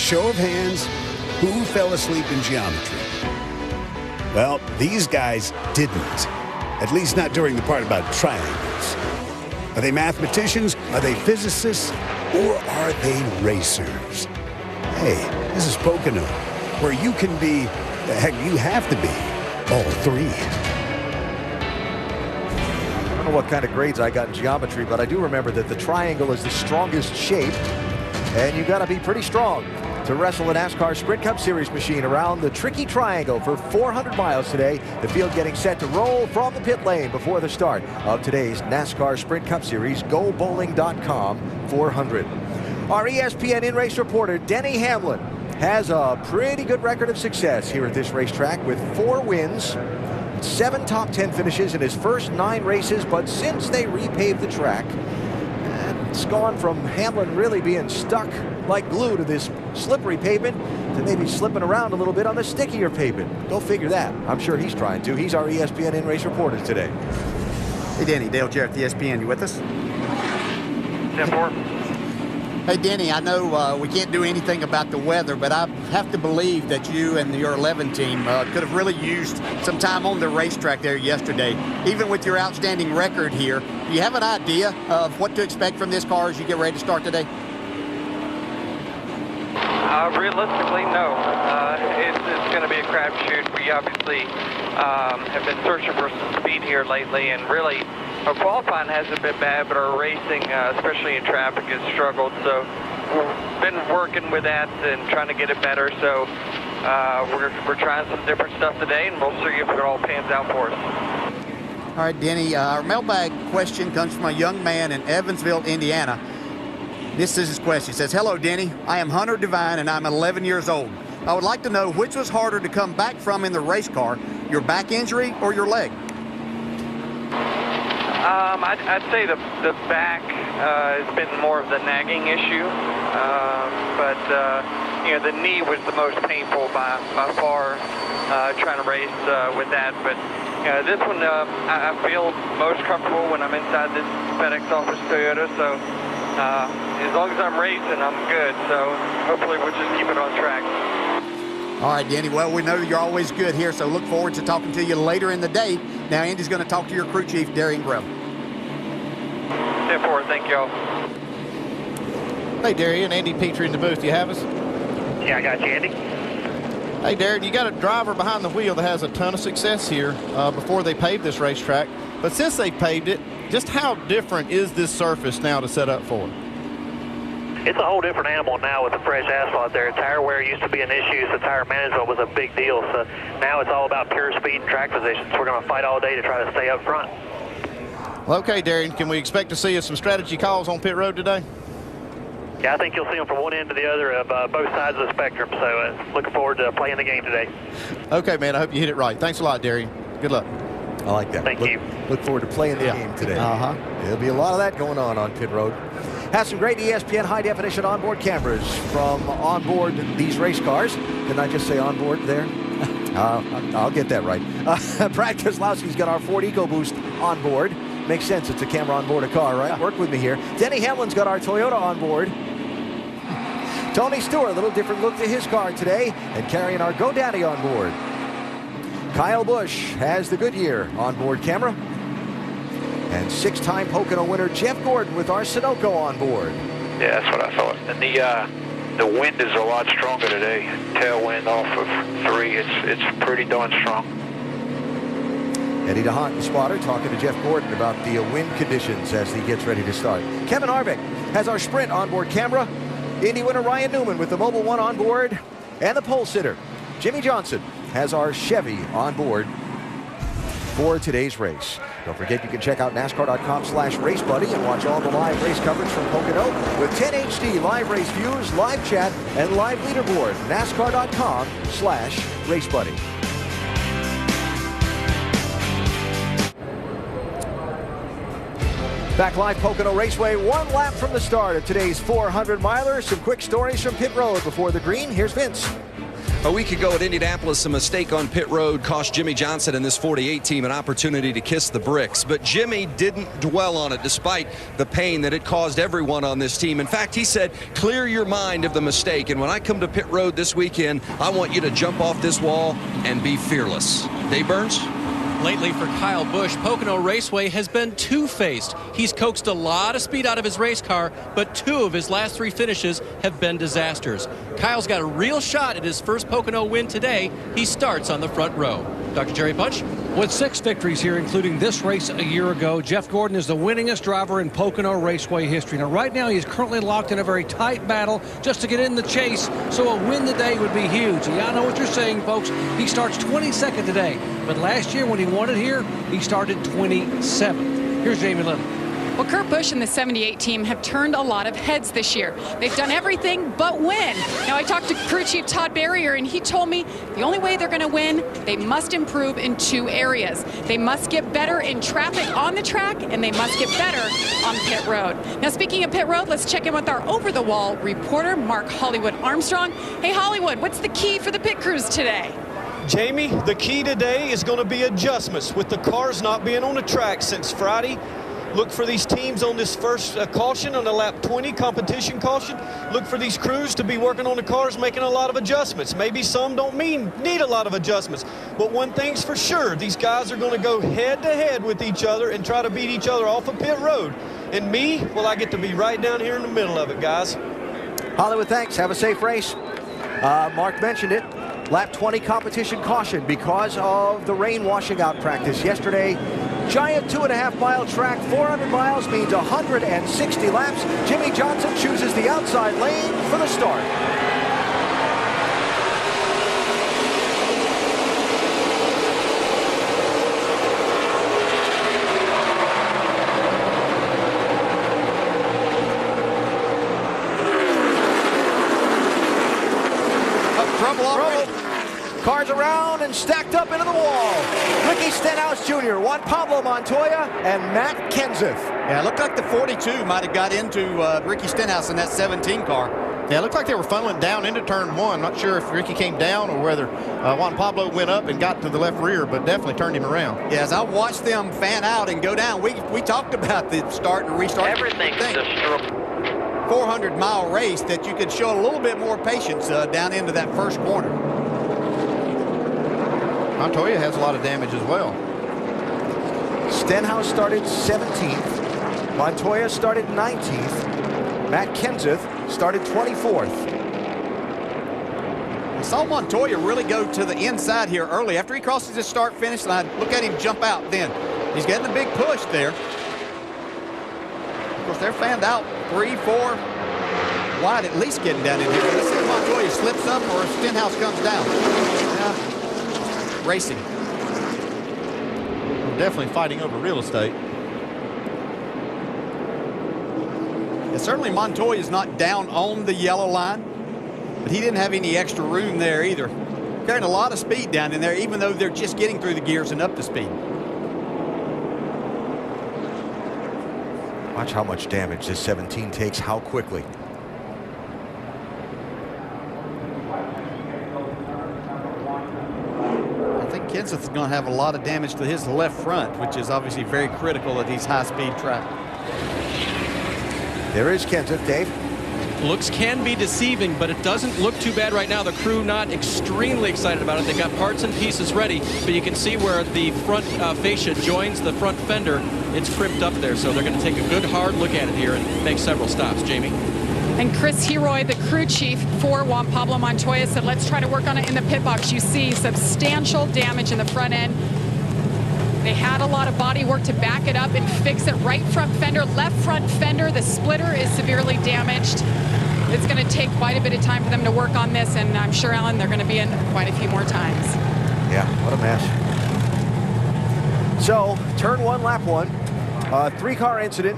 show of hands, who fell asleep in geometry? Well, these guys didn't. At least not during the part about triangles. Are they mathematicians? Are they physicists? Or are they racers? Hey, this is Pocono, where you can be, heck, you have to be, all three. I don't know what kind of grades I got in geometry, but I do remember that the triangle is the strongest shape, and you got to be pretty strong to wrestle a NASCAR Sprint Cup Series machine around the tricky triangle for 400 miles today. The field getting set to roll from the pit lane before the start of today's NASCAR Sprint Cup Series GoBowling.com 400. Our ESPN in-race reporter, Denny Hamlin, has a pretty good record of success here at this racetrack with 4 wins, 7 top 10 finishes in his first 9 races. But since they repaved the track, it's gone from Hamlin really being stuck like glue to this slippery pavement to maybe slipping around a little bit on the stickier pavement. Go figure that. I'm sure he's trying to. He's our ESPN in-race reporter today. Hey, Danny, Dale Jarrett, the ESPN. You with us? 10-4. Hey, Denny, I know we can't do anything about the weather, but I have to believe that you and your 11 team could have really used some time on the racetrack there yesterday. Even with your outstanding record here, do you have an idea of what to expect from this car as you get ready to start today? Realistically, no. It's going to be a crapshoot. We obviously have been searching for some speed here lately, and really our qualifying hasn't been bad, but our racing, especially in traffic, has struggled. So we've been working with that and trying to get it better. So we're trying some different stuff today, and we'll see if it all pans out for us. All right, Denny, our mailbag question comes from a young man in Evansville, Indiana. This is his question. He says, "Hello, Denny. I am Hunter Devine, and I'm 11 years old. I would like to know which was harder to come back from in the race car, your back injury or your leg?" I'd say the back has been more of the nagging issue, but you know, the knee was the most painful by far, trying to race with that. But this one, I feel most comfortable when I'm inside this FedEx Office Toyota. So as long as I'm racing, I'm good. So hopefully we'll just keep it on track. All right, Denny. Well, we know you're always good here, so look forward to talking to you later in the day. Now, Andy's going to talk to your crew chief, Darian Grell. 10-4, thank y'all. Hey, Darian, Andy Petrie in the booth. You have us? Yeah, I got you, Andy. Hey, Darian, you got a driver behind the wheel that has a ton of success here before they paved this racetrack. But since they paved it, just how different is this surface now to set up for? It's a whole different animal now with the fresh asphalt there. Tire wear used to be an issue, so tire management was a big deal. So now it's all about pure speed and track positions. We're going to fight all day to try to stay up front. Well, okay, Darian, can we expect to see some strategy calls on pit road today? Yeah, I think you'll see them from one end to the other of both sides of the spectrum. So looking forward to playing the game today. Okay, man, I hope you hit it right. Thanks a lot, Darian. Good luck. I like that. Thank you. Look forward to playing the game today. There'll be a lot of that going on pit road. Has some great ESPN high-definition onboard cameras from onboard these race cars. Didn't I just say onboard there? I'll get that right. Brad Keselowski's got our Ford EcoBoost on board. Makes sense. It's a camera on board a car, right? Work with me here. Denny Hamlin's got our Toyota on board. Tony Stewart, a little different look to his car today, and carrying our GoDaddy on board. Kyle Busch has the Goodyear onboard camera. And 6-time Pocono winner Jeff Gordon with our Sunoco on board. Yeah, that's what I thought. And the wind is a lot stronger today. Tailwind off of 3. It's pretty darn strong. Eddie DeHaan and Spotter talking to Jeff Gordon about the wind conditions as he gets ready to start. Kevin Harvick has our Sprint onboard camera. Indy winner Ryan Newman with the Mobil 1 on board. And the pole sitter, Jimmy Johnson, has our Chevy on board for today's race. Don't forget you can check out NASCAR.com/RaceBuddy and watch all the live race coverage from Pocono with 10HD live race views, live chat, and live leaderboard. NASCAR.com/RaceBuddy. Back live Pocono Raceway, 1 lap from the start of today's 400 miler. Some quick stories from pit road before the green. Here's Vince. A week ago at Indianapolis, a mistake on pit road cost Jimmie Johnson and this 48 team an opportunity to kiss the bricks. But Jimmie didn't dwell on it despite the pain that it caused everyone on this team. In fact, he said, clear your mind of the mistake. And when I come to pit road this weekend, I want you to jump off this wall and be fearless. Dave Burns? Lately for Kyle Busch, Pocono Raceway has been two-faced. He's coaxed a lot of speed out of his race car, but 2 of his last 3 finishes have been disasters. Kyle's got a real shot at his first Pocono win today. He starts on the front row. Dr. Jerry Bunch? With 6 victories here, including this race a year ago, Jeff Gordon is the winningest driver in Pocono Raceway history. Now, right now, he's currently locked in a very tight battle just to get in the chase, so a win today would be huge. Yeah, I know what you're saying, folks. He starts 22nd today, but last year when he won it here, he started 27th. Here's Jamie Little. Well, Kurt Busch and the 78 team have turned a lot of heads this year. They've done everything but win. Now, I talked to crew chief Todd Barrier, and he told me the only way they're going to win, they must improve in 2 areas. They must get better in traffic on the track, and they must get better on pit road. Now, speaking of pit road, let's check in with our over-the-wall reporter, Mark Hollywood Armstrong. Hey, Hollywood, what's the key for the pit crews today? Jamie, the key today is going to be adjustments with the cars not being on the track since Friday. Look for these teams on this first caution, on the lap 20 competition caution. Look for these crews to be working on the cars, making a lot of adjustments. Maybe some don't need a lot of adjustments. But one thing's for sure, these guys are going to go head-to-head with each other and try to beat each other off of pit road. And me, well, I get to be right down here in the middle of it, guys. Hollywood, thanks. Have a safe race. Mark mentioned it. Lap 20 competition caution because of the rain washing out practice yesterday. Giant 2.5-mile track, 400 miles means 160 laps. Jimmie Johnson chooses the outside lane for the start. Cars around and stacked up into the wall. Ricky Stenhouse Jr., Juan Pablo Montoya, and Matt Kenseth. Yeah, it looked like the 42 might have got into Ricky Stenhouse in that 17 car. Yeah, it looked like they were funneling down into turn 1. Not sure if Ricky came down or whether Juan Pablo went up and got to the left rear, but definitely turned him around. Yeah, as I watched them fan out and go down, we talked about the start and restart. Everything's destroyed. 400-mile race that you could show a little bit more patience down into that first corner. Montoya has a lot of damage as well. Stenhouse started 17th. Montoya started 19th. Matt Kenseth started 24th. I saw Montoya really go to the inside here early. After he crosses his start-finish line, look at him jump out then. He's getting a big push there. Of course, they're fanned out 3, 4 wide at least getting down in here. Let's see if Montoya slips up or if Stenhouse comes down. Yeah. Racing. We're definitely fighting over real estate. Yeah, certainly Montoya is not down on the yellow line, but he didn't have any extra room there either. Carrying a lot of speed down in there, even though they're just getting through the gears and up to speed. Watch how much damage this 17 takes, how quickly. Kenseth is going to have a lot of damage to his left front, which is obviously very critical at these high-speed tracks. There is Kenseth, Dave. Looks can be deceiving, but it doesn't look too bad right now. The crew not extremely excited about it. They've got parts and pieces ready, but you can see where the front fascia joins the front fender. It's crimped up there, so they're going to take a good hard look at it here and make several stops. Jamie? And Chris Heroy, the crew chief for Juan Pablo Montoya, said, let's try to work on it in the pit box. You see substantial damage in the front end. They had a lot of body work to back it up and fix it. Right front fender, left front fender, the splitter is severely damaged. It's going to take quite a bit of time for them to work on this, and I'm sure, Alan, they're going to be in quite a few more times. Yeah, what a mess. So, turn 1, lap 1, 3-car incident,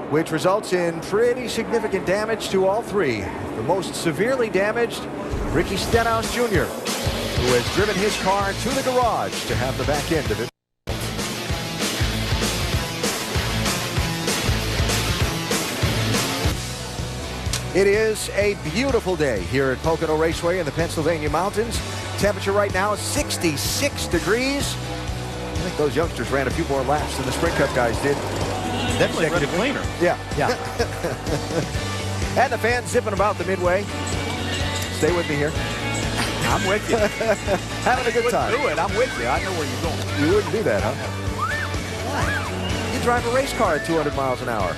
which results in pretty significant damage to all 3. The most severely damaged, Ricky Stenhouse Jr., who has driven his car to the garage to have the back end of it. It is a beautiful day here at Pocono Raceway in the Pennsylvania mountains. Temperature right now is 66 degrees. I think those youngsters ran a few more laps than the Sprint Cup guys did. Definitely running cleaner. Yeah. And the fans zipping about the midway. Stay with me here. I'm with you. Having a good time. Do it. I'm with you. I know where you're going. You wouldn't do that, huh? You drive a race car at 200 miles an hour.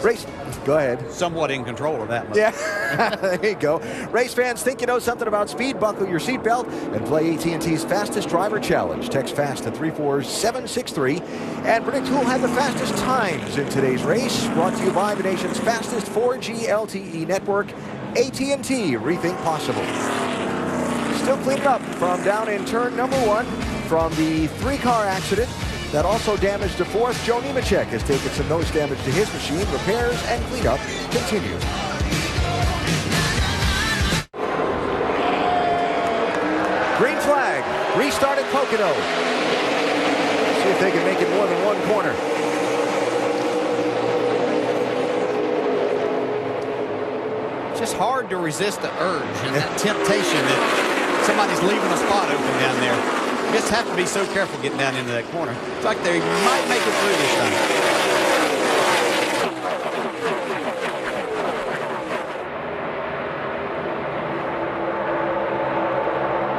Race. Go ahead. Somewhat in control of that. Yeah, there you go. Race fans, think you know something about speed? Buckle your seatbelt and play AT&T's Fastest Driver Challenge. Text FAST to 34763 and predict who will have the fastest times in today's race. Brought to you by the nation's fastest 4G LTE network, AT&T. Rethink possible. Still cleaning up from down in turn number 1 from the 3-car accident that also damaged the 4th. Joe Nemechek has taken some nose damage to his machine. Repairs and cleanup continue. Green flag. Restart at Pocono. See if they can make it more than one corner. It's just hard to resist the urge and that temptation that somebody's leaving a spot open down there. You just have to be so careful getting down into that corner. It's like they might make it through this time.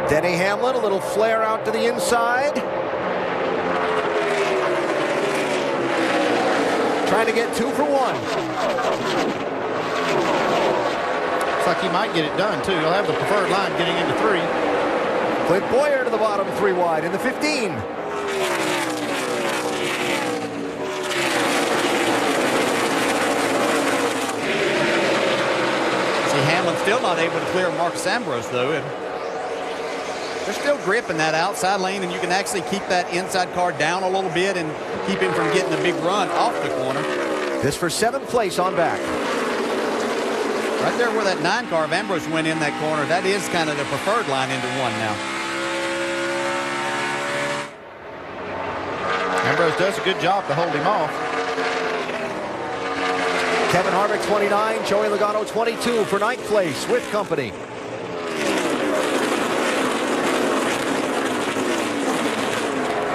Denny Hamlin, a little flare out to the inside. Trying to get 2 for 1. Looks like he might get it done, too. He'll have the preferred line getting into 3. Clint Boyer to the bottom, 3 wide in the 15. See, Hamlin's still not able to clear Marcus Ambrose, though. And they're still gripping that outside lane, and you can actually keep that inside car down a little bit and keep him from getting a big run off the corner. This for 7th place on back. Right there where that 9 car of Ambrose went in that corner, that is kind of the preferred line into 1 now. Ambrose does a good job to hold him off. Kevin Harvick, 29. Joey Logano, 22 for 9th place with company.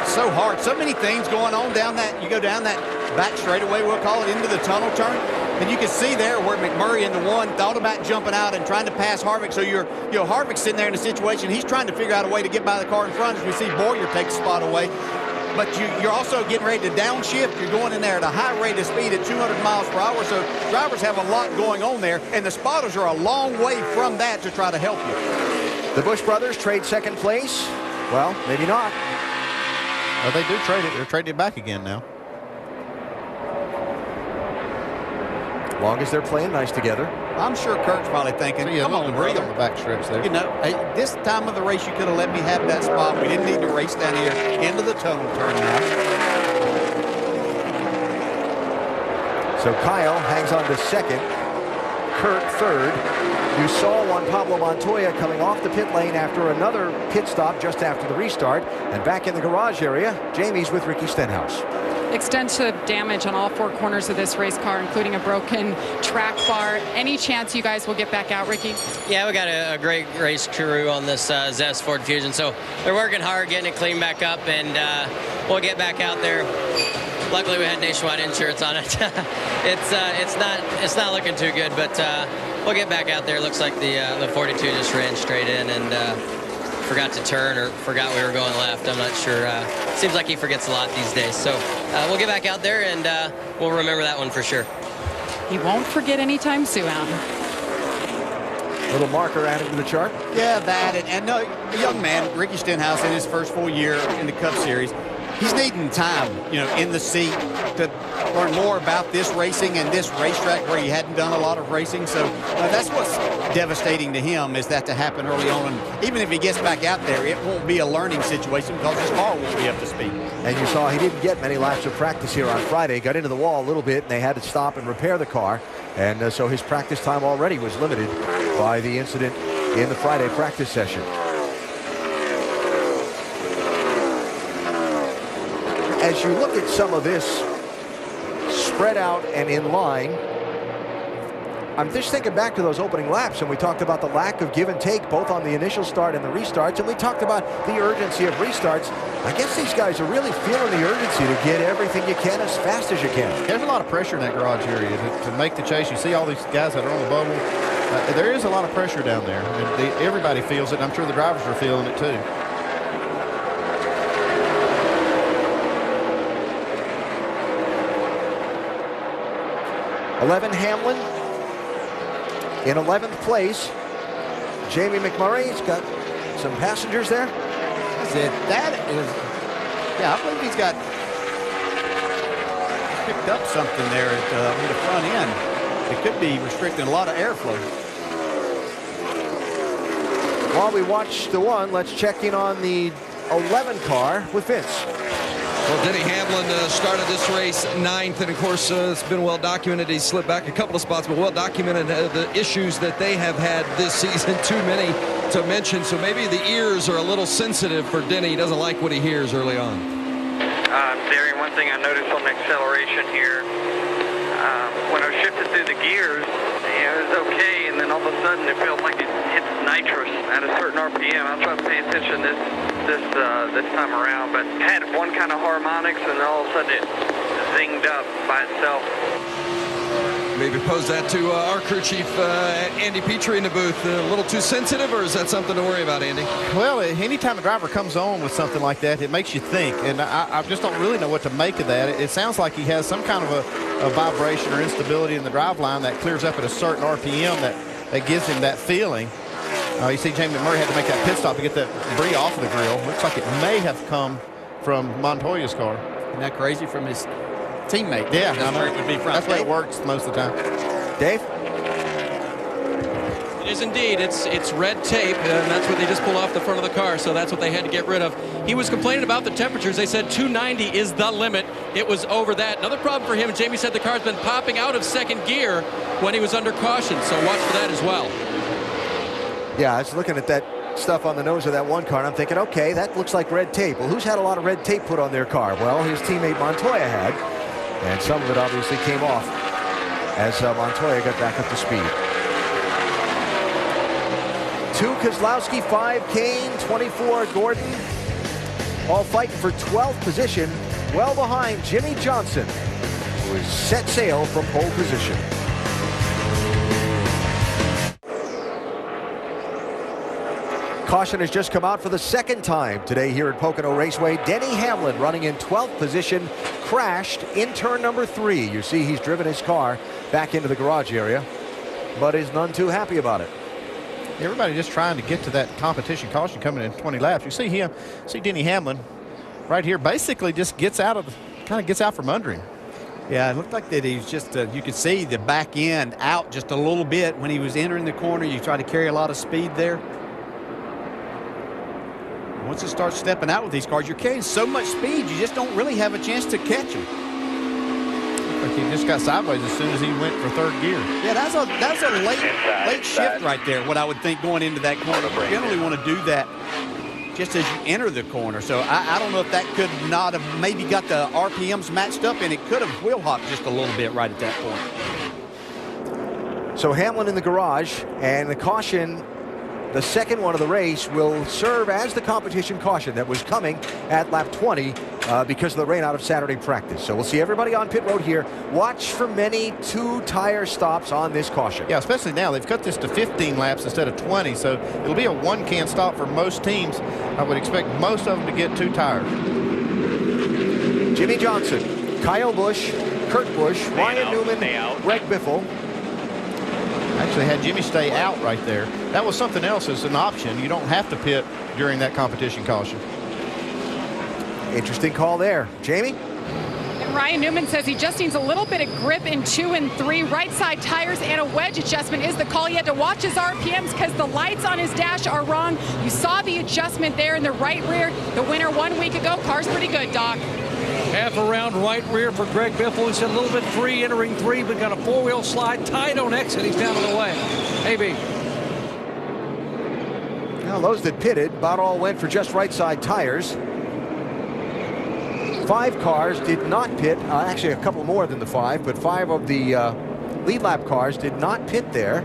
So hard. So many things going on down that. You go down that back straightaway, we'll call it, into the tunnel turn. And you can see there where McMurray in the 1 thought about jumping out and trying to pass Harvick. So Harvick's sitting there in a situation. He's trying to figure out a way to get by the car in front. As we see Boyer take the spot away. But you're also getting ready to downshift. You're going in there at a high rate of speed at 200 miles per hour. So drivers have a lot going on there. And the spotters are a long way from that to try to help you. The Busch brothers trade 2nd place. Well, maybe not. Well, they do trade it. They're trading it back again now. Long as they're playing nice together. I'm sure Kurt's probably thinking, come on, breathe brother. on the back stretch there. You know, hey, this time of the race, you could have let me have that spot. We didn't need to race down here into the tunnel turn now. So Kyle hangs on to 2nd. Kurt 3rd. You saw Juan Pablo Montoya coming off the pit lane after another pit stop just after the restart. And back in the garage area, Jamie's with Ricky Stenhouse. Extensive damage on all 4 corners of this race car, including a broken track bar. Any chance you guys will get back out, Ricky? Yeah, we got a great race crew on this Zest Ford Fusion, so they're working hard getting it cleaned back up, and we'll get back out there. Luckily, we had nationwide insurance on it. It's not looking too good, but we'll get back out there. Looks like the 42 just ran straight in and forgot to turn or forgot we were going left. I'm not sure. Seems like he forgets a lot these days. So we'll get back out there and we'll remember that one for sure. He won't forget anytime soon. Little marker added to the chart. Yeah, that. And no, a young man, Ricky Stenhouse, in his first full year in the Cup Series, he's needing time, in the seat to learn more about this racing and this racetrack where he hadn't done a lot of racing. So that's what's devastating to him, is that to happen early on. And even if he gets back out there, it won't be a learning situation because his car won't be up to speed. And you saw he didn't get many laps of practice here on Friday. Got into the wall a little bit, and they had to stop and repair the car. And so his practice time already was limited by the incident in the Friday practice session. As you look at some of this spread out and in line, I'm just thinking back to those opening laps, and we talked about the lack of give and take both on the initial start and the restarts, and we talked about the urgency of restarts. I guess these guys are really feeling the urgency to get everything you can as fast as you can. There's a lot of pressure in that garage area to make the chase. You see all these guys that are on the bubble. There is a lot of pressure down there. And everybody feels it, and I'm sure the drivers are feeling it too. Hamlin in 11th place. Jamie McMurray's got some passengers there. That's it. That is, yeah, I believe he's got picked up something there at the front end. It could be restricting a lot of airflow. While we watch the one, let's check in on the 11 car with Vince. Well, Denny Hamlin started this race 9th, and of course it's been well documented. He slipped back a couple of spots, but well documented the issues that they have had this season. Too many to mention, so maybe the ears are a little sensitive for Denny. He doesn't like what he hears early on. Darian, one thing I noticed on the acceleration here, when I was shifted through the gears, it was okay, and then all of a sudden it felt like it hits nitrous at a certain RPM. I'll try to pay attention this time around, but had one kind of harmonics, and then all of a sudden it zinged up by itself. Maybe pose that to our crew chief, Andy Petrie, in the booth. A little too sensitive, or is that something to worry about, Andy? Well, anytime a driver comes on with something like that, it makes you think, and I just don't really know what to make of that. It sounds like he has some kind of a vibration or instability in the driveline that clears up at a certain RPM that gives him that feeling. You see Jamie McMurray had to make that pit stop to get that debris off of the grill. Looks like it may have come from Montoya's car. Isn't that crazy, from his teammate? Yeah, that's where it would be from. That's where it works most of the time. Dave? It is indeed. It's red tape, and that's what they just pulled off the front of the car, so that's what they had to get rid of. He was complaining about the temperatures. They said 290 is the limit. It was over that. Another problem for him, Jamie said the car's been popping out of second gear when he was under caution, so watch for that as well. Yeah, I was looking at that stuff on the nose of that one car, and I'm thinking, okay, that looks like red tape. Well, who's had a lot of red tape put on their car? Well, his teammate Montoya had, and some of it obviously came off as Montoya got back up to speed. 2 Keselowski, 5 Kane, 24 Gordon, all fighting for 12th position, well behind Jimmy Johnson, who has set sail from pole position. Caution has just come out for the second time today here at Pocono Raceway. Denny Hamlin running in 12th position, crashed in turn number 3. You see he's driven his car back into the garage area, but is none too happy about it. Everybody just trying to get to that competition caution coming in 20 laps. You see him, see Denny Hamlin right here, basically just gets out of, kind of gets out from under him. Yeah, it looked like that he's just, you could see the back end out just a little bit when he was entering the corner. You try to carry a lot of speed there. Once it starts stepping out with these cars, you're carrying so much speed, you just don't really have a chance to catch him. Like he just got sideways as soon as he went for third gear. Yeah, that's a late shift right there, what I would think going into that corner. You generally want to do that just as you enter the corner. So I don't know if that could not have maybe got the RPMs matched up, and it could have wheel hopped just a little bit right at that point. So Hamlin in the garage, and the caution, the second one of the race, will serve as the competition caution that was coming at lap 20 because of the rain out of Saturday practice. So we'll see everybody on pit road here. Watch for many 2-tire stops on this caution. Yeah, especially now. They've cut this to 15 laps instead of 20, so it'll be a one-can stop for most teams. I would expect most of them to get 2 tires. Jimmy Johnson, Kyle Busch, Kurt Busch, Ryan Newman, Greg Biffle. Actually had Jimmy stay out right there. That was something else as an option. You don't have to pit during that competition caution. Interesting call there. Jamie? And Ryan Newman says he just needs a little bit of grip in 2 and 3. Right side tires and a wedge adjustment is the call. He had to watch his RPMs because the lights on his dash are wrong. You saw the adjustment there in the right rear. The winner 1 week ago. Car's pretty good, Doc. Half around right rear for Greg Biffle. He's a little bit free entering 3, but got a 4-wheel slide. Tied on exit. He's down on the way. AB. Now those that pitted about all went for just right side tires. 5 cars did not pit. Actually, a couple more than the 5, but 5 of the lead lap cars did not pit there,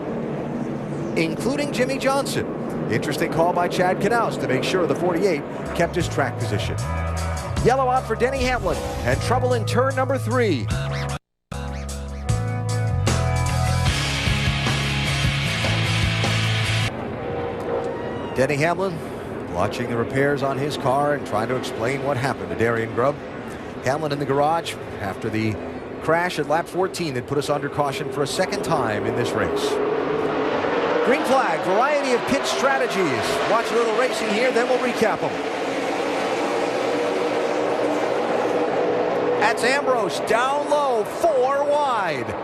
including Jimmie Johnson. Interesting call by Chad Knaus to make sure the 48 kept his track position. Yellow out for Denny Hamlin, and trouble in turn number 3. Denny Hamlin watching the repairs on his car and trying to explain what happened to Darian Grubb. Hamlin in the garage after the crash at lap 14 that put us under caution for a second time in this race. Green flag, variety of pit strategies. Watch a little racing here, then we'll recap them. That's Ambrose down low, 4 wide.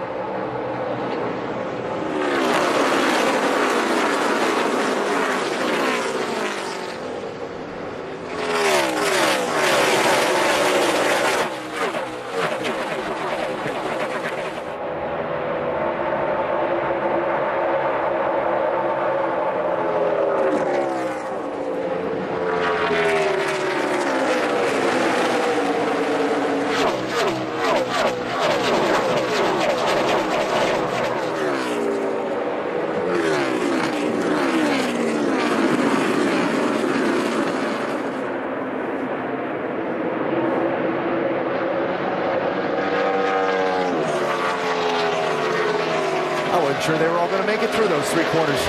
Sure they were all going to make it through those 3 quarters.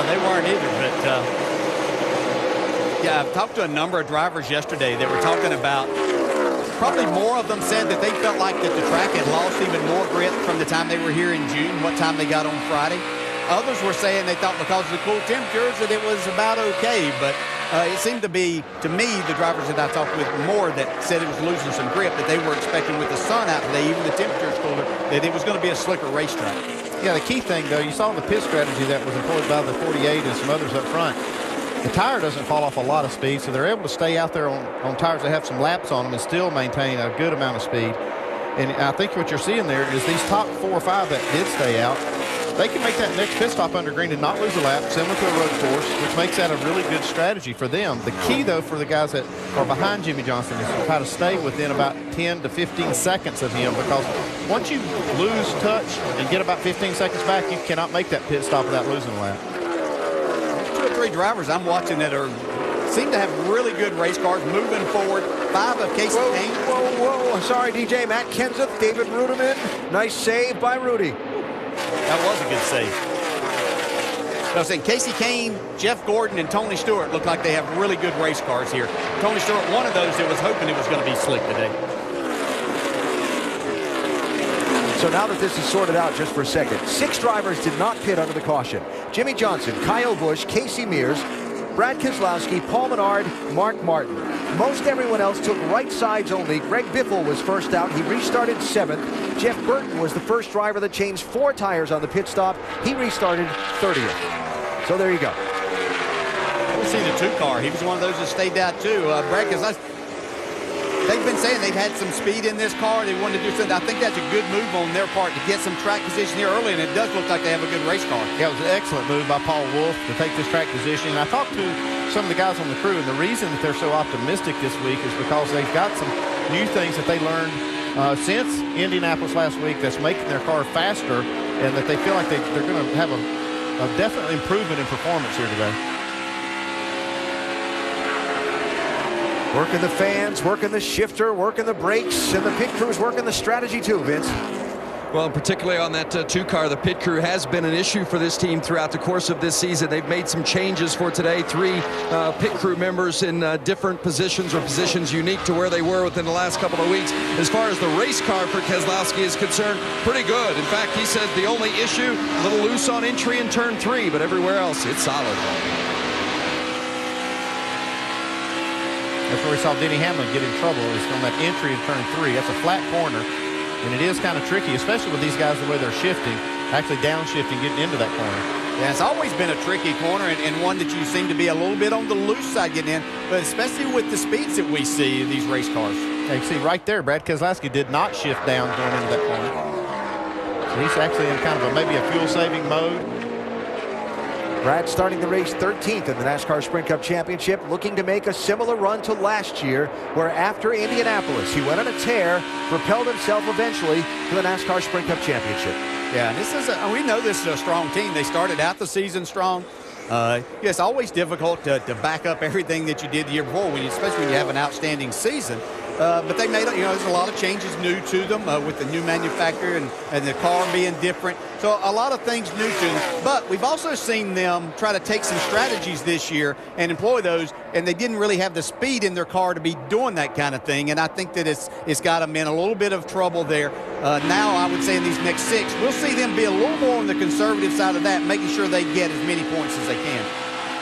They weren't either, but yeah, I've talked to a number of drivers yesterday that were talking about, probably more of them said that they felt like that the track had lost even more grip from the time they were here in June, what time they got on Friday. Others were saying they thought because of the cool temperatures that it was about okay, but it seemed to be, to me, the drivers that I talked with more that said it was losing some grip, that they were expecting with the sun out today, even the temperature's cooler, that it was going to be a slicker racetrack. Yeah, the key thing, though, you saw the pit strategy that was employed by the 48 and some others up front. The tire doesn't fall off a lot of speed, so they're able to stay out there on tires that have some laps on them and still maintain a good amount of speed. And I think what you're seeing there is these top 4 or 5 that did stay out, they can make that next pit stop under green and not lose a lap, similar to a road course, which makes that a really good strategy for them. The key, though, for the guys that are behind Jimmie Johnson is to try to stay within about 10 to 15 seconds of him, because once you lose touch and get about 15 seconds back, you cannot make that pit stop without losing a lap. 2 or 3 drivers I'm watching that seem to have really good race cars moving forward. 5 of Kasey Kahne. Whoa. Sorry, DJ. Matt Kenseth, David Rudiman. Nice save by Rudy. That was a good save. I was saying Kasey Kahne, Jeff Gordon, and Tony Stewart look like they have really good race cars here. Tony Stewart, one of those that was hoping it was going to be slick today. So now that this is sorted out just for a second, 6 drivers did not pit under the caution. Jimmie Johnson, Kyle Busch, Casey Mears, Brad Keselowski, Paul Menard, Mark Martin. Most everyone else took right sides only. Greg Biffle was first out. He restarted 7th. Jeff Burton was the first driver that changed 4 tires on the pit stop. He restarted 30th. So there you go. We'll see the 2 car. He was one of those that stayed out too. Brad Keselowski, they've been saying they've had some speed in this car. They wanted to do something. I think that's a good move on their part to get some track position here early, and it does look like they have a good race car. Yeah, it was an excellent move by Paul Wolfe to take this track position. And I talked to some of the guys on the crew, and the reason that they're so optimistic this week is because they've got some new things that they learned since Indianapolis last week that's making their car faster, and that they feel like they're going to have a definite improvement in performance here today. Working the fans, working the shifter, working the brakes, and the pit crew's working the strategy too, Vince. Well, particularly on that 2 car, the pit crew has been an issue for this team throughout the course of this season. They've made some changes for today. 3 pit crew members in different positions, or positions unique to where they were within the last couple of weeks. As far as the race car for Keselowski is concerned, pretty good. In fact, he said the only issue, a little loose on entry in turn 3, but everywhere else, it's solid. That's where we saw Denny Hamlin get in trouble, is on that entry in turn 3. That's a flat corner, and it is kind of tricky, especially with these guys the way they're shifting, actually downshifting, getting into that corner. Yeah, it's always been a tricky corner, and one that you seem to be a little bit on the loose side getting in, but especially with the speeds that we see in these race cars. Yeah, you can see right there, Brad Keselowski did not shift down going into that corner. So he's actually in kind of maybe a fuel-saving mode. Brad starting the race 13th in the NASCAR Sprint Cup Championship, looking to make a similar run to last year, where after Indianapolis, he went on a tear, propelled himself eventually to the NASCAR Sprint Cup Championship. Yeah, this is we know this is a strong team. They started out the season strong. It's always difficult to back up everything that you did the year before, especially when you have an outstanding season. But they made, there's a lot of changes new to them with the new manufacturer and the car being different. So a lot of things new to them. But we've also seen them try to take some strategies this year and employ those, and they didn't really have the speed in their car to be doing that kind of thing. And I think that it's got them in a little bit of trouble there. Now I would say in these next 6, we'll see them be a little more on the conservative side of that, making sure they get as many points as they can.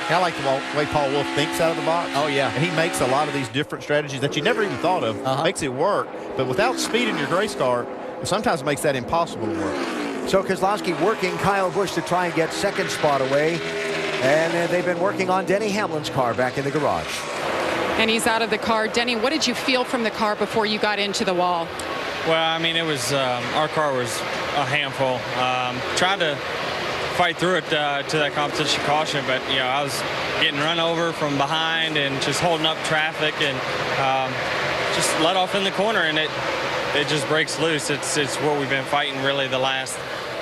I like the way Paul Wolf thinks out of the box. Oh, yeah. And he makes a lot of these different strategies that you never even thought of. Makes it work. But without speed in your race car, it sometimes makes that impossible to work. So Keselowski working Kyle Busch to try and get second spot away. And they've been working on Denny Hamlin's car back in the garage. And he's out of the car. Denny, what did you feel from the car before you got into the wall? Well, I mean, it was our car was a handful. Tried to fight through it to that competition caution, but I was getting run over from behind and just holding up traffic and just let off in the corner, and it just breaks loose. It's what we've been fighting really the last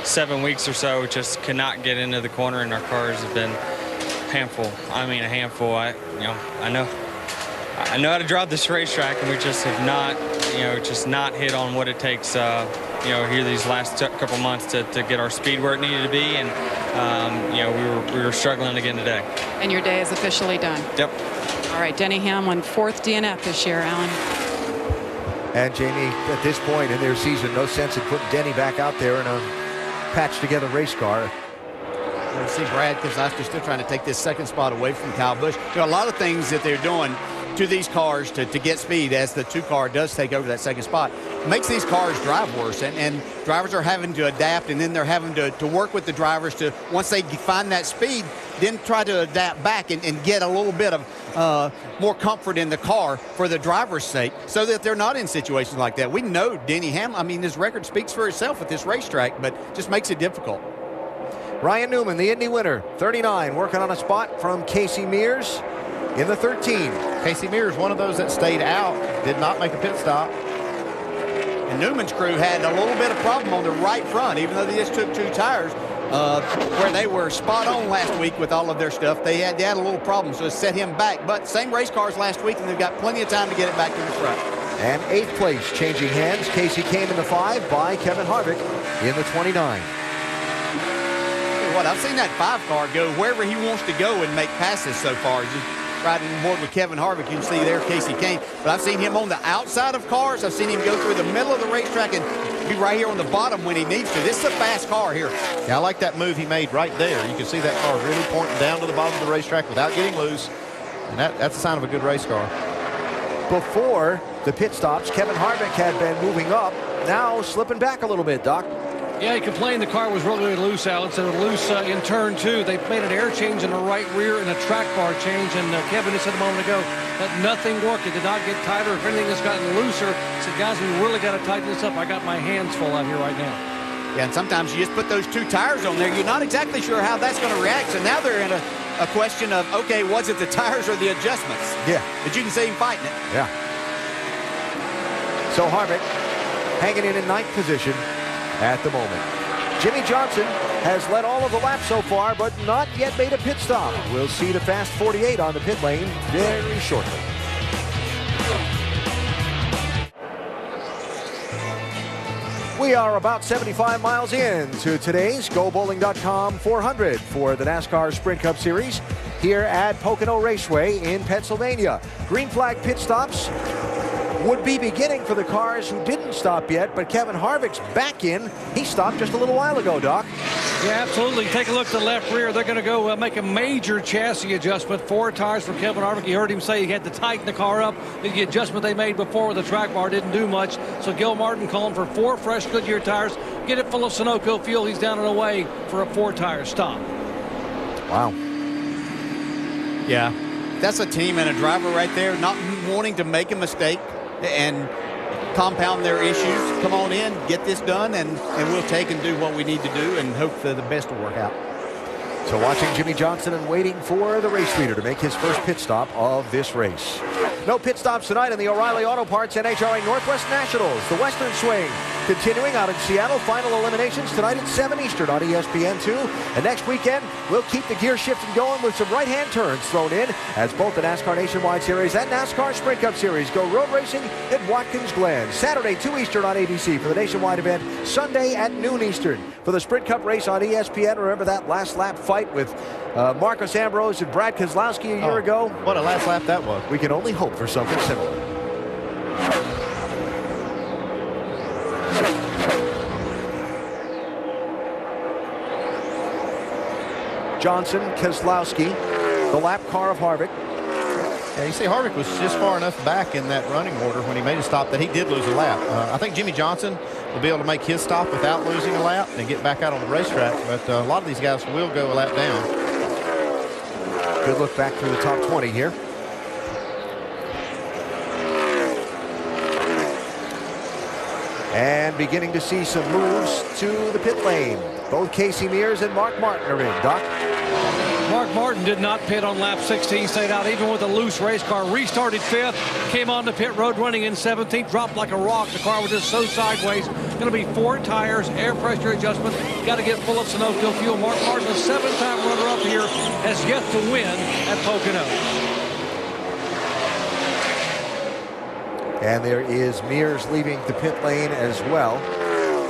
7 weeks or so. Just cannot get into the corner, and our cars have been a handful. I know how to drive this racetrack, and we just have not not hit on what it takes here these last couple months to get our speed where it needed to be, and we were struggling again today. And your day is officially done. Yep. All right, Denny Hamlin, 4th DNF this year, Alan. And Jamie, at this point in their season, no sense in putting Denny back out there in a patched-together race car. You see Brad Keselowski still trying to take this second spot away from Kyle Busch. A lot of things that they're doing to these cars to get speed as the 2 car does take over that second spot makes these cars drive worse, and drivers are having to adapt, and then they're having to work with the drivers to, once they find that speed, then try to adapt back and get a little bit of more comfort in the car for the driver's sake so that they're not in situations like that. We know Denny Hamlin, his record speaks for itself at this racetrack, but just makes it difficult. Ryan Newman, the Indy winner, 39, working on a spot from Casey Mears in the 13. Casey Mears, one of those that stayed out, did not make a pit stop. And Newman's crew had a little bit of problem on the right front, even though they just took 2 tires, where they were spot on last week with all of their stuff. They had a little problem, so it set him back. But same race cars last week, and they've got plenty of time to get it back to the front. And 8th place, changing hands. Casey came in the 5 by Kevin Harvick in the 29. What I've seen that 5 car go wherever he wants to go and make passes so far. Just riding aboard with Kevin Harvick, you can see there Casey Kane. But I've seen him on the outside of cars. I've seen him go through the middle of the racetrack and be right here on the bottom when he needs to. This is a fast car here. Yeah, I like that move he made right there. You can see that car really pointing down to the bottom of the racetrack without getting loose. And that's a sign of a good race car. Before the pit stops, Kevin Harvick had been moving up, now slipping back a little bit, Doc. Yeah, he complained the car was really loose, Alex, and loose in turn 2. They made an air change in the right rear and a track bar change, and Kevin just said a moment ago that nothing worked. It did not get tighter. If anything has gotten looser, he said, guys, we really got to tighten this up. I got my hands full out here right now. Yeah, and sometimes you just put those 2 tires on there. You're not exactly sure how that's going to react. So now they're in a question of, okay, was it the tires or the adjustments? Yeah. But you can see him fighting it. Yeah. So Harvick hanging in 9th position at the moment. Jimmie Johnson has led all of the laps so far, but not yet made a pit stop. We'll see the fast 48 on the pit lane very shortly. We are about 75 miles into today's GoBowling.com 400 for the NASCAR Sprint Cup Series here at Pocono Raceway in Pennsylvania. Green flag pit stops would be beginning for the cars who didn't stop yet, but Kevin Harvick's back in. He stopped just a little while ago, Doc. Yeah, absolutely. Take a look at the left rear. They're going to go make a major chassis adjustment. 4 tires for Kevin Harvick. You heard him say he had to tighten the car up. The adjustment they made before with the track bar didn't do much. So Gil Martin calling for 4 fresh Goodyear tires. Get it full of Sunoco fuel. He's down and away for a 4-tire stop. Wow. Yeah, that's a team and a driver right there not wanting to make a mistake and compound their issues. Come on in, get this done, and we'll take and do what we need to do and hope for the best will work out. So watching Jimmie Johnson and waiting for the race leader to make his first pit stop of this race. No pit stops tonight in the O'Reilly Auto Parts NHRA Northwest Nationals. The Western Swing continuing out in Seattle. Final eliminations tonight at 7 Eastern on ESPN2. And next weekend, we'll keep the gear shifting going with some right-hand turns thrown in as both the NASCAR Nationwide Series and NASCAR Sprint Cup Series go road racing at Watkins Glen. Saturday, 2 Eastern on ABC for the Nationwide event. Sunday at noon Eastern for the Sprint Cup race on ESPN. Remember that last lap fight with Marcos Ambrose and Brad Keselowski a year ago? What a last lap that was. We can only hope for something similar. Johnson, Keselowski, the lap car of Harvick. Yeah, you see Harvick was just far enough back in that running order when he made a stop that he did lose a lap. I think Jimmy Johnson will be able to make his stop without losing a lap and get back out on the racetrack, but a lot of these guys will go a lap down. Good look back through the top 20 here. And beginning to see some moves to the pit lane. Both Casey Mears and Mark Martin are in. Doc? Mark Martin did not pit on lap 16, stayed out even with a loose race car, restarted 5th, came on the pit road running in 17th, dropped like a rock. The car was just so sideways. Going to be 4 tires, air pressure adjustment. Got to get full of Sunoco fuel. Mark Martin, a 7-time runner-up here, has yet to win at Pocono. And there is Mears leaving the pit lane as well.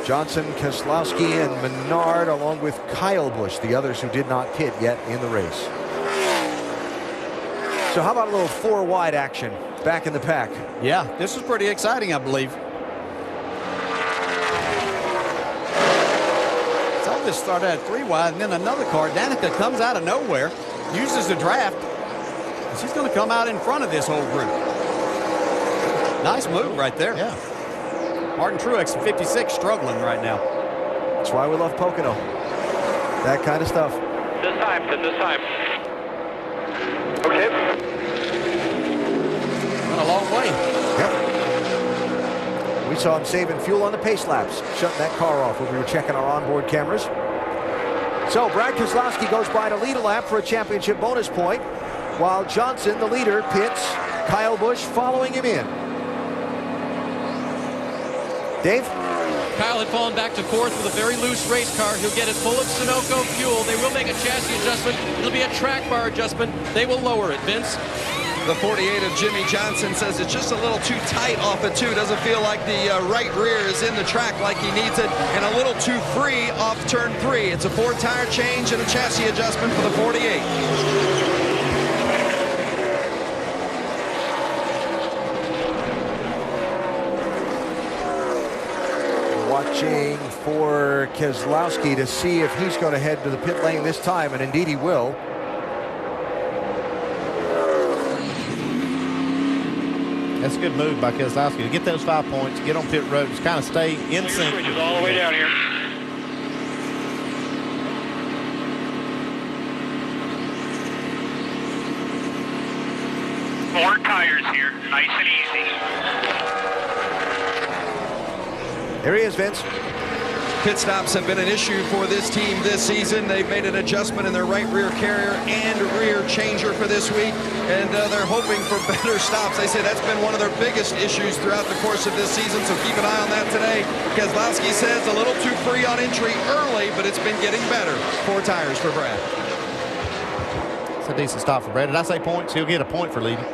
Johnson, Keselowski, and Menard, along with Kyle Busch, the others who did not pit yet in the race. So how about a little 4-wide action back in the pack? Yeah, this is pretty exciting, I believe. So this started at 3-wide, and then another car, Danica, comes out of nowhere, uses the draft, and she's going to come out in front of this whole group. Nice move right there. Yeah. Martin Truex, 56, struggling right now. That's why we love Pocono. That kind of stuff. This time. Okay. Went a long way. Yep. We saw him saving fuel on the pace laps, shutting that car off when we were checking our onboard cameras. So Brad Keselowski goes by to lead a lap for a championship bonus point, while Johnson, the leader, pits. Kyle Busch following him in. Dave? Kyle had fallen back to 4th with a very loose race car. He'll get it full of Sunoco fuel. They will make a chassis adjustment. It'll be a track bar adjustment. They will lower it. Vince? The 48 of Jimmy Johnson says it's just a little too tight off of 2. Doesn't feel like the right rear is in the track like he needs it, and a little too free off turn 3. It's a 4-tire change and a chassis adjustment for the 48. Watching for Keselowski to see if he's going to head to the pit lane this time, and indeed he will. That's a good move by Keselowski to get those 5 points, get on pit road, just kind of stay in sync. Switches all the way down here. Four tires here, nice and easy. There he is, Vince. Pit stops have been an issue for this team this season. They've made an adjustment in their right rear carrier and rear changer for this week, and they're hoping for better stops. They say that's been one of their biggest issues throughout the course of this season, so keep an eye on that today. Keselowski says a little too free on entry early, but it's been getting better. 4 tires for Brad. It's a decent stop for Brad. Did I say points? He'll get a point for leading.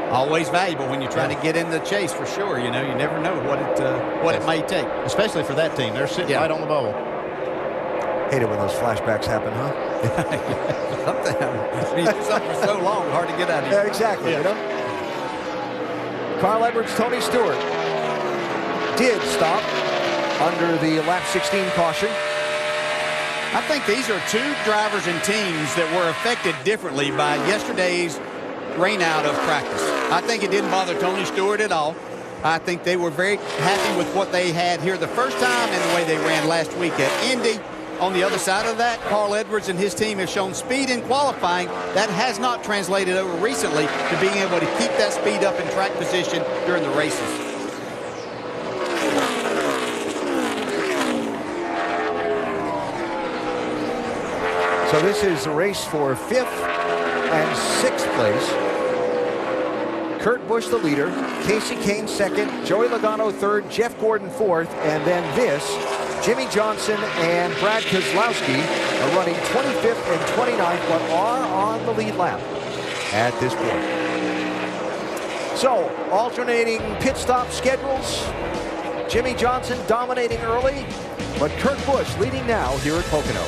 Always valuable when you're trying to get in the chase, for sure. You know, you never know what it may take. Especially for that team. They're sitting right on the ball. Hate it when those flashbacks happen, huh? Something for so long, hard to get out of here. Yeah, exactly. You know? Carl Edwards, Tony Stewart did stop under the lap 16 caution. I think these are 2 drivers and teams that were affected differently by yesterday's rain out of practice. I think it didn't bother Tony Stewart at all. I think they were very happy with what they had here the first time and the way they ran last week at Indy. On the other side of that, Carl Edwards and his team have shown speed in qualifying. That has not translated over recently to being able to keep that speed up in track position during the races. So this is a race for 5th and 6th place. Kurt Busch the leader, Casey Kane second, Joey Logano third, Jeff Gordon fourth, and then this, Jimmie Johnson and Brad Keselowski are running 25th and 29th, but are on the lead lap at this point. So, alternating pit stop schedules. Jimmie Johnson dominating early, but Kurt Busch leading now here at Pocono.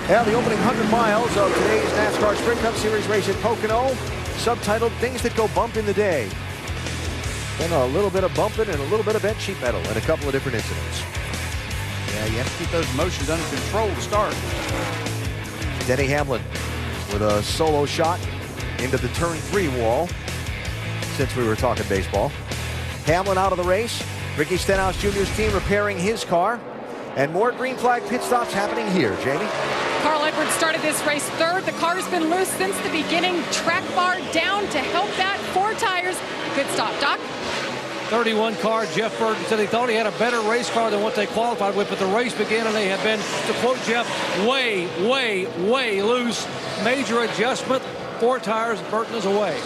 Now, the opening 100 miles of today's NASCAR Sprint Cup Series race at Pocono, subtitled Things That Go Bump in the Day. And a little bit of bumping and a little bit of bent sheet metal and a couple of different incidents. Yeah, you have to keep those emotions under control to start. Denny Hamlin with a solo shot into the turn 3 wall, since we were talking baseball. Hamlin out of the race. Ricky Stenhouse Jr.'s team repairing his car. And more green flag pit stops happening here. Jamie? Carl Edwards started this race third. The car's been loose since the beginning. Track bar down to help that. 4 tires. Good stop. Doc? 31 car, Jeff Burton said he thought he had a better race car than what they qualified with, but the race began and they had been, to quote Jeff, way loose. Major adjustment. 4 tires. Burton is away.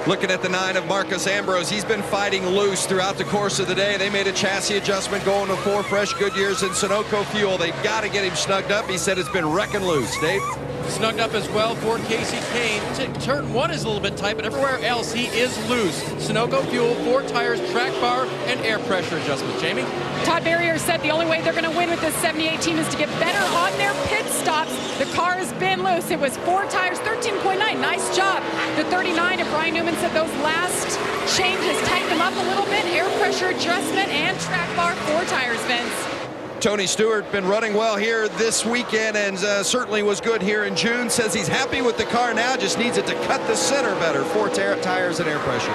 Looking at the 9 of Marcus Ambrose, he's been fighting loose throughout the course of the day. They made a chassis adjustment going to 4 fresh Goodyears and Sunoco fuel. They've got to get him snugged up. He said it's been wrecking loose. Dave? Snugged up as well for Casey Kane. Turn 1 is a little bit tight, but everywhere else he is loose. Sunoco fuel, 4 tires, track bar, and air pressure adjustment. Jamie? Todd Berrier said the only way they're going to win with this 78 team is to get better on their pit stops. The car has been loose. It was 4 tires, 13.9. Nice job. The 39 of Brian Newman said those last changes tightened them up a little bit. Air pressure adjustment and track bar, 4 tires, Vince. Tony Stewart been running well here this weekend and certainly was good here in June. Says he's happy with the car now, just needs it to cut the center better. 4 tires and air pressure.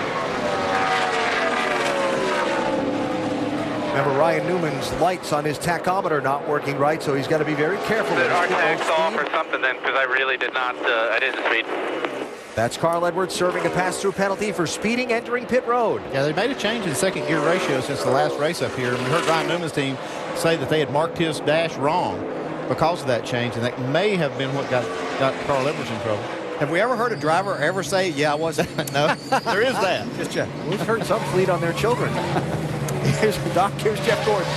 Remember, Ryan Newman's lights on his tachometer not working right, so he's got to be very careful. Did our tags off or something then? Because I really did not, I didn't speed. That's Carl Edwards serving a pass-through penalty for speeding entering pit road. Yeah, they made a change in second gear ratio since the last race up here. And we heard Ryan Newman's team say that they had marked his dash wrong because of that change, and that may have been what got Carl Edwards in trouble. Have we ever heard a driver ever say, yeah, I wasn't? No, there is that. Just check. We've heard some fleet on their children. Here's Jeff Gordon.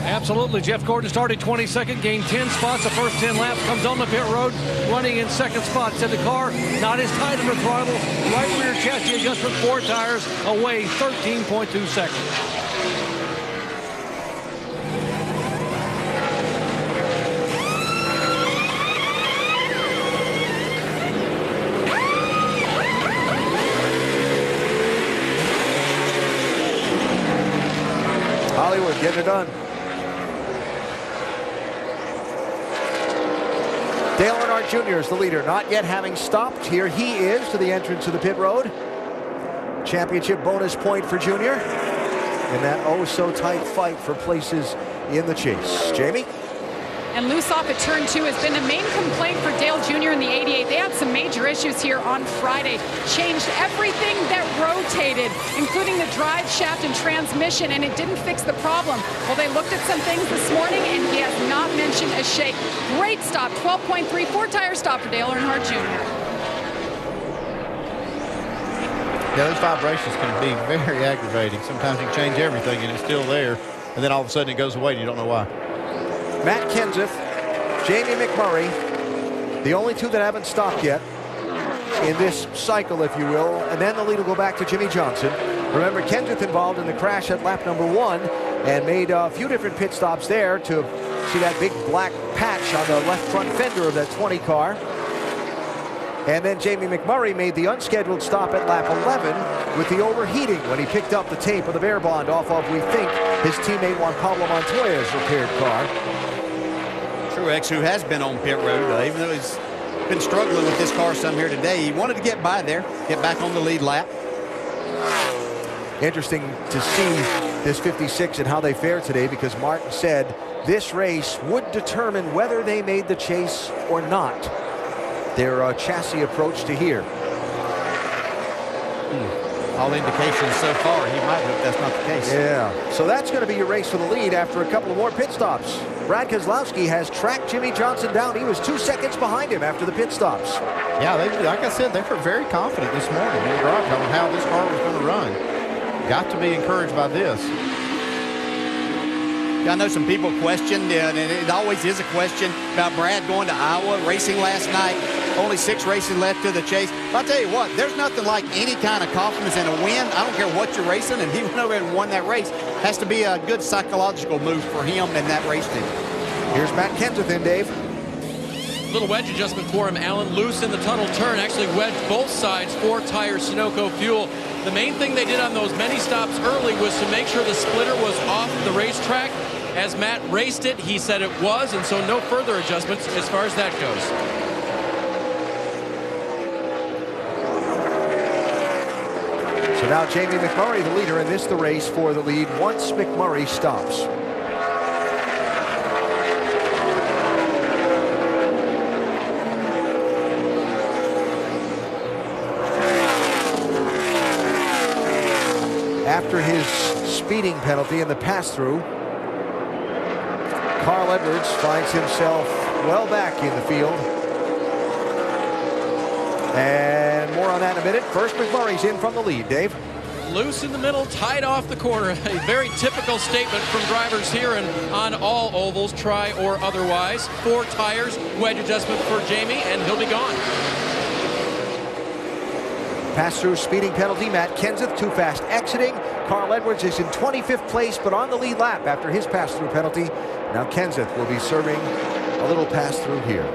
Absolutely. Jeff Gordon started 22nd, gained 10 spots. The first 10 laps, comes on the pit road, running in second spot. Said the car not as tight under throttle. Right rear chassis adjustment, 4 tires, away 13.2 seconds. Hollywood getting it done. Dale Earnhardt Jr. is the leader, not yet having stopped. Here he is to the entrance of the pit road. Championship bonus point for Jr. in that oh-so-tight fight for places in the chase. Jamie? And loose off at turn 2 has been the main complaint for Dale Jr. in the 88. They had some major issues here on Friday. Changed everything that rotated, including the drive shaft and transmission, and it didn't fix the problem. Well, they looked at some things this morning, and he has not mentioned a shake. Great stop, 12.3, 4-tire stop for Dale Earnhardt Jr. Yeah, those vibrations can be very aggravating. Sometimes you can change everything, and it's still there, and then all of a sudden it goes away, and you don't know why. Matt Kenseth, Jamie McMurray, the only 2 that haven't stopped yet in this cycle, if you will, and then the lead will go back to Jimmie Johnson. Remember, Kenseth involved in the crash at lap number 1 and made a few different pit stops there to see that big black patch on the left front fender of that 20 car. And then Jamie McMurray made the unscheduled stop at lap 11 with the overheating when he picked up the tape of the Bear Bond off of, we think, his teammate Juan Pablo Montoya's repaired car. Truex, who has been on pit road, even though he's been struggling with this car some here today, he wanted to get by there, get back on the lead lap. Interesting to see this 56 and how they fared today, because Martin said this race would determine whether they made the chase or not. Their chassis approach to here. all indications so far, he might, but that's not the case. Yeah, so that's going to be your race for the lead after a couple of more pit stops. Brad Keselowski has tracked Jimmie Johnson down. He was 2 seconds behind him after the pit stops. Yeah, like I said, they were very confident this morning in the garage on how this car was going to run. Got to be encouraged by this. I know some people questioned, and it always is a question about Brad going to Iowa, racing last night. Only 6 races left to the chase. But I'll tell you what, there's nothing like any kind of confidence in a win. I don't care what you're racing, and he went over and won that race. Has to be a good psychological move for him and that race team. Here's Matt Kenseth in, Dave. Little wedge adjustment for him. Allen loose in the tunnel turn. Actually wedged both sides, 4 tires, Sunoco fuel. The main thing they did on those many stops early was to make sure the splitter was off the racetrack. As Matt raced it, he said it was, and so no further adjustments as far as that goes. So now Jamie McMurray, the leader, and this the race for the lead once McMurray stops. After his speeding penalty in the pass-through, Carl Edwards finds himself well back in the field. And more on that in a minute. First, McMurray's in from the lead. Dave? Loose in the middle, tight off the corner. A very typical statement from drivers here and on all ovals, try or otherwise. 4 tires, wedge adjustment for Jamie, and he'll be gone. Pass-through speeding penalty. Matt Kenseth too fast exiting. Carl Edwards is in 25th place, but on the lead lap after his pass-through penalty. Now Kenseth will be serving a little pass-through here.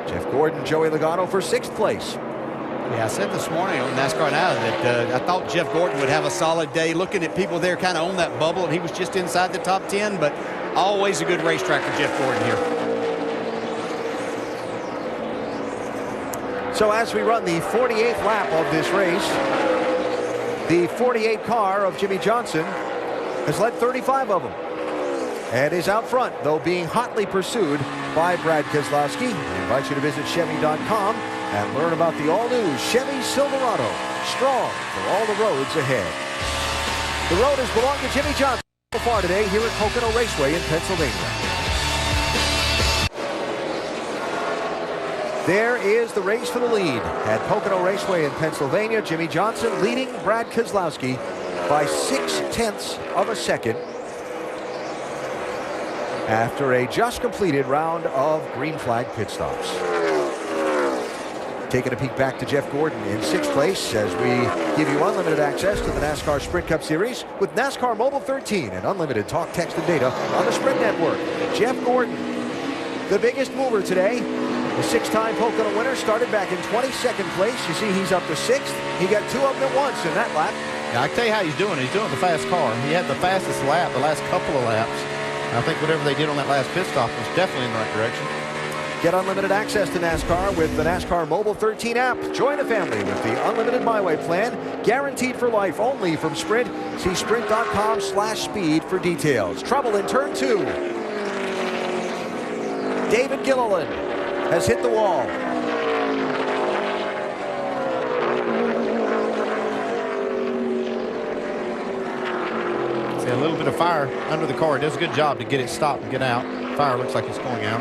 Jeff Gordon, Joey Logano for 6th place. Yeah, I said this morning on NASCAR Now that I thought Jeff Gordon would have a solid day. Looking at people there kind of on that bubble, and he was just inside the top 10, but always a good racetrack for Jeff Gordon here. So as we run the 48th lap of this race, the 48 car of Jimmie Johnson has led 35 of them and is out front, though being hotly pursued by Brad Keselowski. I invite you to visit Chevy.com and learn about the all-new Chevy Silverado, strong for all the roads ahead. The road has belonged to Jimmie Johnson so far today here at Pocono Raceway in Pennsylvania. There is the race for the lead at Pocono Raceway in Pennsylvania. Jimmie Johnson leading Brad Keselowski by 0.6 of a second after a just completed round of green flag pit stops. Taking a peek back to Jeff Gordon in 6th place as we give you unlimited access to the NASCAR Sprint Cup Series with NASCAR Mobile 13 and unlimited talk, text, and data on the Sprint Network. Jeff Gordon, the biggest mover today. The 6-time Pocono winner started back in 22nd place. You see he's up to 6th. He got 2 of them at once in that lap. Yeah, I can tell you how he's doing. He's doing the fast car. He had the fastest lap the last couple of laps. And I think whatever they did on that last pit stop was definitely in the right direction. Get unlimited access to NASCAR with the NASCAR Mobile 13 app. Join the family with the Unlimited My Way plan. Guaranteed for life only from Sprint. See sprint.com/speed for details. Trouble in turn 2. David Gilliland has hit the wall. See a little bit of fire under the car. It does a good job to get it stopped and get out. Fire looks like it's going out.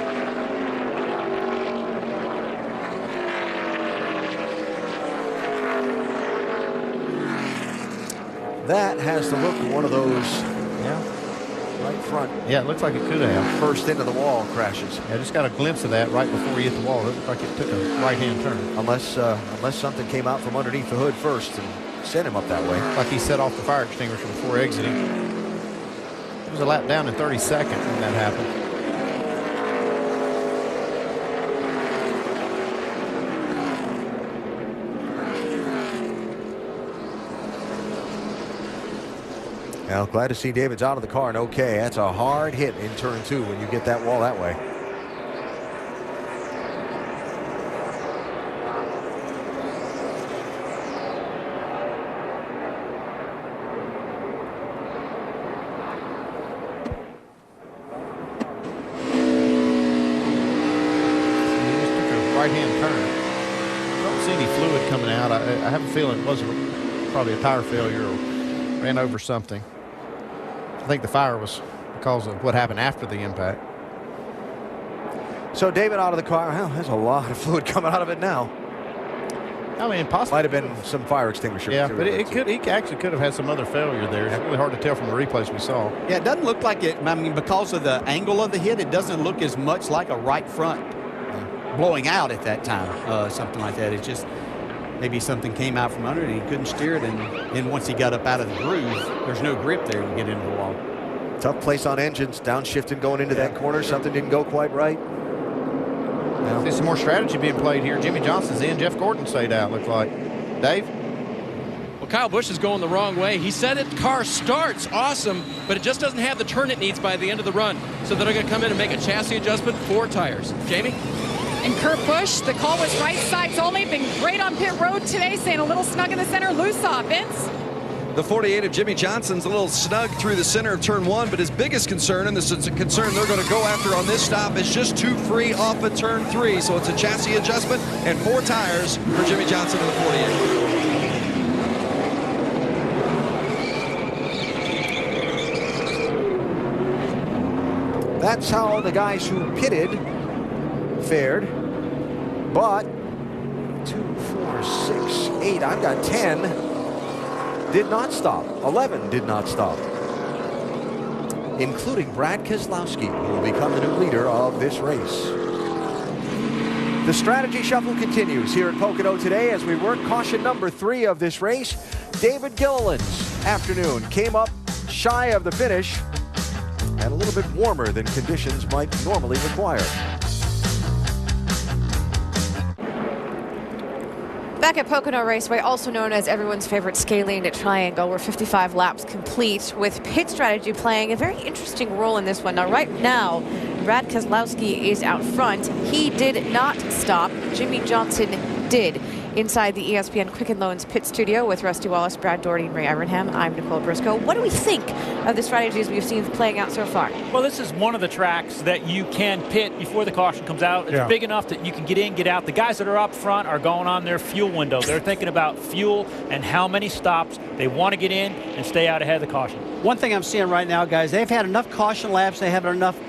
That has the look of one of those, right front. Yeah, it looks like it could have. First into the wall crashes. Yeah, I just got a glimpse of that right before he hit the wall. It looked like it took a right-hand turn. Unless something came out from underneath the hood first and sent him up that way. Like he set off the fire extinguisher before exiting. It was a lap down in 32nd when that happened. Well, glad to see David's out of the car and okay. That's a hard hit in turn 2 when you get that wall that way. He just took a right-hand turn. Don't see any fluid coming out. I have a feeling it wasn't probably a tire failure or ran over something. I think the fire was because of what happened after the impact. So David out of the car. Well, there's a lot of fluid coming out of it now. I mean, possibly might have been some fire extinguisher. Yeah, but he actually could have had some other failure there. It's really hard to tell from the replays we saw. Yeah, it doesn't look like it. I mean, because of the angle of the hit, it doesn't look as much like a right front blowing out at that time, something like that. It's just maybe something came out from under it and he couldn't steer it, and then once he got up out of the groove, there's no grip there to get into the wall. Tough place on engines, downshifting going into that corner. Something didn't go quite right. See some more strategy being played here. Jimmie Johnson's in. Jeff Gordon stayed out, looked like. Dave? Well, Kyle Busch is going the wrong way. He said it, car starts awesome, but it just doesn't have the turn it needs by the end of the run. So they're going to come in and make a chassis adjustment, 4 tires. Jamie? And Kurt Busch, the call was right sides only. Been great on pit road today, saying a little snug in the center, loose off. Vince? The 48 of Jimmie Johnson's a little snug through the center of turn 1, but his biggest concern, and this is a concern they're going to go after on this stop, is just too free off of turn 3. So it's a chassis adjustment and 4 tires for Jimmie Johnson in the 48. That's how the guys who pitted fared. But 2, 4, 6, 8, I've got 10. Did not stop. 11 did not stop, including Brad Keselowski, who will become the new leader of this race. The strategy shuffle continues here at Pocono today as we work caution number 3 of this race. David Gilliland's afternoon came up shy of the finish and a little bit warmer than conditions might normally require. Back at Pocono Raceway, also known as everyone's favorite scalene triangle, we're 55 laps complete with pit strategy playing a very interesting role in this one. Now, right now, Brad Keselowski is out front. He did not stop. Jimmie Johnson did. Inside the ESPN Quicken Loans pit studio with Rusty Wallace, Brad Doherty, and Ray Evernham, I'm Nicole Briscoe. What do we think of the strategies we've seen playing out so far? Well, this is one of the tracks that you can pit before the caution comes out. It's big enough that you can get in, get out. The guys that are up front are going on their fuel window. They're thinking about fuel and how many stops they want to get in and stay out ahead of the caution. One thing I'm seeing right now, guys, they've had enough caution laps. They have enough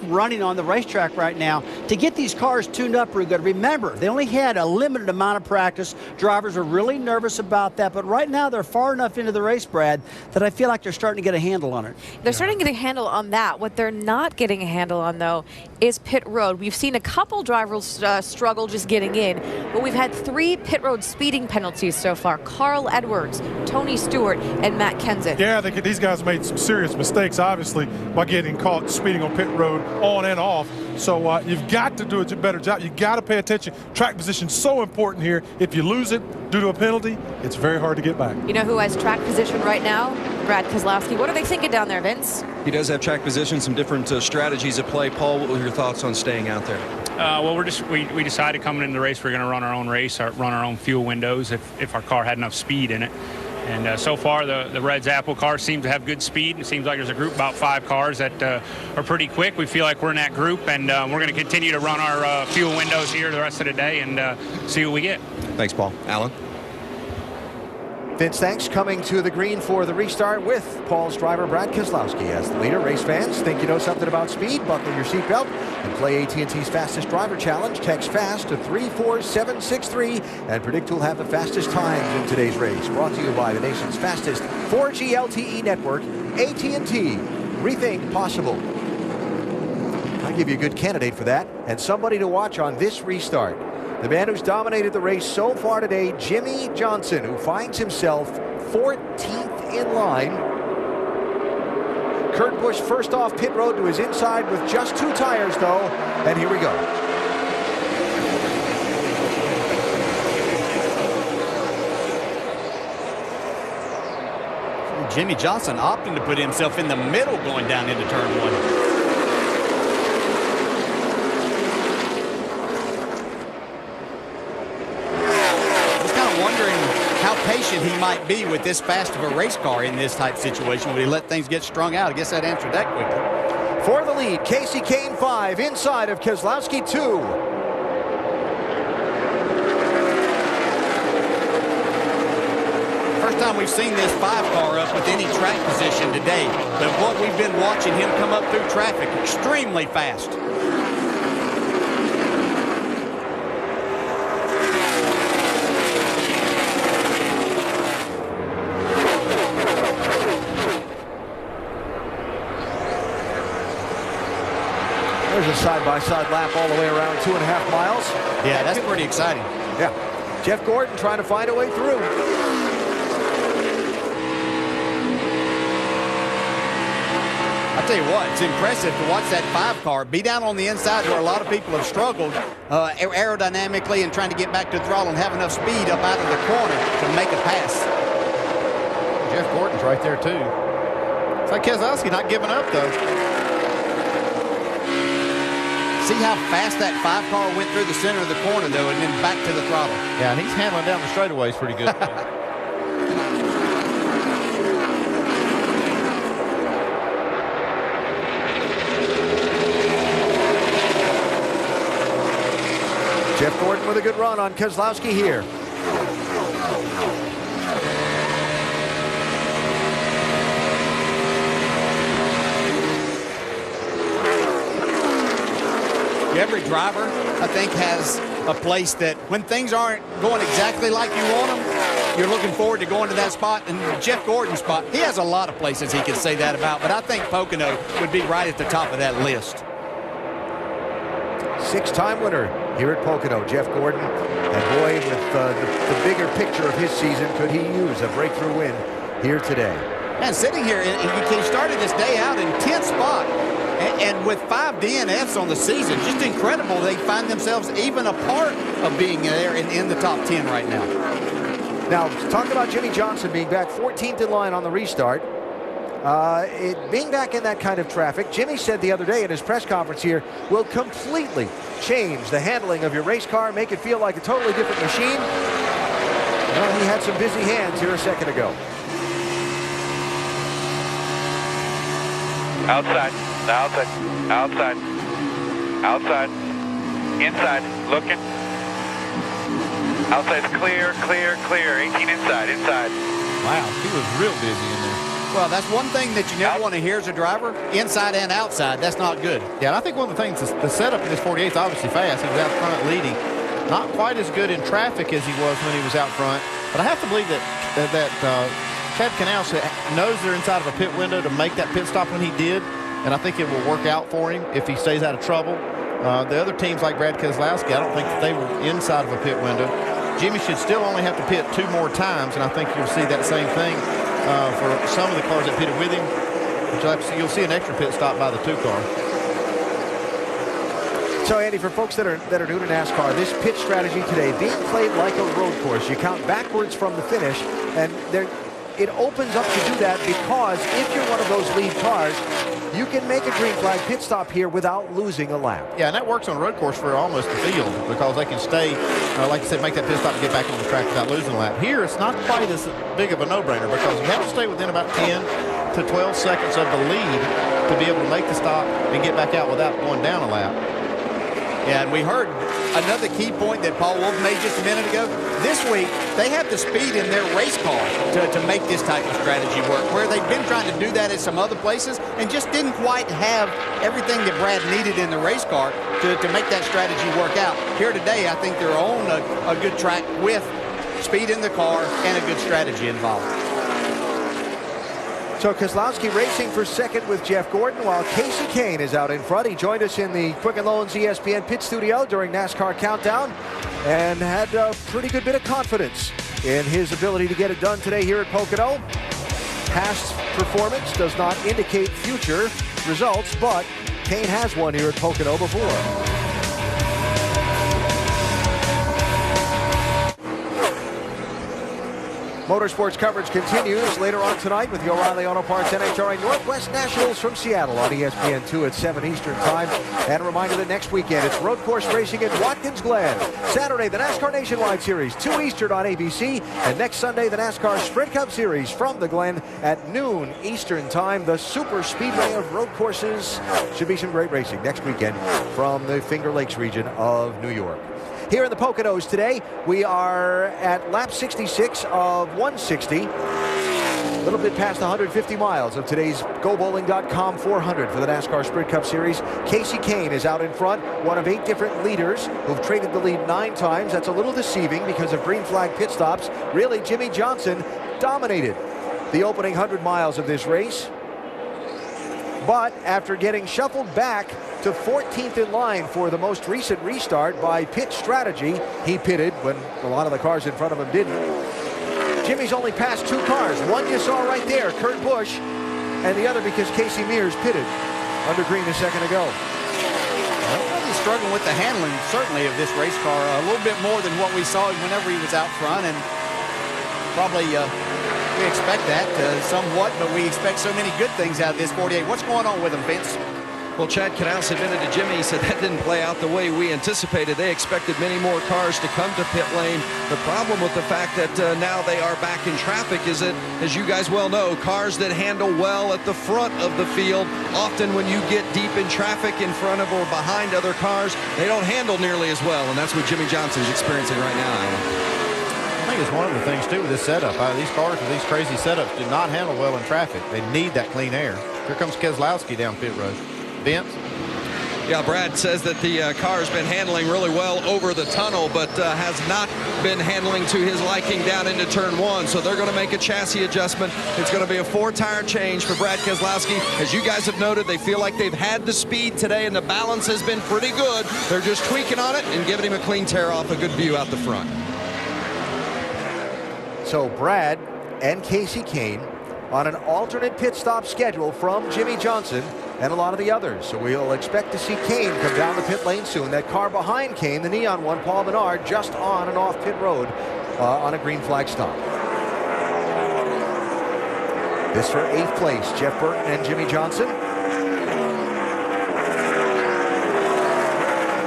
running on the racetrack right now to get these cars tuned up pretty good. Remember, they only had a limited amount of practice. Drivers are really nervous about that, but right now they're far enough into the race, Brad, that I feel like they're starting to get a handle on it. They're starting to get a handle on that. What they're not getting a handle on, though, is pit road. We've seen a couple drivers struggle just getting in, but we've had 3 pit road speeding penalties so far. Carl Edwards, Tony Stewart, and Matt Kenseth. Yeah, these guys made some serious mistakes, obviously, by getting caught speeding on pit road on and off. So you've got to do a better job. You got to pay attention. Track position is so important here. If you lose it due to a penalty, it's very hard to get back. You know who has track position right now? Brad Keselowski. What are they thinking down there, Vince? He does have track position, some different strategies at play. Paul, what were your thoughts on staying out there? Well, we decided coming into the race we're going to run our own race, run our own fuel windows if our car had enough speed in it. And so far, the Reds Apple cars seem to have good speed. It seems like there's a group, about 5 cars that are pretty quick. We feel like we're in that group, and we're going to continue to run our fuel windows here the rest of the day and see what we get. Thanks, Paul. Alan? Vince, thanks. Coming to the green for the restart with Paul's driver, Brad Keselowski, as the leader. Race fans, think you know something about speed? Buckle your seatbelt and play AT&T's Fastest Driver Challenge. Text FAST to 34763 and predict who'll have the fastest times in today's race. Brought to you by the nation's fastest 4G LTE network, AT&T. Rethink possible. I'll give you a good candidate for that and somebody to watch on this restart. The man who's dominated the race so far today, Jimmie Johnson, who finds himself 14th in line. Kurt Busch first off pit road to his inside with just 2 tires, though. And here we go. Jimmie Johnson opting to put himself in the middle going down into turn 1. Patient he might be with this fast of a race car in this type situation. Would he let things get strung out? I guess that answered that quickly. For the lead, Kasey Kahne 5 inside of Keselowski 2. First time we've seen this 5-car up with any track position today. But what we've been watching him come up through traffic extremely fast. There's a side-by-side lap all the way around 2.5 miles. Yeah, that's pretty exciting. Yeah. Jeff Gordon trying to find a way through. I'll tell you what, it's impressive to watch that 5-car be down on the inside where a lot of people have struggled aerodynamically and trying to get back to the throttle and have enough speed up out of the corner to make a pass. Jeff Gordon's right there, too. It's like Keselowski not giving up, though. See how fast that 5-car went through the center of the corner, though, and then back to the throttle. Yeah, and he's handling down the straightaways pretty good. Jeff Gordon with a good run on Keselowski here. Every driver, I think, has a place that when things aren't going exactly like you want them, you're looking forward to going to that spot. And Jeff Gordon's spot, he has a lot of places he can say that about, but I think Pocono would be right at the top of that list. 6-time winner here at Pocono, Jeff Gordon. And boy, with the bigger picture of his season, could he use a breakthrough win here today. And sitting here, he started this day out in 10th spot. And with 5 DNFs on the season, just incredible they find themselves even a part of being there in the top 10 right now. Now, talk about Jimmie Johnson being back 14th in line on the restart. Being back in that kind of traffic, Jimmy said the other day in his press conference here, will completely change the handling of your race car, make it feel like a totally different machine. Well, he had some busy hands here a second ago. Outside, outside, outside, inside, looking. Outside's clear, clear, clear. 18 inside. Wow, he was real busy in there. Well, that's one thing that you never want to hear as a driver, inside and outside. That's not good. Yeah, and I think one of the things, the setup in this 48 is obviously fast. He was out front leading. Not quite as good in traffic as he was when he was out front. But I have to believe that Chad Knaus knows they're inside of a pit window to make that pit stop when he did. And I think it will work out for him if he stays out of trouble. The other teams like Brad Keselowski, I don't think that they were inside of a pit window. Jimmy should still only have to pit 2 more times, and I think you'll see that same thing for some of the cars that pitted with him. But you'll see an extra pit stop by the 2-car. So, Andy, for folks that are new to NASCAR, this pit strategy today being played like a road course. You count backwards from the finish, and it opens up to do that because if you're one of those lead cars, you can make a green flag pit stop here without losing a lap. Yeah, and that works on a road course for almost the field because they can stay, like you said, make that pit stop and get back on the track without losing a lap. Here, it's not quite as big of a no-brainer because you have to stay within about 10 to 12 seconds of the lead to be able to make the stop and get back out without going down a lap. Yeah, and we heard another key point that Paul Wolfe made just a minute ago. This week, they have the speed in their race car to make this type of strategy work, where they've been trying to do that at some other places and just didn't quite have everything that Brad needed in the race car to make that strategy work out. Here today, I think they're on a good track with speed in the car and a good strategy involved. So Keselowski racing for second with Jeff Gordon while Casey Kane is out in front. He joined us in the Quicken Loans ESPN pit studio during NASCAR Countdown and had a pretty good bit of confidence in his ability to get it done today here at Pocono. Past performance does not indicate future results, but Kane has won here at Pocono before. Motorsports coverage continues later on tonight with the O'Reilly Auto Parts NHRA Northwest Nationals from Seattle on ESPN2 at 7 Eastern Time. And a reminder that next weekend it's road course racing at Watkins Glen. Saturday, the NASCAR Nationwide Series, 2 Eastern on ABC. And next Sunday, the NASCAR Sprint Cup Series from the Glen at noon Eastern Time. The super speedway of road courses. Should be some great racing next weekend from the Finger Lakes region of New York. Here in the Poconos today, we are at lap 66 of 160. A little bit past 150 miles of today's GoBowling.com 400 for the NASCAR Sprint Cup Series. Kasey Kahne is out in front, one of 8 different leaders who've traded the lead 9 times. That's a little deceiving because of green flag pit stops. Really, Jimmie Johnson dominated the opening 100 miles of this race. But after getting shuffled back to 14th in line for the most recent restart by pit strategy, he pitted when a lot of the cars in front of him didn't. Jimmy's only passed 2 cars. One you saw right there, Kurt Busch, and the other because Casey Mears pitted under green a second ago. Well, he's struggling with the handling, certainly, of this race car a little bit more than what we saw whenever he was out front, and probably we expect that somewhat, but we expect so many good things out of this 48. What's going on with him, Vince? Well, Chad Knaus admitted to Jimmy, he said that didn't play out the way we anticipated. They expected many more cars to come to pit lane. The problem with the fact that now they are back in traffic is that, as you guys well know, cars that handle well at the front of the field, often when you get deep in traffic in front of or behind other cars, they don't handle nearly as well, and that's what Jimmie Johnson is experiencing right now. I think it's one of the things, too, with this setup. These cars with these crazy setups do not handle well in traffic. They need that clean air. Here comes Keselowski down pit road. Vince? Yeah, Brad says that the car has been handling really well over the tunnel, but has not been handling to his liking down into turn 1. So they're going to make a chassis adjustment. It's going to be a 4-tire change for Brad Keselowski. As you guys have noted, they feel like they've had the speed today, and the balance has been pretty good. They're just tweaking on it and giving him a clean tear off, a good view out the front. So Brad and Kasey Kahne on an alternate pit stop schedule from Jimmie Johnson and a lot of the others. So we'll expect to see Kahne come down the pit lane soon. That car behind Kahne, the neon one, Paul Menard, just on and off pit road on a green flag stop. This for 8th place, Jeff Burton and Jimmie Johnson.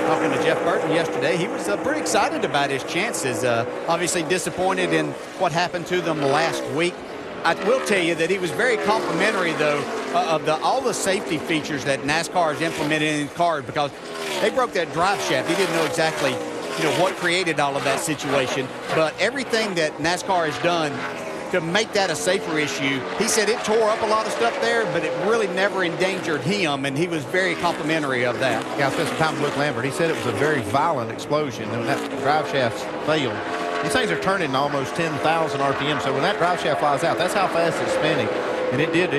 Talking to Jeff Burton yesterday, he was pretty excited about his chances. Obviously disappointed in what happened to them last week. I will tell you that he was very complimentary, though, of all the safety features that NASCAR has implemented in cars, because they broke that drive shaft. He didn't know exactly, what created all of that situation, but everything that NASCAR has done to make that a safer issue, he said it tore up a lot of stuff there, but it really never endangered him, and he was very complimentary of that. Yeah, I spent some time with Luke Lambert. He said it was a very violent explosion, and when that drive shaft failed, these things are turning almost 10,000 RPM, so when that drive shaft flies out, that's how fast it's spinning. And it did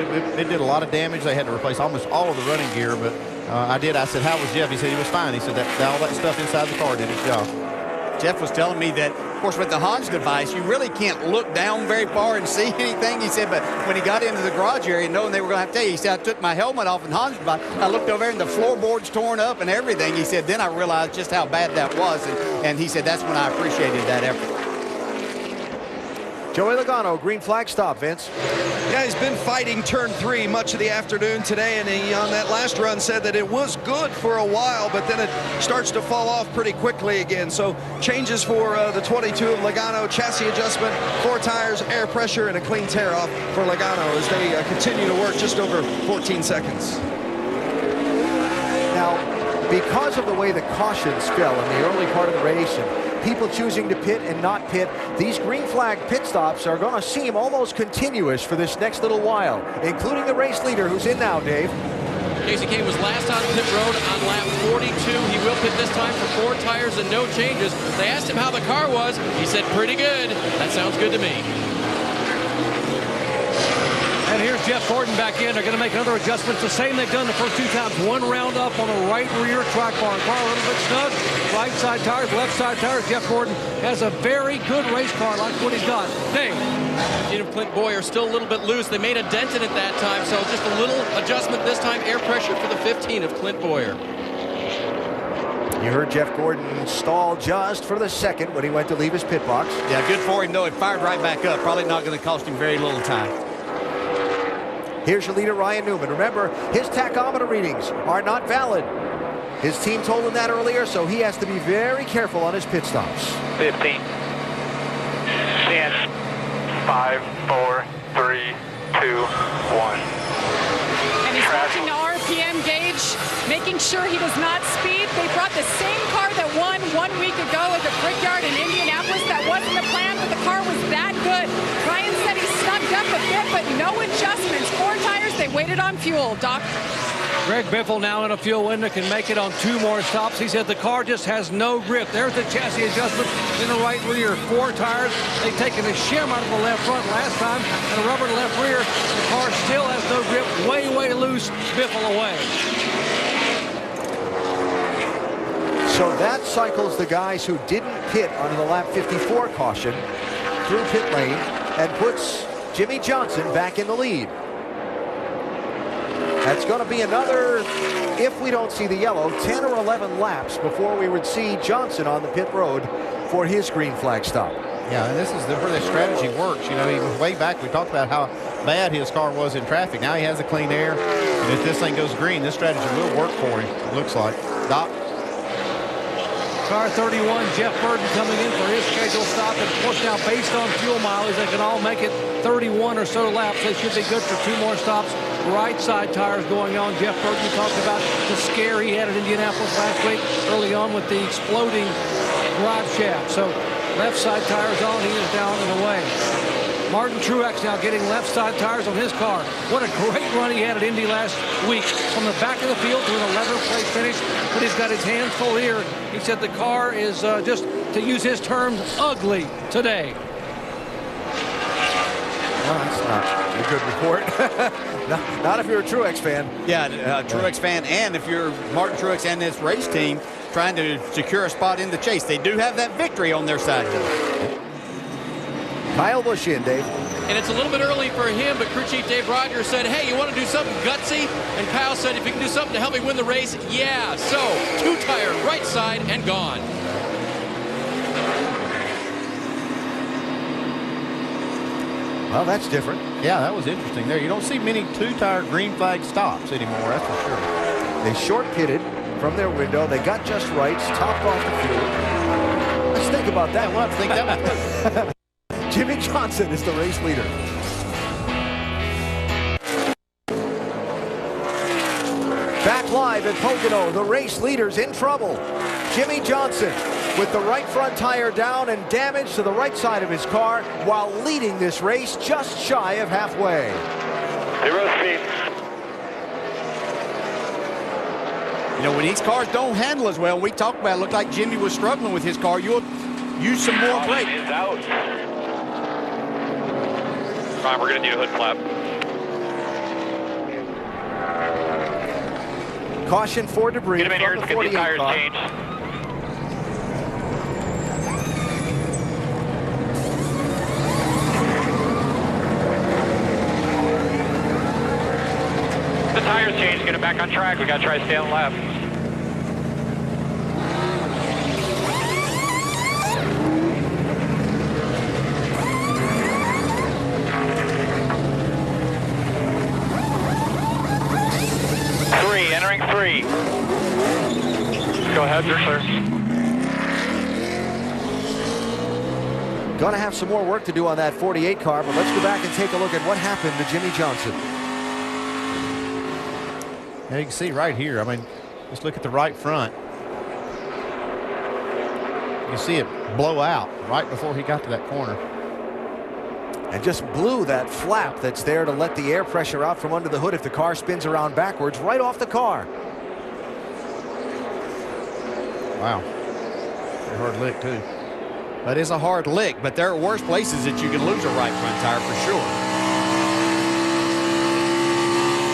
a lot of damage. They had to replace almost all of the running gear, but I said, how was Jeff? He said he was fine. He said that all that stuff inside the car did its job. Jeff was telling me that, of course, with the Hans device, you really can't look down very far and see anything. He said, but when he got into the garage area, knowing they were going to have to tell you, he said, I took my helmet off in Hans device. I looked over there and the floorboards torn up and everything. He said, then I realized just how bad that was. And he said, that's when I appreciated that effort. Joey Logano, green flag stop, Vince. Yeah, he's been fighting turn 3 much of the afternoon today, and he, on that last run, said that it was good for a while, but then it starts to fall off pretty quickly again. So changes for the 22 of Logano, chassis adjustment, 4 tires, air pressure, and a clean tear off for Logano as they continue to work just over 14 seconds. Now, because of the way the cautions fell in the early part of the race and people choosing to pit and not pit, these green flag pit stops are going to seem almost continuous for this next little while, including the race leader who's in now, Dave. Kasey Kahne was last on pit road on lap 42. He will pit this time for 4 tires and no changes. They asked him how the car was. He said, pretty good. That sounds good to me. And here's Jeff Gordon back in. They're going to make another adjustment. The same they've done the first 2 times. 1 round up on the right rear track bar. Car a little bit snug. Right side tires, left side tires. Jeff Gordon has a very good race car like what he's got. Dave. Clint Bowyer still a little bit loose. They made a dent in it that time, so just a little adjustment this time. Air pressure for the 15 of Clint Bowyer. You heard Jeff Gordon stall just for the second when he went to leave his pit box. Yeah, good for him, though. It fired right back up. Probably not going to cost him very little time. Here's your leader, Ryan Newman. Remember, his tachometer readings are not valid. His team told him that earlier, so he has to be very careful on his pit stops. 15, 10, 5, 4, 3, 2, 1. And he's watching the RPM gauge, making sure he does not speed. They brought the same car that won 1 week ago thought the car was that good. Ryan said he snugged up a bit, but no adjustments. 4 tires, they waited on fuel. Doc? Greg Biffle now in a fuel window can make it on 2 more stops. He said the car just has no grip. There's the chassis adjustment in the right rear. 4 tires. They've taken a shim out of the left front last time and a rubber in the left rear. The car still has no grip. Way, way loose. Biffle away. So that cycles the guys who didn't pit on the lap 54 caution through pit lane and puts Jimmie Johnson back in the lead. That's going to be another, if we don't see the yellow, 10 or 11 laps before we would see Johnson on the pit road for his green flag stop. Yeah, and this is where the strategy works. You know, even way back we talked about how bad his car was in traffic. Now he has the clean air, and if this thing goes green, this strategy will work for him, it looks like. Doc? Car 31, Jeff Burton coming in for his scheduled stop. And of course now, based on fuel mileage, they can all make it 31 or so laps. They should be good for 2 more stops. Right side tires going on. Jeff Burton talked about the scare he had at Indianapolis last week early on with the exploding drive shaft. So left side tires on, he is down and away. Martin Truex now getting left side tires on his car. What a great run he had at Indy last week. From the back of the field to an 11th place finish, but he's got his hands full here. He said the car is just, to use his terms, ugly today. Well, that's not a good report. not if you're a Truex fan. Yeah, Truex fan, and if you're Martin Truex and this race team trying to secure a spot in the chase. They do have that victory on their side. Kyle Busch in, Dave. And it's a little bit early for him, but crew chief Dave Rogers said, hey, you want to do something gutsy? And Kyle said, if you can do something to help me win the race, yeah. So 2 tire, right side, and gone. Well, that's different. Yeah, that was interesting there. You don't see many 2-tire green flag stops anymore, that's for sure. They short pitted from their window. They got just rights, topped off the fuel. Let's think about that. Well, think that was Jimmie Johnson is the race leader. Back live at Pocono, the race leader's in trouble. Jimmie Johnson with the right front tire down and damage to the right side of his car while leading this race just shy of halfway. 0 speed. You know, when these cars don't handle as well, we talked about it, looked like Jimmy was struggling with his car. You'll use some more brake. Is out. Fine, we're going to need a hood flap. Caution for debris. Get him in here, let's get these tires changed. The tires changed, get it back on track. We got to try to stay on the lap. Entering 3. Go ahead, you're clear. Going to have some more work to do on that 48 car, but let's go back and take a look at what happened to Jimmie Johnson. Yeah, you can see right here. I mean, just look at the right front. You see it blow out right before he got to that corner. And just blew that flap that's there to let the air pressure out from under the hood if the car spins around backwards right off the car. Wow. Pretty hard lick, too. That is a hard lick, but there are worse places that you can lose a right front tire for sure.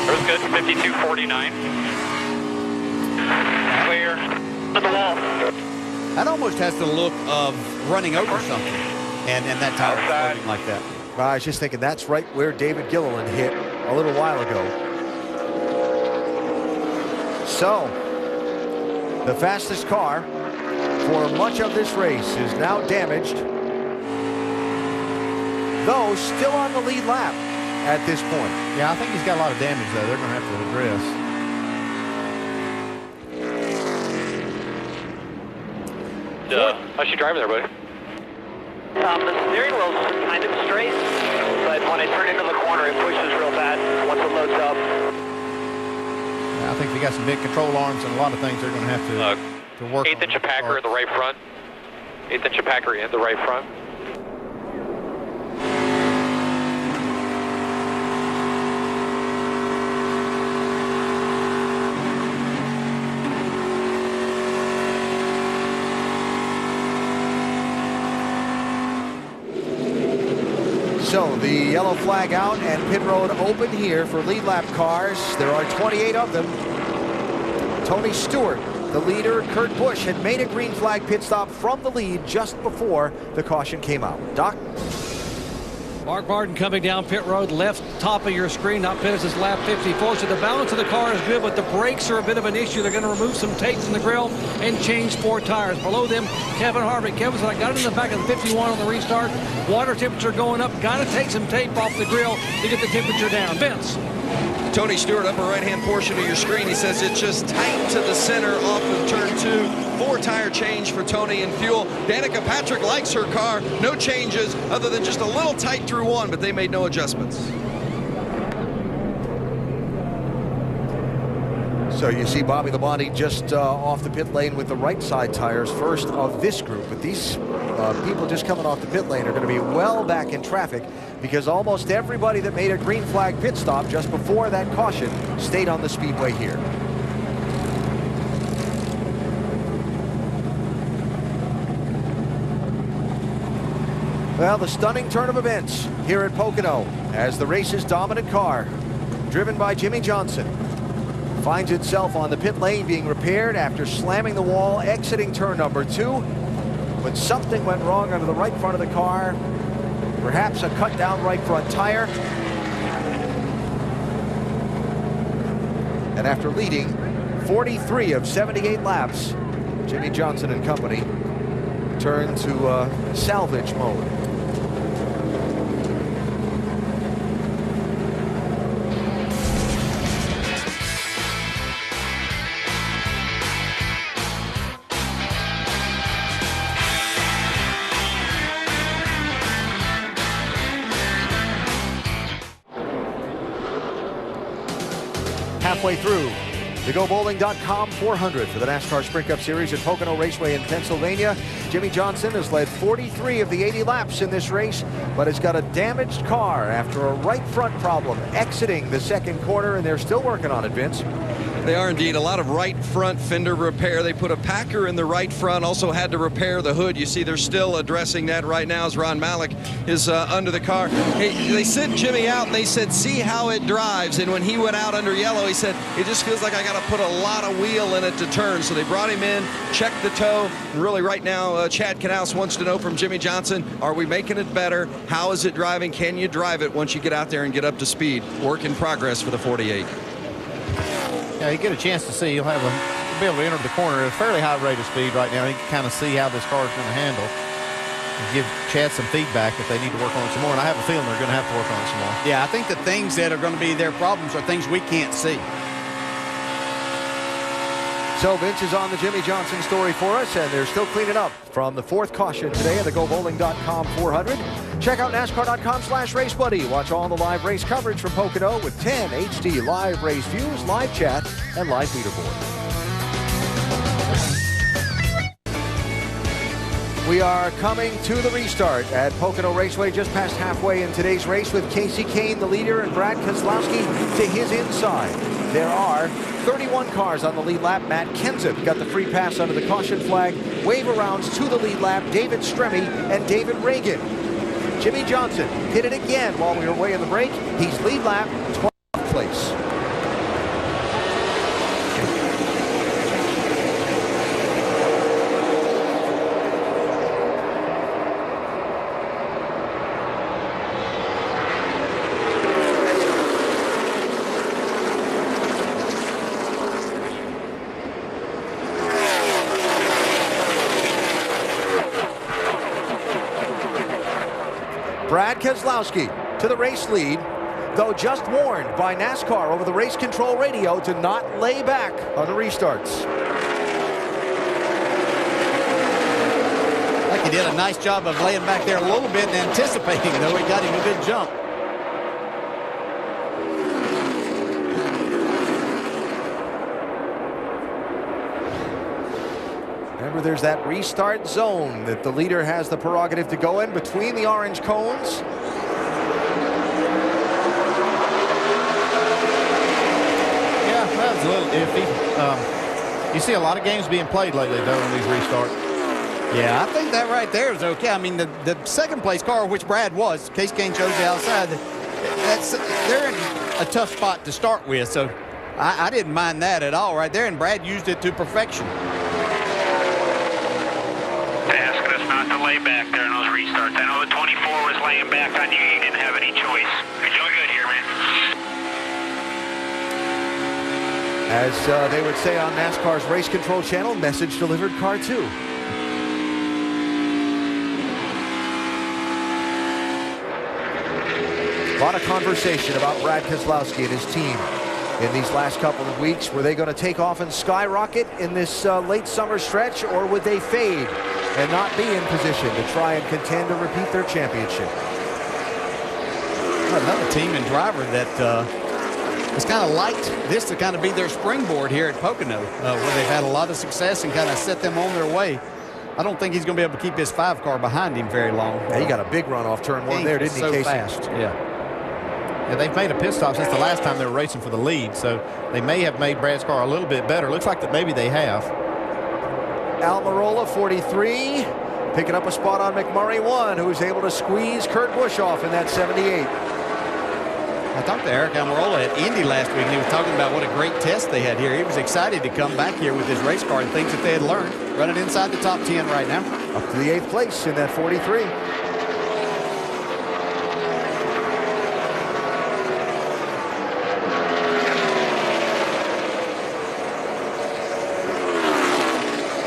That was good. 52.49. Clear. To the wall. That almost has the look of running over something, and that tire floating like that. I was just thinking that's right where David Gilliland hit a little while ago. So, the fastest car for much of this race is now damaged, though still on the lead lap at this point. Yeah, I think he's got a lot of damage, though. They're going to have to address. How's she driving there, buddy? The steering wheel's kind of straight, but when I turn into the corner, it pushes real bad once it loads up. Yeah, I think they got some big control arms and a lot of things they're going to have to work on. 1/8 inch of packer in the right front. 1/8 inch of packer in the right front. So the yellow flag out and pit road open here for lead lap cars. There are 28 of them. Tony Stewart, the leader. Kurt Busch had made a green flag pit stop from the lead just before the caution came out. Doc? Mark Martin coming down pit road, left top of your screen. Not Pettis is lap 54. So the balance of the car is good, but the brakes are a bit of an issue. They're going to remove some tapes in the grill and change 4 tires. Below them, Kevin Harvick. Kevin said, I got it in the back of the 51 on the restart. Water temperature going up. Got to take some tape off the grill to get the temperature down. Vince. Tony Stewart, upper right-hand portion of your screen. He says it's just tight to the center off of turn 2. 4 tire change for Tony and fuel. Danica Patrick likes her car. No changes other than just a little tight through 1, but they made no adjustments. So you see Bobby Labonte just off the pit lane with the right side tires, first of this group. But these people just coming off the pit lane are going to be well back in traffic because almost everybody that made a green flag pit stop just before that caution stayed on the speedway here. Well, the stunning turn of events here at Pocono as the race's dominant car, driven by Jimmie Johnson, finds itself on the pit lane being repaired after slamming the wall exiting turn number 2. But something went wrong under the right front of the car. Perhaps a cut down right front tire. And after leading 43 of 78 laps, Jimmie Johnson and company turned to salvage mode. Halfway through the GoBowling.com 400 for the NASCAR Sprint Cup Series at Pocono Raceway in Pennsylvania. Jimmie Johnson has led 43 of the 80 laps in this race, but has got a damaged car after a right front problem exiting the second quarter, and they're still working on it, Vince. They are indeed. A lot of right front fender repair. They put a Packer in the right front, also had to repair the hood. You see they're still addressing that right now as Ron Malik is under the car. Hey, they sent Jimmy out and they said, see how it drives. And when he went out under yellow, he said, it just feels like I got to put a lot of wheel in it to turn. So they brought him in, checked the toe. And really right now, Chad Knaus wants to know from Jimmie Johnson, are we making it better? How is it driving? Can you drive it once you get out there and get up to speed? Work in progress for the 48. Yeah, you get a chance to see. You'll be able to enter the corner at a fairly high rate of speed right now. You can kind of see how this car is going to handle. And give Chad some feedback if they need to work on it some more. And I have a feeling they're going to have to work on it some more. Yeah, I think the things that are going to be their problems are things we can't see. So Vince is on the Jimmie Johnson story for us, and they're still cleaning up from the 4th caution today at the GoBowling.com 400. Check out NASCAR.com/RaceBuddy. Watch all the live race coverage from Pocono with 10 HD live race views, live chat, and live leaderboard. We are coming to the restart at Pocono Raceway, just past halfway in today's race with Kasey Kahne, the leader, and Brad Keselowski to his inside. There are 31 cars on the lead lap. Matt Kenseth got the free pass under the caution flag. Wave arounds to the lead lap, David Stremme and David Ragan. Jimmie Johnson hit it again while we were away in the break. He's lead lap, 12th place. Brad Keselowski to the race lead, though just warned by NASCAR over the race control radio to not lay back on the restarts. Like he did a nice job of laying back there a little bit and anticipating, though. He got him a good jump. Remember, there's that restart zone that the leader has the prerogative to go in between the orange cones. Yeah, that's a little iffy. You see a lot of games being played lately, though, in these restarts. Yeah, I think that right there is okay. I mean, the second place car, which Brad was, Case Kane chose the outside, they're in a tough spot to start with, so I didn't mind that at all right there, and Brad used it to perfection. They're asking us not to lay back there in those restarts. I know the 24 was laying back on you. You didn't have any choice. You're doing good here, man. As they would say on NASCAR's race control channel, message delivered, car 2. A lot of conversation about Brad Keselowski and his team in these last couple of weeks. Were they going to take off and skyrocket in this late summer stretch, or would they fade and not be in position to try and contend to repeat their championship? Another team and driver that has kind of liked this to kind of be their springboard here at Pocono, where they've had a lot of success and kind of set them on their way. I don't think he's going to be able to keep his 5 car behind him very long. Yeah, he got a big run off turn 1 there, didn't he, Casey? Fast. Yeah, they've made a pit stop since the last time they were racing for the lead, so they may have made Brad's car a little bit better. Looks like that maybe they have. Almirola, 43, picking up a spot on McMurray 1, who's able to squeeze Kurt Busch off in that 78. I talked to Eric Almirola at Indy last week, and he was talking about what a great test they had here. He was excited to come back here with his race car and things that they had learned. Running inside the top 10 right now. Up to the 8th place in that 43.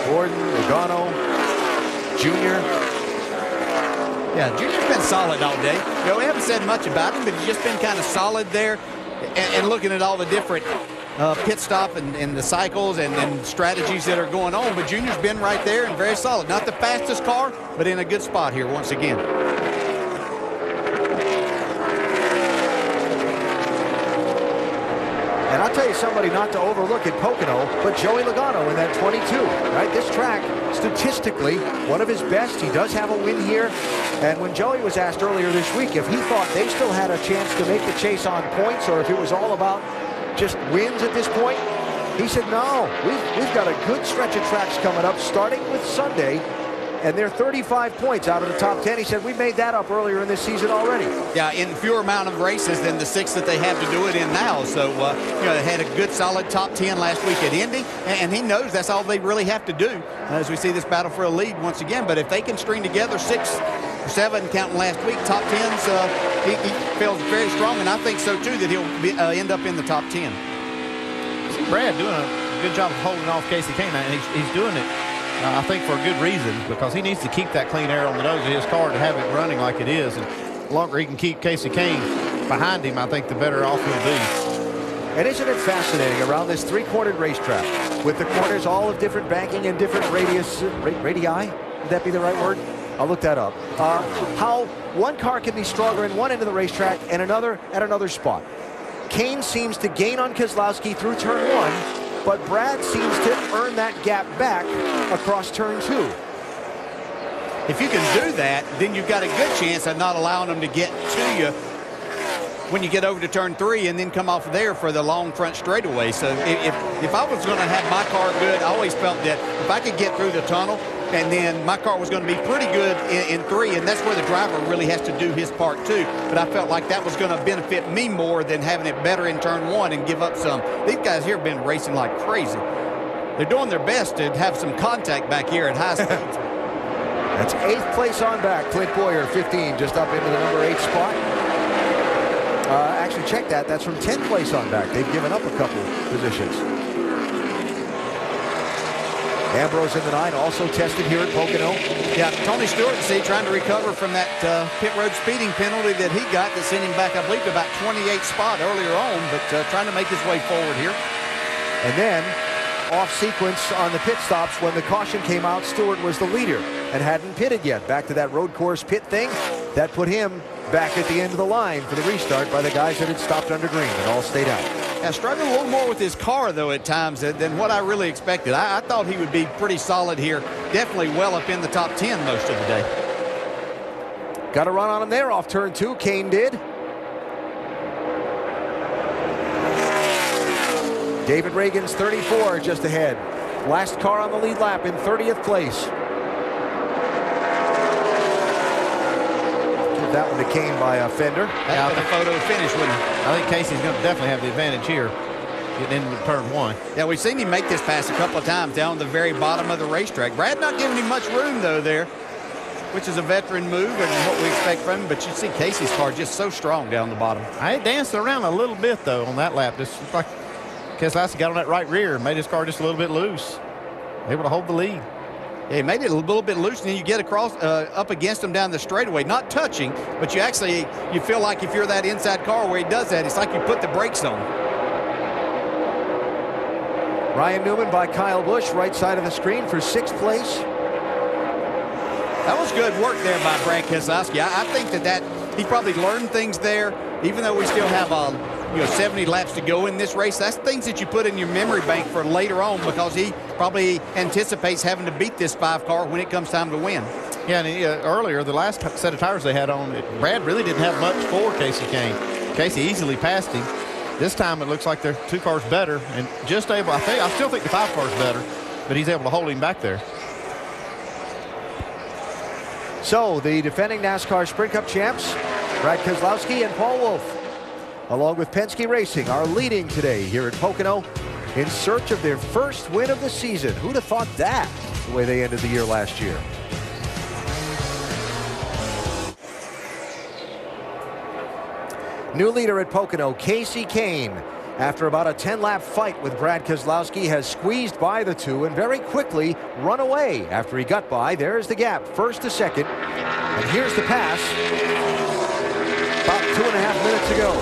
Gordon, Logano, Junior. Yeah, Junior's been solid all day. You know, we haven't said much about him, but he's just been kind of solid there and looking at all the different pit stop and the cycles and strategies that are going on. But Junior's been right there and very solid. Not the fastest car, but in a good spot here once again. And I'll tell you somebody not to overlook at Pocono, but Joey Logano in that 22, right? This track, statistically, one of his best. He does have a win here. And when Joey was asked earlier this week if he thought they still had a chance to make the chase on points or if it was all about just wins at this point, he said, no, we've got a good stretch of tracks coming up, starting with Sunday. And they're 35 points out of the top 10. He said, we made that up earlier in this season already. Yeah, in fewer amount of races than the 6 that they have to do it in now. So, you know, they had a good, solid top 10 last week at Indy, and he knows that's all they really have to do as we see this battle for a lead once again. But if they can string together 6 or 7, counting last week, top 10s, he feels very strong, and I think so, too, that he'll end up in the top 10. See Brad doing a good job of holding off Kasey Kahne, and he's doing it I think for a good reason, because he needs to keep that clean air on the nose of his car to have it running like it is. And the longer he can keep Kasey Kahne behind him, I think the better off he'll be. And isn't it fascinating around this 3-cornered racetrack with the corners all of different banking and different radii? Would that be the right word? I'll look that up. How one car can be stronger in one end of the racetrack and another at another spot. Kahne seems to gain on Keselowski through turn 1. But Brad seems to earn that gap back across turn 2. If you can do that, then you've got a good chance of not allowing them to get to you when you get over to turn 3 and then come off of there for the long front straightaway. So if I was going to have my car good, I always felt that if I could get through the tunnel and then my car was going to be pretty good in 3, and that's where the driver really has to do his part too. But I felt like that was going to benefit me more than having it better in turn 1 and give up some. These guys here have been racing like crazy. They're doing their best to have some contact back here at high speeds. That's 8th place on back. Clint Bowyer, 15, just up into the number 8 spot. Actually, check that. That's from 10th place on back. They've given up a couple positions. Ambrose in the 9, also tested here at Pocono. Yeah, Tony Stewart, see, trying to recover from that pit road speeding penalty that he got that sent him back, I believe, to about 28th spot earlier on, but trying to make his way forward here. And then, off sequence on the pit stops, when the caution came out, Stewart was the leader and hadn't pitted yet. Back to that road course pit thing. That put him back at the end of the line for the restart by the guys that had stopped under green and all stayed out. Yeah, struggling a little more with his car, though, at times than what I really expected. I thought he would be pretty solid here, definitely well up in the top 10 most of the day. Got a run on him there off turn 2, Kahne did. David Reagan's 34 just ahead. Last car on the lead lap in 30th place. that one to Kane by a fender. That's the photo finish, wouldn't it? I think Casey's going to definitely have the advantage here, getting into turn 1. Yeah, we've seen him make this pass a couple of times down the very bottom of the racetrack. Brad not giving him much room, though, there, which is a veteran move and what we expect from him. But you see Casey's car just so strong down the bottom. I danced around a little bit, though, on that lap. Just like Keselowski got on that right rear and made his car just a little bit loose. Able to hold the lead. Yeah, he made it a little bit loose, and then you get across up against him down the straightaway, not touching, but you feel like if you're that inside car where he does that, it's like you put the brakes on. Ryan Newman by Kyle Busch, right side of the screen for 6th place. That was good work there by Brad Keselowski. I think that he probably learned things there, even though we still have 70 laps to go in this race. That's things that you put in your memory bank for later on, because he probably anticipates having to beat this 5 car when it comes time to win. Yeah, and earlier, the last set of tires they had on, Brad really didn't have much for Kasey Kahne. Kasey easily passed him. This time it looks like they're 2 cars better, and just able, I still think the 5 car's better, but he's able to hold him back there. So the defending NASCAR Sprint Cup champs, Brad Keselowski and Paul Wolfe, along with Penske Racing, are leading today here at Pocono in search of their first win of the season. Who'd have thought that, the way they ended the year last year? New leader at Pocono, Kasey Kahne, after about a 10-lap fight with Brad Keselowski, has squeezed by the 2 and very quickly run away after he got by. There's the gap, 1st to 2nd. And here's the pass. About 2.5 minutes ago.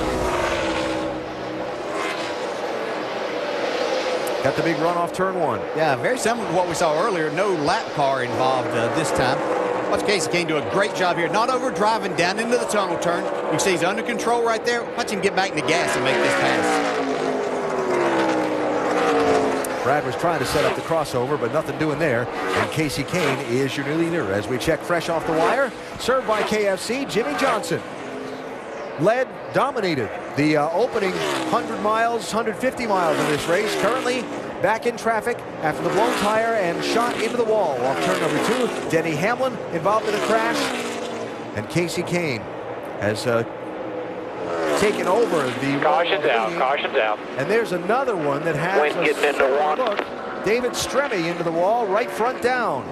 Got the big run off turn 1. Yeah, very similar to what we saw earlier. No lap car involved this time. Watch Kasey Kahne do a great job here, not over driving down into the tunnel turn. You can see he's under control right there. Watch him get back in the gas and make this pass. Brad was trying to set up the crossover, but nothing doing there. And Kasey Kahne is your new leader as we check fresh off the wire. Served by KFC, Jimmie Johnson. Led, dominated the opening 100 miles, 150 miles of this race. Currently back in traffic after the blown tire and shot into the wall off turn number 2. Denny Hamlin involved in a crash. And Kasey Kahne has taken over the Caution's out, caution's out. And there's another one that has Wind getting into 1. Look, David Stremme into the wall, right front down.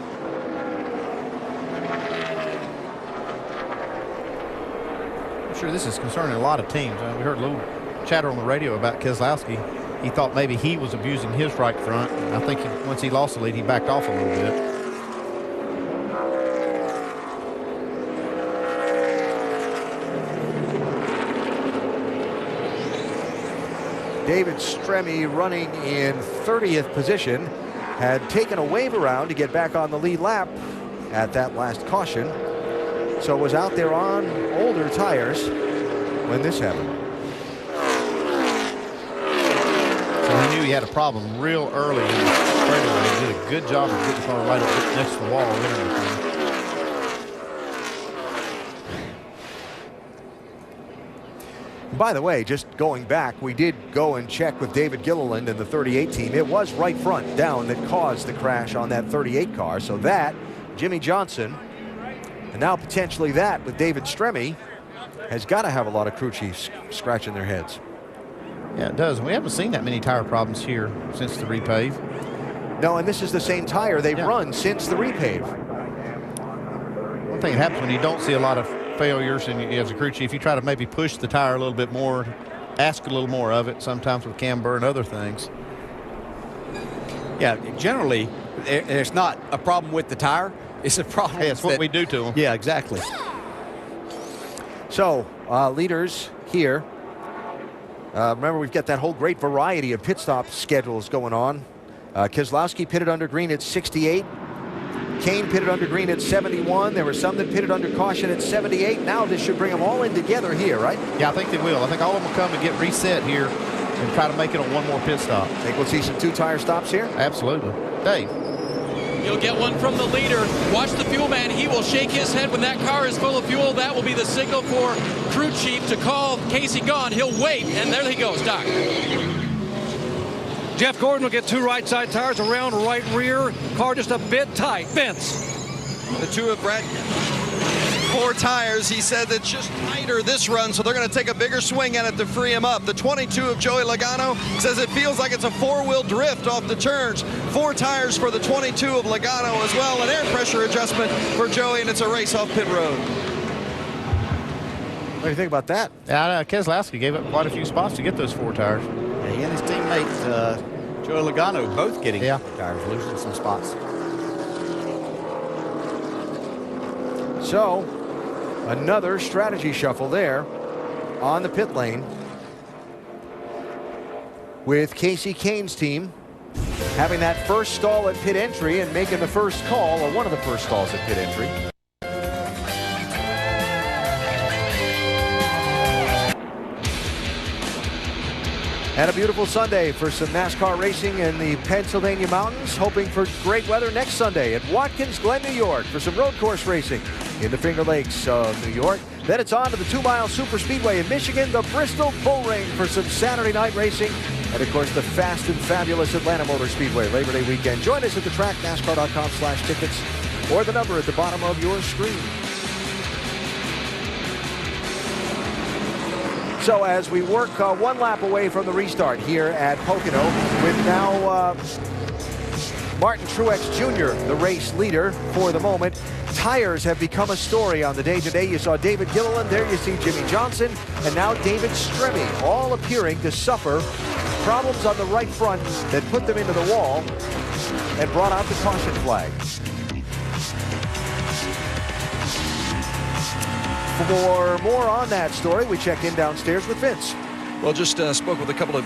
I'm sure this is concerning a lot of teams. We heard a little chatter on the radio about Keselowski. He thought maybe he was abusing his right front. I think once he lost the lead, he backed off a little bit. David Stremme, running in 30th position, had taken a wave around to get back on the lead lap at that last caution. So was out there on older tires when this happened. So he knew he had a problem real early in the straightaway. He did a good job of getting the car right up next to the wall there. By the way, just going back, we did go and check with David Gilliland and the 38 team. It was right front down that caused the crash on that 38 car. So that, Jimmie Johnson, and now potentially that with David Stremme, has got to have a lot of crew chiefs scratching their heads. Yeah, it does. We haven't seen that many tire problems here since the repave. No, and this is the same tire they've run since the repave. One thing that happens when you don't see a lot of failures and as a crew chief, you try to maybe push the tire a little bit more, ask a little more of it, sometimes with camber and other things. Yeah, generally, there's not a problem with the tire. It's a problem. Hey, it's what we do to them. Yeah, exactly. So, leaders here. Remember, we've got that whole great variety of pit stop schedules going on. Keselowski pitted under green at 68. Kahne pitted under green at 71. There were some that pitted under caution at 78. Now this should bring them all in together here, right? Yeah, I think they will. I think all of them will come to get reset here and try to make it on one more pit stop. Think we'll see some 2-tire stops here? Absolutely. Dave. You'll get one from the leader. Watch the fuel man. He will shake his head when that car is full of fuel. That will be the signal for crew chief to call Kasey gone. He'll wait, and there he goes, Doc. Jeff Gordon will get 2 right side tires around right rear. Car just a bit tight. Vince. The two of Brad 4 tires. He said it's just tighter this run, so they're going to take a bigger swing at it to free him up. The 22 of Joey Logano says it feels like it's a 4-wheel drift off the turns. 4 tires for the 22 of Logano as well, an air pressure adjustment for Joey, and it's a race off pit road. What do you think about that? Keselowski gave up quite a few spots to get those 4 tires. He and his teammate, Joey Logano, both getting tires, losing some spots. So, another strategy shuffle there on the pit lane with Kasey Kahne's team having that first stall at pit entry and making the first call, or one of the first stalls at pit entry. And a beautiful Sunday for some NASCAR racing in the Pennsylvania mountains, hoping for great weather next Sunday at Watkins Glen, New York for some road course racing in the Finger Lakes of New York. Then it's on to the 2-mile super speedway in Michigan, the Bristol Bull Ring for some Saturday night racing, and of course the fast and fabulous Atlanta Motor Speedway Labor Day weekend. Join us at the track, NASCAR.com/tickets, or the number at the bottom of your screen. So as we work 1 lap away from the restart here at Pocono, with now Martin Truex Jr., the race leader for the moment. Tires have become a story on the day today. You saw David Gilliland, there you see Jimmy Johnson, and now David Stremme, all appearing to suffer problems on the right front that put them into the wall and brought out the caution flag. For more on that story, we check in downstairs with Vince. Well, just spoke with a couple of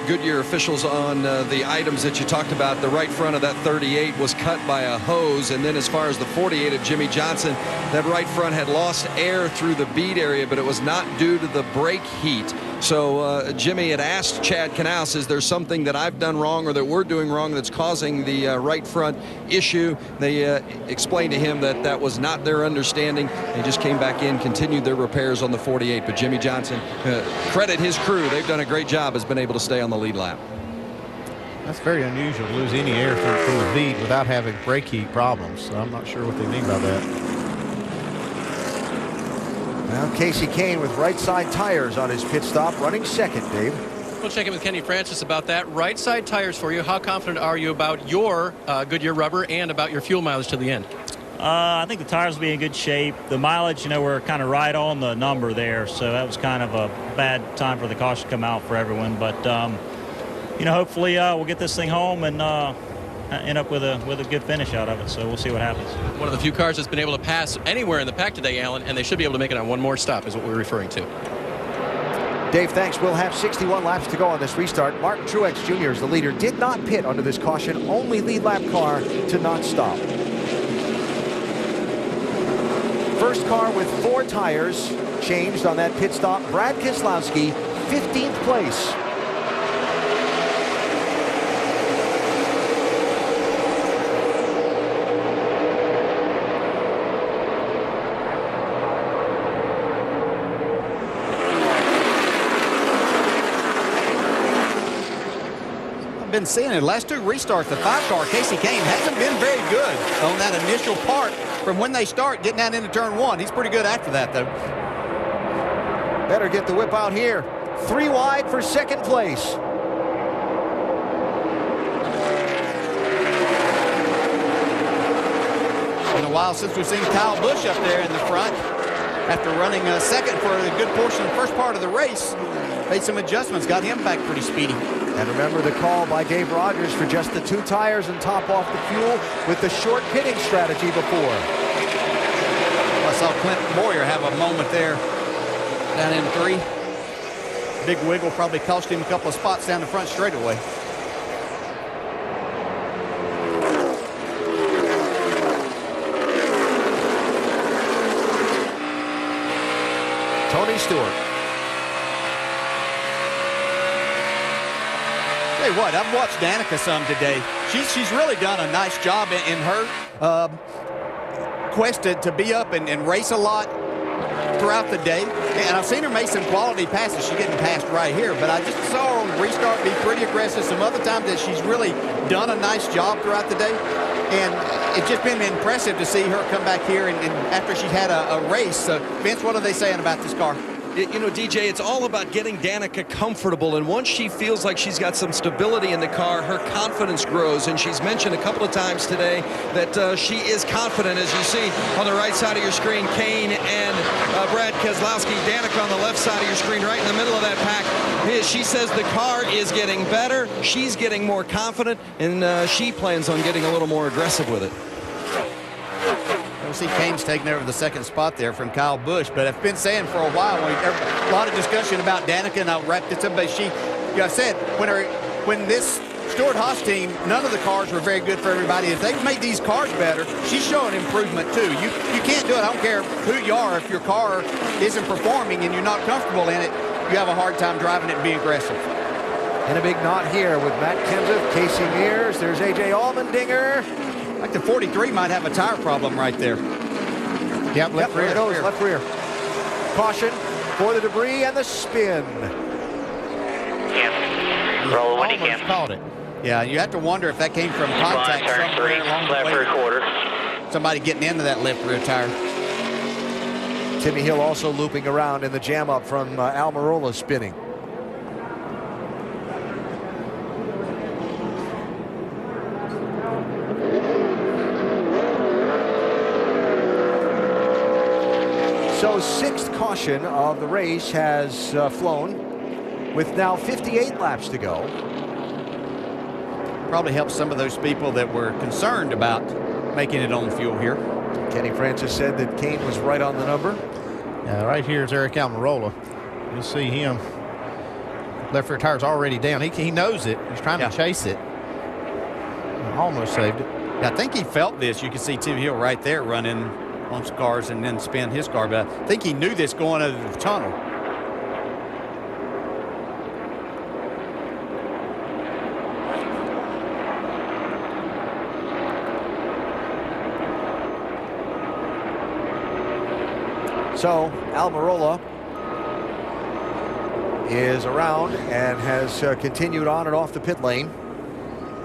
Goodyear officials on the items that you talked about. The right front of that 38 was cut by a hose, and then as far as the 48 of Jimmy Johnson, that right front had lost air through the bead area, but it was not due to the brake heat. So Jimmy had asked Chad Knaus, is there something that I've done wrong or that we're doing wrong that's causing the right front issue? They explained to him that that was not their understanding. They just came back in, continued their repairs on the 48. But Jimmy Johnson, credit his crew. They've done a great job, has been able to stay on the lead lap. That's very unusual to lose any air from the bead without having brake heat problems. So I'm not sure what they mean by that. Now Kasey Kahne with right side tires on his pit stop, running second, Dave. We'll check in with Kenny Francis about that. Right side tires for you. How confident are you about your Goodyear rubber and about your fuel mileage to the end? I think the tires will be in good shape. The mileage, we're kind of right on the number there, so that was kind of a bad time for the caution to come out for everyone. But, hopefully we'll get this thing home and end up with a good finish out of it, so we'll see what happens. One of the few cars that's been able to pass anywhere in the pack today, Alan, and they should be able to make it on one more stop is what we're referring to. Dave, thanks. We'll have 61 laps to go on this restart. Martin Truex Jr. is the leader. Did not pit under this caution. Only lead lap car to not stop. First car with 4 tires changed on that pit stop. Brad Keselowski, 15th place. Been seeing it. Last 2 restarts, the 5-car, Kasey Kahne, hasn't been very good on that initial part from when they start getting out into turn 1. He's pretty good after that, though. Better get the whip out here. 3 wide for second place. Been a while since we've seen Kyle Busch up there in the front after running second for a good portion of the first part of the race. Made some adjustments, got him back pretty speedy. And remember the call by Dave Rogers for just the 2 tires and top off the fuel with the short pitting strategy before. Well, I saw Clint Boyer have a moment there down in 3. Big wiggle probably cost him a couple of spots down the front straightaway. Tony Stewart. Tell you what, I've watched Danica some today. She's really done a nice job in her quest to be up and race a lot throughout the day. And I've seen her make some quality passes. She's getting passed right here, but I just saw her on the restart be pretty aggressive. Some other times that she's really done a nice job throughout the day. And it's just been impressive to see her come back here and after she's had a race. So, Vince, what are they saying about this car? You know, DJ, it's all about getting Danica comfortable, and once she feels like she's got some stability in the car, her confidence grows, and she's mentioned a couple of times today that she is confident, as you see on the right side of your screen, Kane and Brad Keselowski, Danica on the left side of your screen, right in the middle of that pack. She says the car is getting better, she's getting more confident, and she plans on getting a little more aggressive with it. We'll see Kane's taking over the second spot there from Kyle Busch, but I've been saying for a while, a lot of discussion about Danica, and I'll wrap this up, but like I said, when this Stewart-Haas team, none of the cars were very good for everybody. If they've made these cars better, she's showing improvement too. You can't do it. I don't care who you are. If your car isn't performing and you're not comfortable in it, you have a hard time driving it and being aggressive. And a big knot here with Matt Kenseth, Casey Mears. There's A.J. Allmendinger. Like the 43 might have a tire problem right there. Yep, left rear. Left rear. Caution for the debris and the spin. Roll when he can. Called it. Yeah, you have to wonder if that came from contact somewhere along the way. Quarter. Somebody getting into that left rear tire. Timmy Hill also looping around in the jam up from Almirola spinning. So sixth caution of the race has flown with now 58 laps to go. Probably helps some of those people that were concerned about making it on fuel here. Kenny Francis said that Kane was right on the number. Right here is Eric Almirola. You'll see him. Left rear tire's already down. He knows it. He's trying to chase it. Almost saved it. Yeah, I think he felt this. You can see Tim Hill right there running on some cars and then spin his car, but I think he knew this going over the tunnel. So Almirola is around and has continued on and off the pit lane.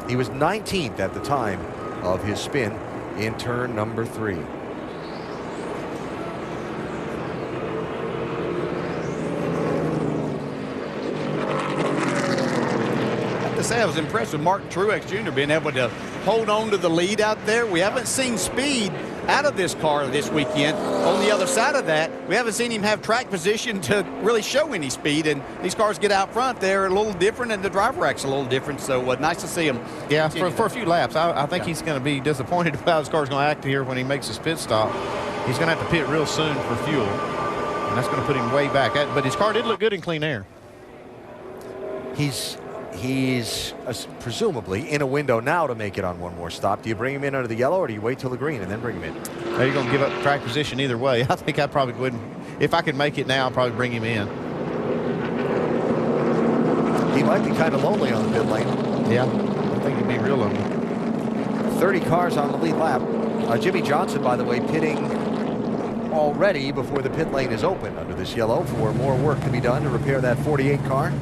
He was 19th at the time of his spin in turn number 3. To say I was impressed with Martin Truex Jr. being able to hold on to the lead out there. We haven't seen speed out of this car this weekend. On the other side of that, we haven't seen him have track position to really show any speed, and these cars get out front, they're a little different, and the driver rack's a little different, so nice to see him. Yeah, for a few laps. I think he's going to be disappointed about how his car's going to act here when he makes his pit stop. He's going to have to pit real soon for fuel, and that's going to put him way back. But his car did look good in clean air. He's presumably in a window now to make it on one more stop. Do you bring him in under the yellow, or do you wait till the green and then bring him in? Now you're going to give up track position either way. I think I probably wouldn't. If I could make it now, I'd probably bring him in. He might be kind of lonely on the pit lane. Yeah, I think he'd be real lonely. 30 cars on the lead lap. Jimmy Johnson, by the way, pitting already before the pit lane is open under this yellow for more work to be done to repair that 48 car.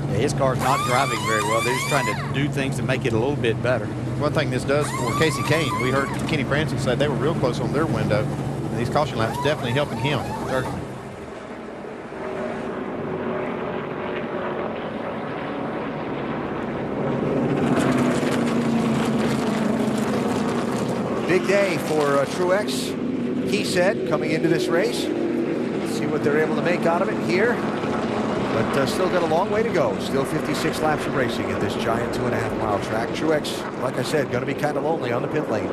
Yeah, his car's not driving very well. They're just trying to do things to make it a little bit better. One thing this does for Casey Kane, we heard Kenny Francis say they were real close on their window. And these caution laps definitely helping him. Certainly. Big day for Truex, he said, coming into this race. See what they're able to make out of it here. But still got a long way to go. Still 56 laps of racing at this giant 2.5-mile track. Truex, like I said, going to be kind of lonely on the pit lane.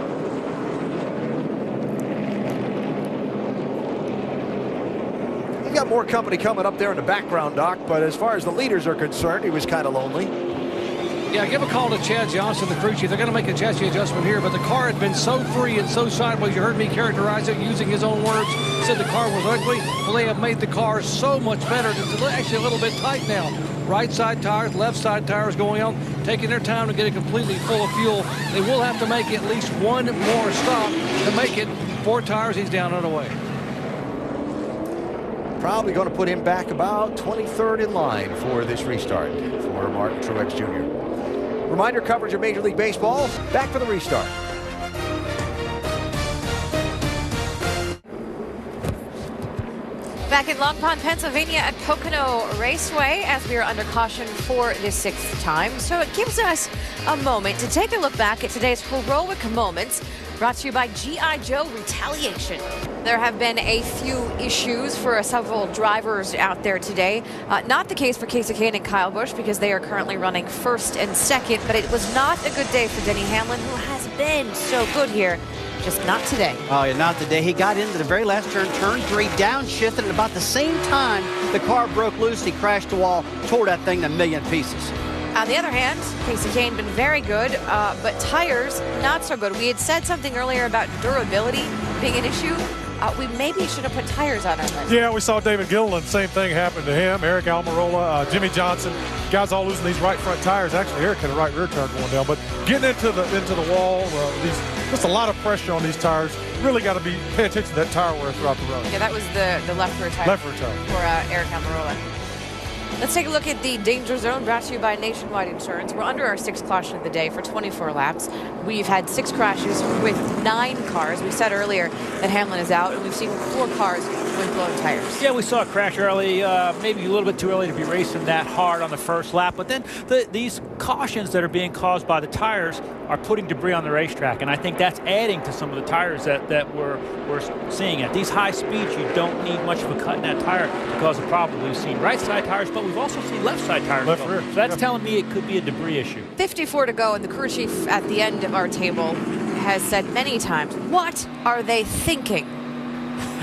He's got more company coming up there in the background, Doc, but as far as the leaders are concerned, he was kind of lonely. Yeah, give a call to Chad Johnson, the crew chief. They're going to make a chassis adjustment here, but the car had been so free and so sideways. You heard me characterize it using his own words. Said the car was ugly. Well, they have made the car so much better. It's actually a little bit tight now. Right side tires, left side tires going on, taking their time to get it completely full of fuel. They will have to make at least one more stop to make it. 4 tires, he's down and away. Probably going to put him back about 23rd in line for this restart for Martin Truex Jr. Reminder coverage of Major League Baseball. Back for the restart. Back in Long Pond, Pennsylvania at Pocono Raceway as we are under caution for the 6th time. So it gives us a moment to take a look back at today's heroic moments, brought to you by G.I. Joe Retaliation. There have been a few issues for several drivers out there today. Not the case for Kasey Kahne and Kyle Busch because they are currently running 1st and 2nd, but it was not a good day for Denny Hamlin, who has been so good here. Just not today. Oh, yeah, not today. He got into the very last turn, turn 3, downshifted, and about the same time the car broke loose, he crashed the wall, tore that thing to a million pieces. On the other hand, Kasey Kahne been very good, but tires, not so good. We had said something earlier about durability being an issue. We maybe should have put tires on our list. Yeah, we saw David Gilliland, same thing happened to him. Eric Almirola, Jimmy Johnson, guys all losing these right front tires. Actually, Eric had a right rear tire going down, but getting into the wall, just a lot of pressure on these tires. Really got to pay attention to that tire wear throughout the run. Yeah, that was the left rear tire. Left rear tire. For Eric Almirola. Let's take a look at the danger zone brought to you by Nationwide Insurance. We're under our 6th caution of the day for 24 laps. We've had 6 crashes with 9 cars. We said earlier that Hamlin is out, and we've seen 4 cars with blown tires. Yeah, we saw a crash early, maybe a little bit too early to be racing that hard on the first lap. But then these cautions that are being caused by the tires are putting debris on the racetrack, and I think that's adding to some of the tires that we're seeing. At these high speeds, you don't need much of a cut in that tire to cause a problem. We've seen right side tires, but we've also seen left side tires. Left rear. So that's telling me it could be a debris issue. 54 to go, and the crew chief at the end of our table has said many times, what are they thinking?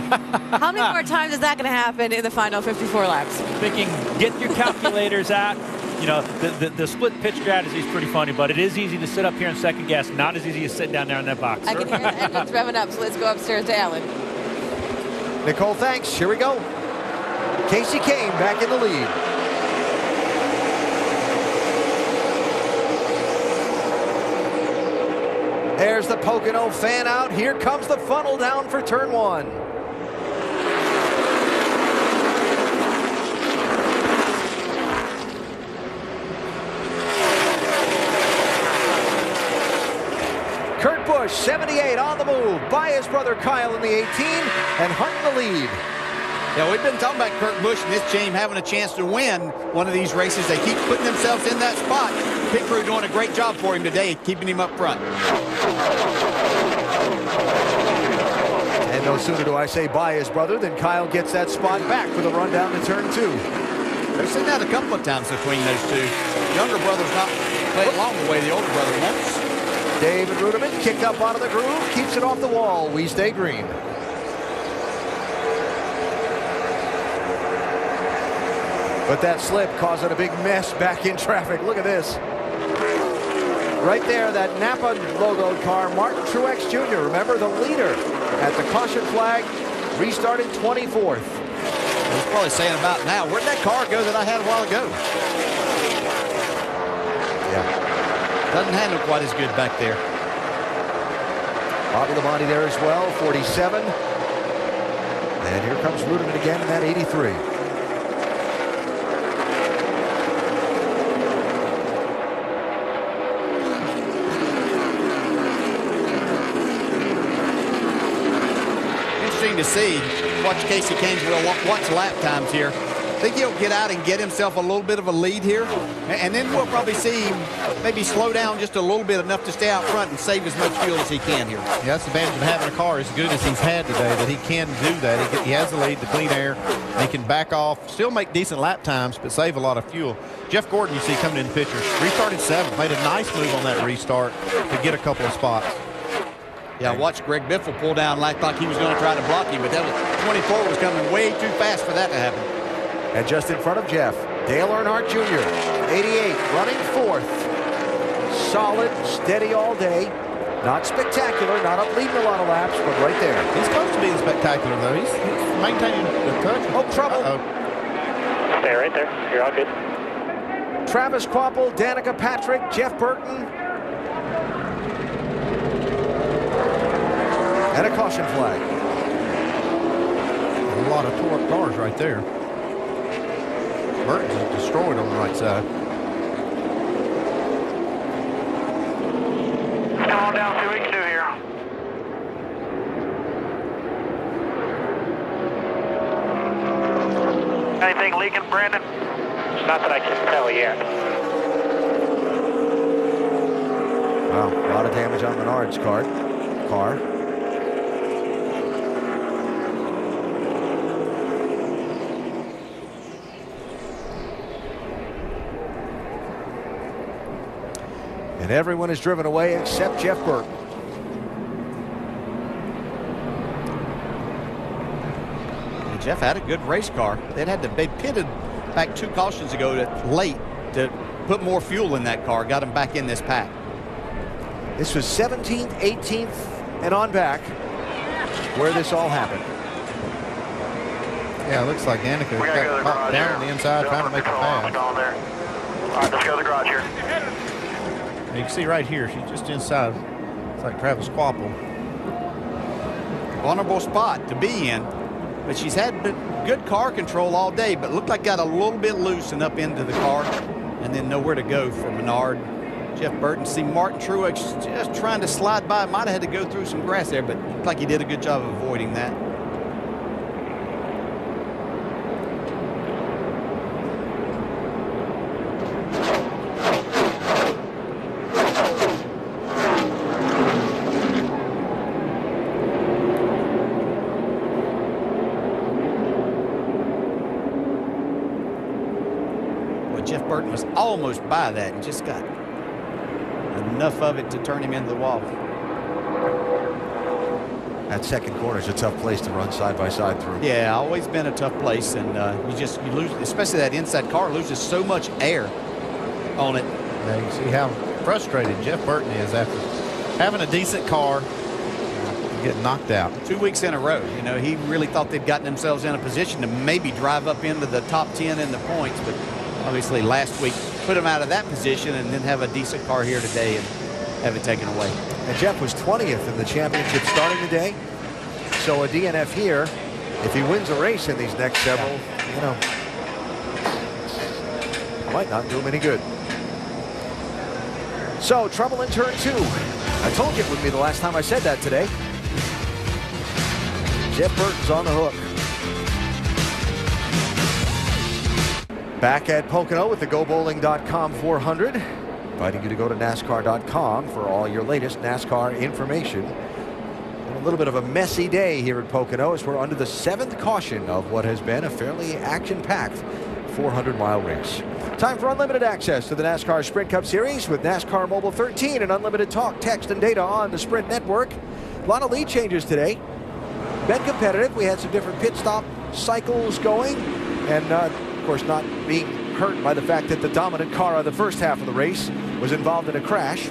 How many more times is that going to happen in the final 54 laps? Thinking, get your calculators out. You know, the split pitch strategy is pretty funny, but it is easy to sit up here and second guess. Not as easy as sitting down there in that box. I can hear the engines revving up, so let's go upstairs to Alan. Nicole, thanks. Here we go. Kasey Kahne back in the lead. There's the Pocono fan out. Here comes the funnel down for turn 1. Kurt Busch, 78 on the move by his brother Kyle in the 18 and hunting the lead. Yeah, we've been talking about Kurt Busch and this team having a chance to win one of these races. They keep putting themselves in that spot. Pit crew doing a great job for him today, keeping him up front. And no sooner do I say by his brother than Kyle gets that spot back for the run down to turn 2. They've seen that a couple of times between those two. The younger brother's not playing along the way the older brother wants. David Ruderman kicked up out of the groove, keeps it off the wall. We stay green. But that slip causing a big mess back in traffic. Look at this. Right there, that Napa logoed car, Martin Truex Jr., remember, the leader at the caution flag, restarting 24th. He's probably saying about now, where'd that car go that I had a while ago? Yeah. Doesn't handle quite as good back there. Bobby Labonte there as well, 47. And here comes Ruderman again in that 83. To see, watch Kasey Kahne watch lap times here. I think he'll get out and get himself a little bit of a lead here, and then we'll probably see him maybe slow down just a little bit, enough to stay out front and save as much fuel as he can here. Yeah, that's the advantage of having a car as good as he's had today, that he can do that. He has the lead, the clean air, and he can back off, still make decent lap times, but save a lot of fuel. Jeff Gordon, you see coming in the picture, restarted 7th, made a nice move on that restart to get a couple of spots. Yeah, watch Greg Biffle pull down like he was going to try to block him, but that was 24 was coming way too fast for that to happen. And just in front of Jeff, Dale Earnhardt Jr., 88, running 4th. Solid, steady all day. Not spectacular, not up leading a lot of laps, but right there. He's close to being spectacular, though. He's maintaining the touch. Oh, trouble. Stay right there. You're all good. Travis Kvapil, Danica Patrick, Jeff Burton. And a caution flag. A lot of tore up cars right there. Burton's is destroyed on the right side. on down, see what we can do here. Anything leaking, Brandon? Not that I can tell yet. Wow, a lot of damage on Menard's car. And everyone is driven away except Jeff Burton. And Jeff had a good race car. They pitted back 2 cautions ago late to put more fuel in that car, got him back in this pack. This was 17th, 18th, and on back where this all happened. Yeah, it looks like Danica got caught down on the inside trying to make a pass. All right, let's go to the garage here. You can see right here, she's just inside. It's like Travis Quapple. Vulnerable spot to be in, but she's had good car control all day, but looked like got a little bit loose and up into the car, and then nowhere to go for Menard. Jeff Burton, see Martin Truex just trying to slide by. Might have had to go through some grass there, but looked like he did a good job of avoiding that. Well, Jeff Burton was almost by that and just got enough of it to turn him into the wall. That second corner is a tough place to run side by side through. Yeah, always been a tough place, and you lose, especially that inside car loses so much air on it. Yeah, you can see how frustrated Jeff Burton is after having a decent car and getting knocked out. 2 weeks in a row. You know, he really thought they'd gotten themselves in a position to maybe drive up into the top 10 in the points, but obviously last week put him out of that position and then have a decent car here today and have it taken away. And Jeff was 20th in the championship starting the day. So a DNF here, if he wins a race in these next several, you know, might not do him any good. So trouble in turn 2. I told you it would be the last time I said that today. Jeff Burton's on the hook. Back at Pocono with the GoBowling.com 400. Inviting you to go to NASCAR.com for all your latest NASCAR information. And a little bit of a messy day here at Pocono as we're under the 7th caution of what has been a fairly action-packed 400-mile race. Time for unlimited access to the NASCAR Sprint Cup Series with NASCAR Mobile 13 and unlimited talk, text, and data on the Sprint Network. A lot of lead changes today. Been competitive. We had some different pit stop cycles going, and of course not being hurt by the fact that the dominant car of the first half of the race was involved in a crash.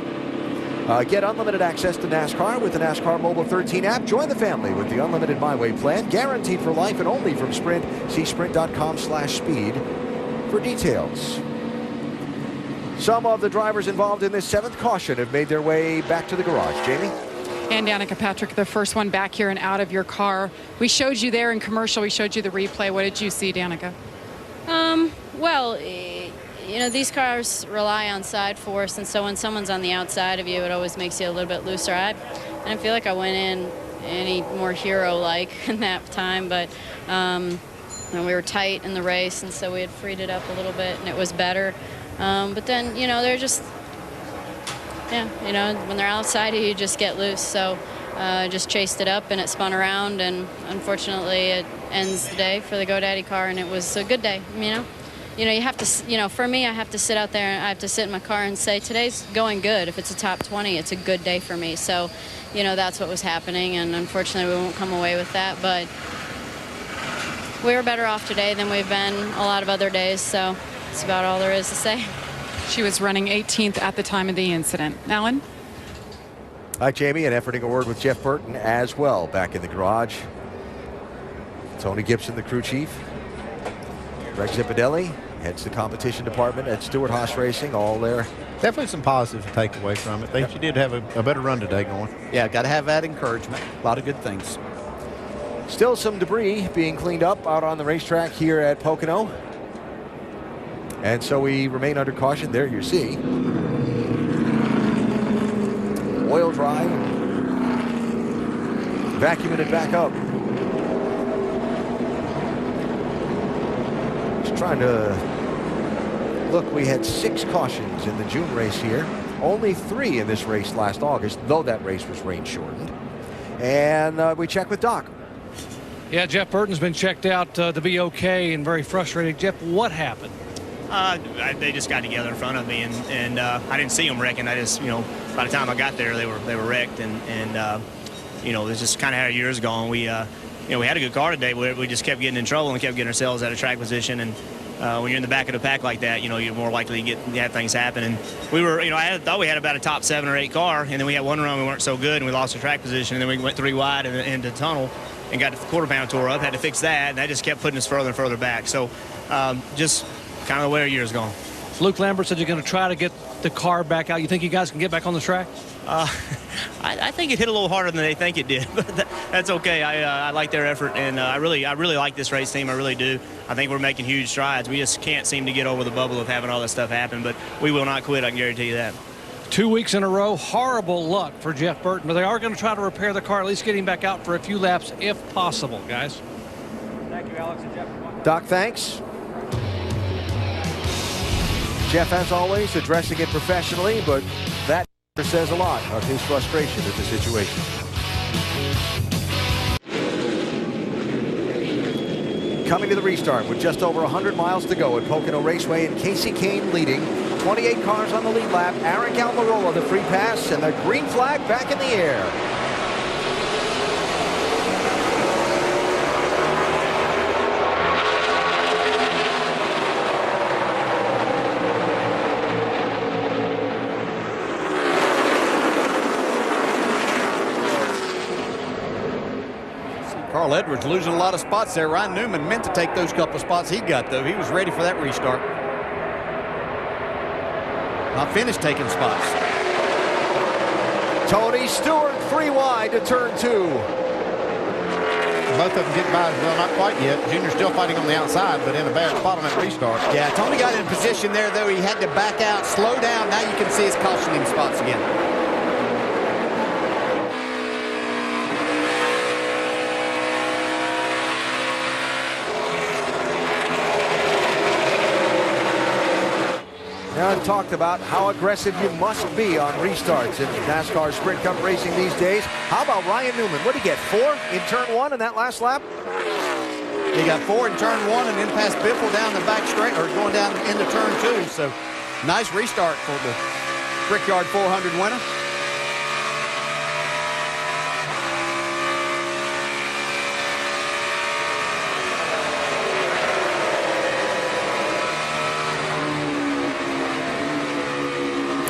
Get unlimited access to NASCAR with the NASCAR Mobile 13 app. Join the family with the unlimited My Way plan, guaranteed for life and only from Sprint. See sprint.com/speed for details. Some of the drivers involved in this 7th caution have made their way back to the garage. Jamie? And Danica Patrick, the first one back here and out of your car. We showed you there in commercial. We showed you the replay. What did you see, Danica? Well, you know, these cars rely on side force, and so when someone's on the outside of you, it always makes you a little bit looser. I didn't feel like I went in any more hero-like in that time, but we were tight in the race, and so we had freed it up a little bit, and it was better. But then, you know, they're just, yeah, you know, when they're outside of you, just get loose. So just chased it up, and it spun around, and unfortunately it ends the day for the GoDaddy car, and it was a good day, you know. You have to, you know, for me, I have to sit out there and I have to sit in my car and say, today's going good. If it's a top 20, it's a good day for me. So, you know, that's what was happening, and unfortunately we won't come away with that, but we were better off today than we've been a lot of other days, so that's about all there is to say. She was running 18th at the time of the incident. Alan? Hi, Jamie, and efforting a word with Jeff Burton as well back in the garage. Tony Gibson, the crew chief. Greg Zipadelli heads the competition department at Stewart-Haas Racing, all there. Definitely some positives to take away from it. I think she did have a better run today going. Yeah, got to have that encouragement. A lot of good things. Still some debris being cleaned up out on the racetrack here at Pocono. And so we remain under caution. There you see oil dry, vacuuming it back up. Just trying to look. We had 6 cautions in the June race here. Only 3 in this race last August, though that race was rain shortened. And we check with Doc. Yeah, Jeff Burton's been checked out to be okay and very frustrated. Jeff, what happened? They just got together in front of me, and I didn't see them wrecking. I just, by the time I got there, they were wrecked, and it's just kind of how years gone. We had a good car today, but we just kept getting in trouble and kept getting ourselves out of track position. And when you're in the back of the pack like that, you're more likely to have things happen. And we were, I thought we had about a top 7 or 8 car, and then we had one run we weren't so good, and we lost our track position, and then we went 3 wide into the tunnel and got the quarter pound tore up, had to fix that, and that just kept putting us further and further back. So just kind of the way our year's gone. Luke Lambert said you're going to try to get the car back out. You think you guys can get back on the track? I think it hit a little harder than they think it did, but that's okay. I like their effort, and I really like this race team. I really do. I think we're making huge strides. We just can't seem to get over the bubble of having all this stuff happen, but we will not quit. I can guarantee you that. 2 weeks in a row, horrible luck for Jeff Burton, but they are going to try to repair the car, at least getting back out for a few laps if possible, guys. Thank you, Alex and Jeff. Doc, thanks. Jeff, as always, addressing it professionally, but that says a lot of his frustration at the situation. Coming to the restart with just over 100 miles to go at Pocono Raceway, and Kasey Kahne leading. 28 cars on the lead lap. Aric Almirola the free pass, and the green flag back in the air. Carl Edwards losing a lot of spots there. Ryan Newman meant to take those couple of spots he got, though. He was ready for that restart. Not finished taking spots. Tony Stewart 3 wide to turn 2. Both of them get by. Well, not quite yet. Junior's still fighting on the outside, but in a bad spot on that restart. Yeah, Tony got in position there, though. He had to back out, slow down. Now you can see his cautioning spots again. Now, I've talked about how aggressive you must be on restarts in NASCAR Sprint Cup racing these days. How about Ryan Newman? What did he get, 4 in turn 1 in that last lap? He got 4 in turn 1 and then passed Biffle down the back straight, or going down into turn 2. So nice restart for the Brickyard 400 winner.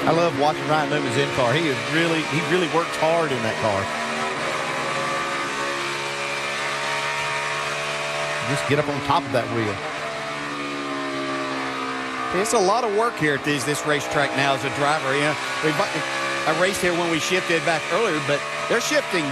I love watching Ryan Newman's in car. He really worked hard in that car. Just get up on top of that wheel. It's a lot of work here at this racetrack now as a driver. I raced here when we shifted back earlier, but they're shifting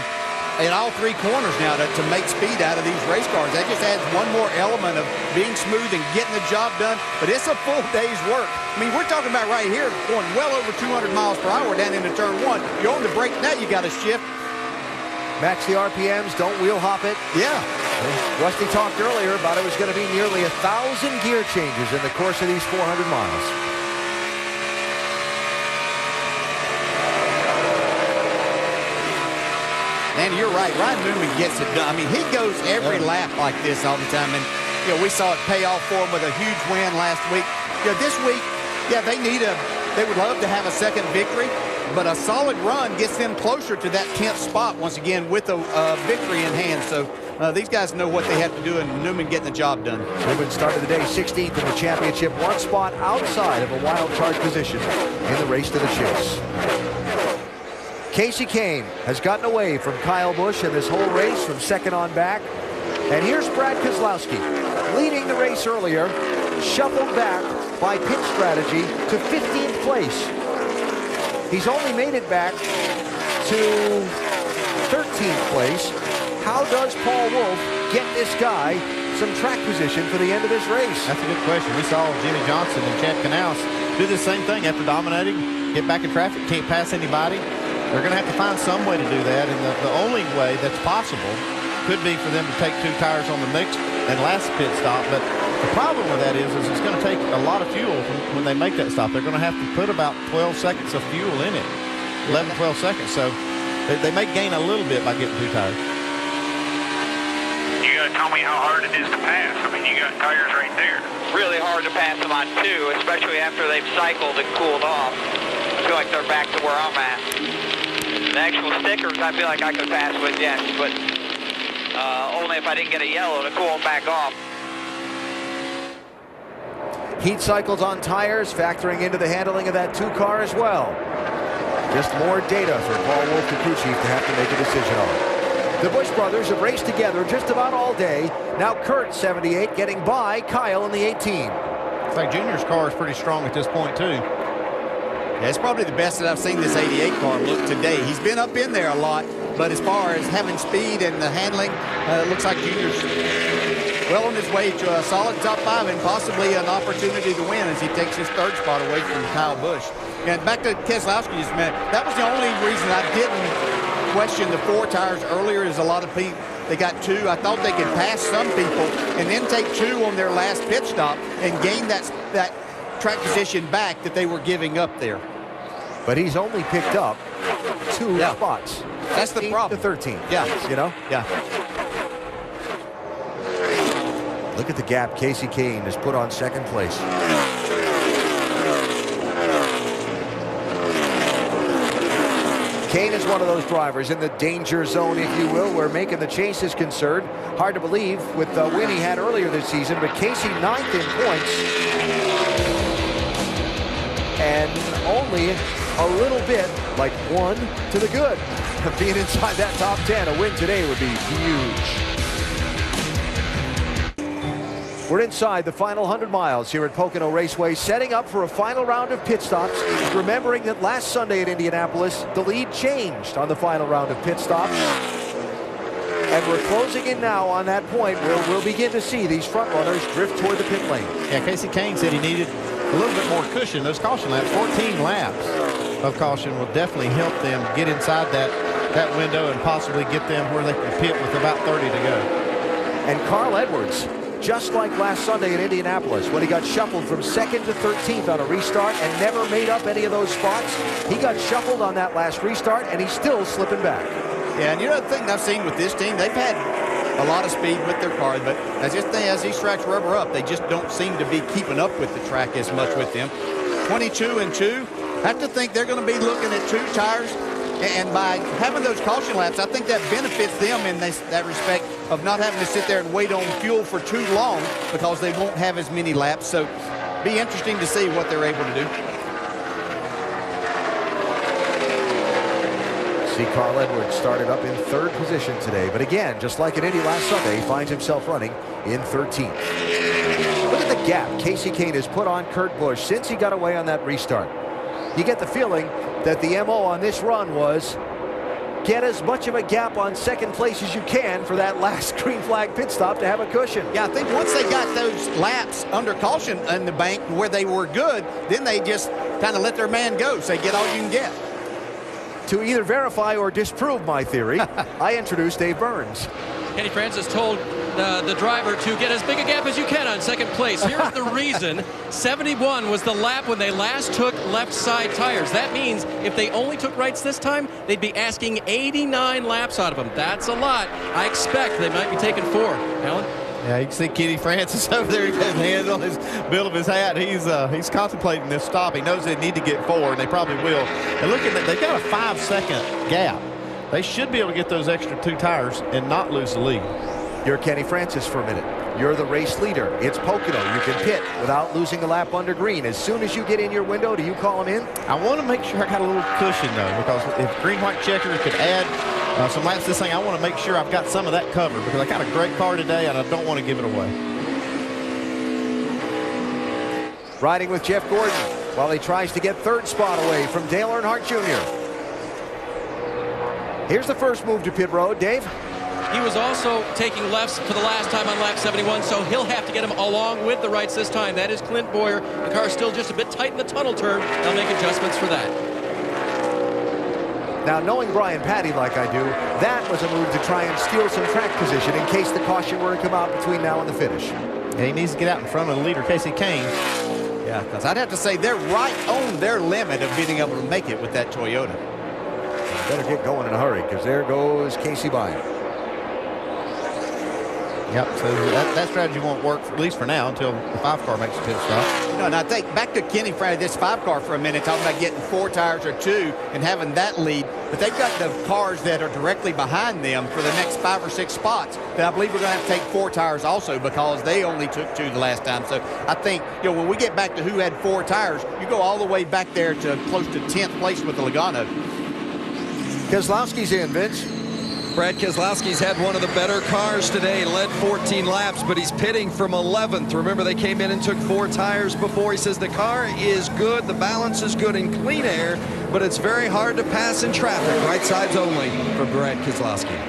in all 3 corners now to make speed out of these race cars. That just adds one more element of being smooth and getting the job done. But it's a full day's work. I mean, we're talking about right here going well over 200 miles per hour down into turn 1. You're on the brake now, you got to shift. Match the RPMs, don't wheel hop it. Yeah. Rusty talked earlier about it was going to be nearly 1,000 gear changes in the course of these 400 miles. And you're right, Ryan Newman gets it done. I mean, he goes every lap like this all the time. And, we saw it pay off for him with a huge win last week. This week, they would love to have a second victory, but a solid run gets them closer to that 10th spot once again with a victory in hand. So these guys know what they have to do, and Newman getting the job done. Newman started the day 16th in the championship, 1 spot outside of a wild card position in the race to the chase. Kasey Kahne has gotten away from Kyle Busch in this whole race from second on back. And here's Brad Keselowski, leading the race earlier, shuffled back by pit strategy to 15th place. He's only made it back to 13th place. How does Paul Wolfe get this guy some track position for the end of this race? That's a good question. We saw Jimmie Johnson and Chad Knaus do the same thing after dominating, get back in traffic, can't pass anybody. they're going to have to find some way to do that, and the only way that's possible could be for them to take 2 tires on the next and last pit stop. But the problem with that is it's going to take a lot of fuel when they make that stop. They're going to have to put about 12 seconds of fuel in it, 11, 12 seconds. So they may gain a little bit by getting 2 tires. You got to tell me how hard it is to pass. I mean, you got tires right there. Really hard to pass them on 2, especially after they've cycled and cooled off. I feel like they're back to where I'm at. The actual stickers, I feel like I could pass with, yes, but only if I didn't get a yellow to cool them back off. Heat cycles on tires factoring into the handling of that 2 car as well. Just more data for Paul Wolf, the crew chief, to have to make a decision on. The Busch brothers have raced together just about all day. Now Kurt, 78, getting by Kyle in the 18. It's like Junior's car is pretty strong at this point, too. Yeah, it's probably the best that I've seen this 88 car look today. He's been up in there a lot, but as far as having speed and the handling, it looks like Junior's well on his way to a solid top 5 and possibly an opportunity to win as he takes his 3rd spot away from Kyle Busch. And back to Keselowski just a minute, that was the only reason I didn't question the 4 tires earlier. Is a lot of people, they got 2. I thought they could pass some people and then take 2 on their last pit stop and gain that track position back that they were giving up there. But he's only picked up 2 spots. That's the problem. To 13. Yeah. You know? Yeah. Look at the gap Kasey Kahne has put on 2nd place. Kahne is one of those drivers in the danger zone, if you will, where making the chase is concerned. Hard to believe with the win he had earlier this season, but Kasey 9th in points. And only a little bit, like 1 to the good. Being inside that top 10, a win today would be huge. We're inside the final 100 miles here at Pocono Raceway, setting up for a final round of pit stops. Remembering that last Sunday at Indianapolis, the lead changed on the final round of pit stops. And we're closing in now on that point where we'll begin to see these front runners drift toward the pit lane. Yeah, Kasey Kahne said he needed a little bit more cushion. Those caution laps, 14 laps of caution will definitely help them get inside that window and possibly get them where they can pit with about 30 to go. And Carl Edwards, just like last Sunday at Indianapolis when he got shuffled from 2nd to 13th on a restart and never made up any of those spots, he got shuffled on that last restart and he's still slipping back. Yeah, and you know the thing I've seen with this team, they've had a lot of speed with their car, but as these tracks rubber up, they just don't seem to be keeping up with the track as much with them. 22 and 2, I have to think they're going to be looking at 2 tires, and by having those caution laps, I think that benefits them in that respect of not having to sit there and wait on fuel for too long because they won't have as many laps. So be interesting to see what they're able to do. See Carl Edwards started up in 3rd position today, but again, just like at Indy last Sunday, he finds himself running in 13th. Look at the gap Kasey Kahne has put on Kurt Busch since he got away on that restart. You get the feeling that the MO on this run was get as much of a gap on 2nd place as you can for that last green flag pit stop to have a cushion. Yeah, I think once they got those laps under caution in the bank where they were good, then they just kind of let their man go, say get all you can get. To either verify or disprove my theory, I introduced Dave Burns. Kenny Francis told the driver to get as big a gap as you can on 2nd place. Here's the reason. 71 was the lap when they last took left side tires. That means if they only took rights this time, they'd be asking 89 laps out of them. That's a lot. I expect they might be taking 4. Alan? Yeah, you can see Kenny Francis over there. He has hands on his bill of his hat. He's contemplating this stop. He knows they need to get 4, and they probably will. And look at that. They've got a 5-second gap. They should be able to get those extra 2 tires and not lose the lead. You're Kenny Francis for a minute. You're the race leader. It's Pocono. You can pit without losing a lap under green. As soon as you get in your window, do you call him in? I want to make sure I got a little cushion, though, because if green-white checker could add some laps to this thing, I want to make sure I've got some of that covered because I got a great car today, and I don't want to give it away. Riding with Jeff Gordon while he tries to get 3rd spot away from Dale Earnhardt Jr. Here's the first move to pit road, Dave. He was also taking lefts for the last time on lap 71, so he'll have to get him along with the rights this time. That is Clint Boyer. The car's still just a bit tight in the tunnel turn. They'll make adjustments for that. Now, knowing Brian Patty like I do, that was a move to try and steal some track position in case the caution were to come out between now and the finish. And he needs to get out in front of the leader, Kasey Kahne. Yeah, because I'd have to say they're right on their limit of being able to make it with that Toyota. Better get going in a hurry, because there goes Casey by him. Yep, so that strategy won't work, at least for now, until the 5 car makes a pit stop. No, and I think back to Kenny Friday, this 5 car for a minute, talking about getting 4 tires or 2 and having that lead. But they've got the cars that are directly behind them for the next 5 or 6 spots that I believe we're going to have to take 4 tires also, because they only took 2 the last time. So I think, you know, when we get back to who had 4 tires, you go all the way back there to close to 10th place with the Logano. Keselowski's in, Vince. Brad Keselowski's had one of the better cars today, led 14 laps, but he's pitting from 11th. Remember, they came in and took 4 tires before. He says the car is good, the balance is good in clean air, but it's very hard to pass in traffic. Right sides only for Brad Keselowski.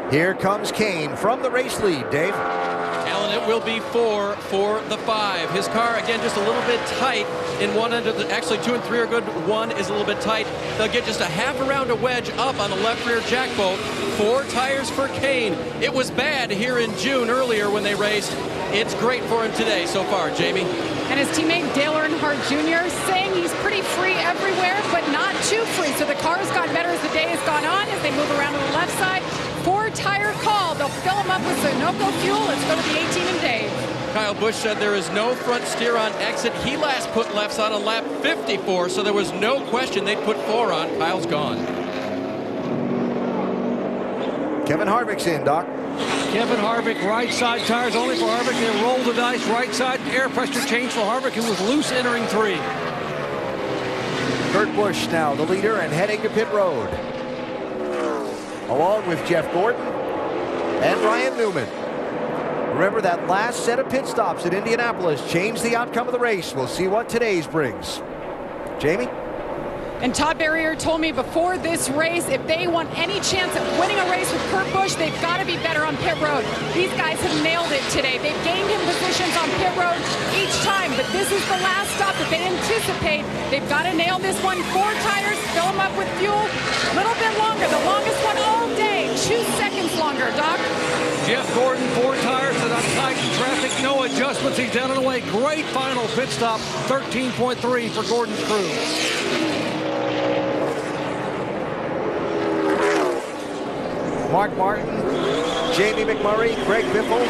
Here comes Kahne from the race lead, Dave. Alan, it will be 4 for the 5. His car, again, just a little bit tight in one end of the, actually 2 and 3 are good. 1 is a little bit tight. They'll get just a half around a wedge up on the left rear jack bolt. 4 tires for Kahne. It was bad here in June earlier when they raced. It's great for him today so far, Jamie. And his teammate Dale Earnhardt Jr. saying he's pretty free everywhere, but not too free. So the car's gotten better as the day has gone on, as they move around to the left side. 4-tire call. They'll fill him up with Sunoco fuel. Let's go to the 18 and Dave. Kyle Busch said there is no front steer on exit. He last put left side on lap 54, so there was no question they'd put 4 on. Kyle's gone. Kevin Harvick's in, Doc. Kevin Harvick, right side tires only for Harvick. They roll the dice, right side air pressure change for Harvick, who was loose entering 3. Kurt Busch now the leader and heading to pit road, along with Jeff Gordon and Ryan Newman. Remember, that last set of pit stops at Indianapolis changed the outcome of the race. We'll see what today's brings. Jamie? And Todd Berrier told me before this race, if they want any chance at winning a race with Kurt Busch, they've got to be better on pit road. These guys have nailed it today. They've gained him positions on pit road each time, but this is the last stop that they anticipate. They've got to nail this one. 4 tires, fill them up with fuel. A little bit longer, the longest one all day. 2 seconds longer, Doc. Jeff Gordon, 4 tires to the tight traffic, no adjustments. He's down and away. Great final pit stop, 13.3 for Gordon's crew. Mark Martin, Jamie McMurray, Greg Biffle,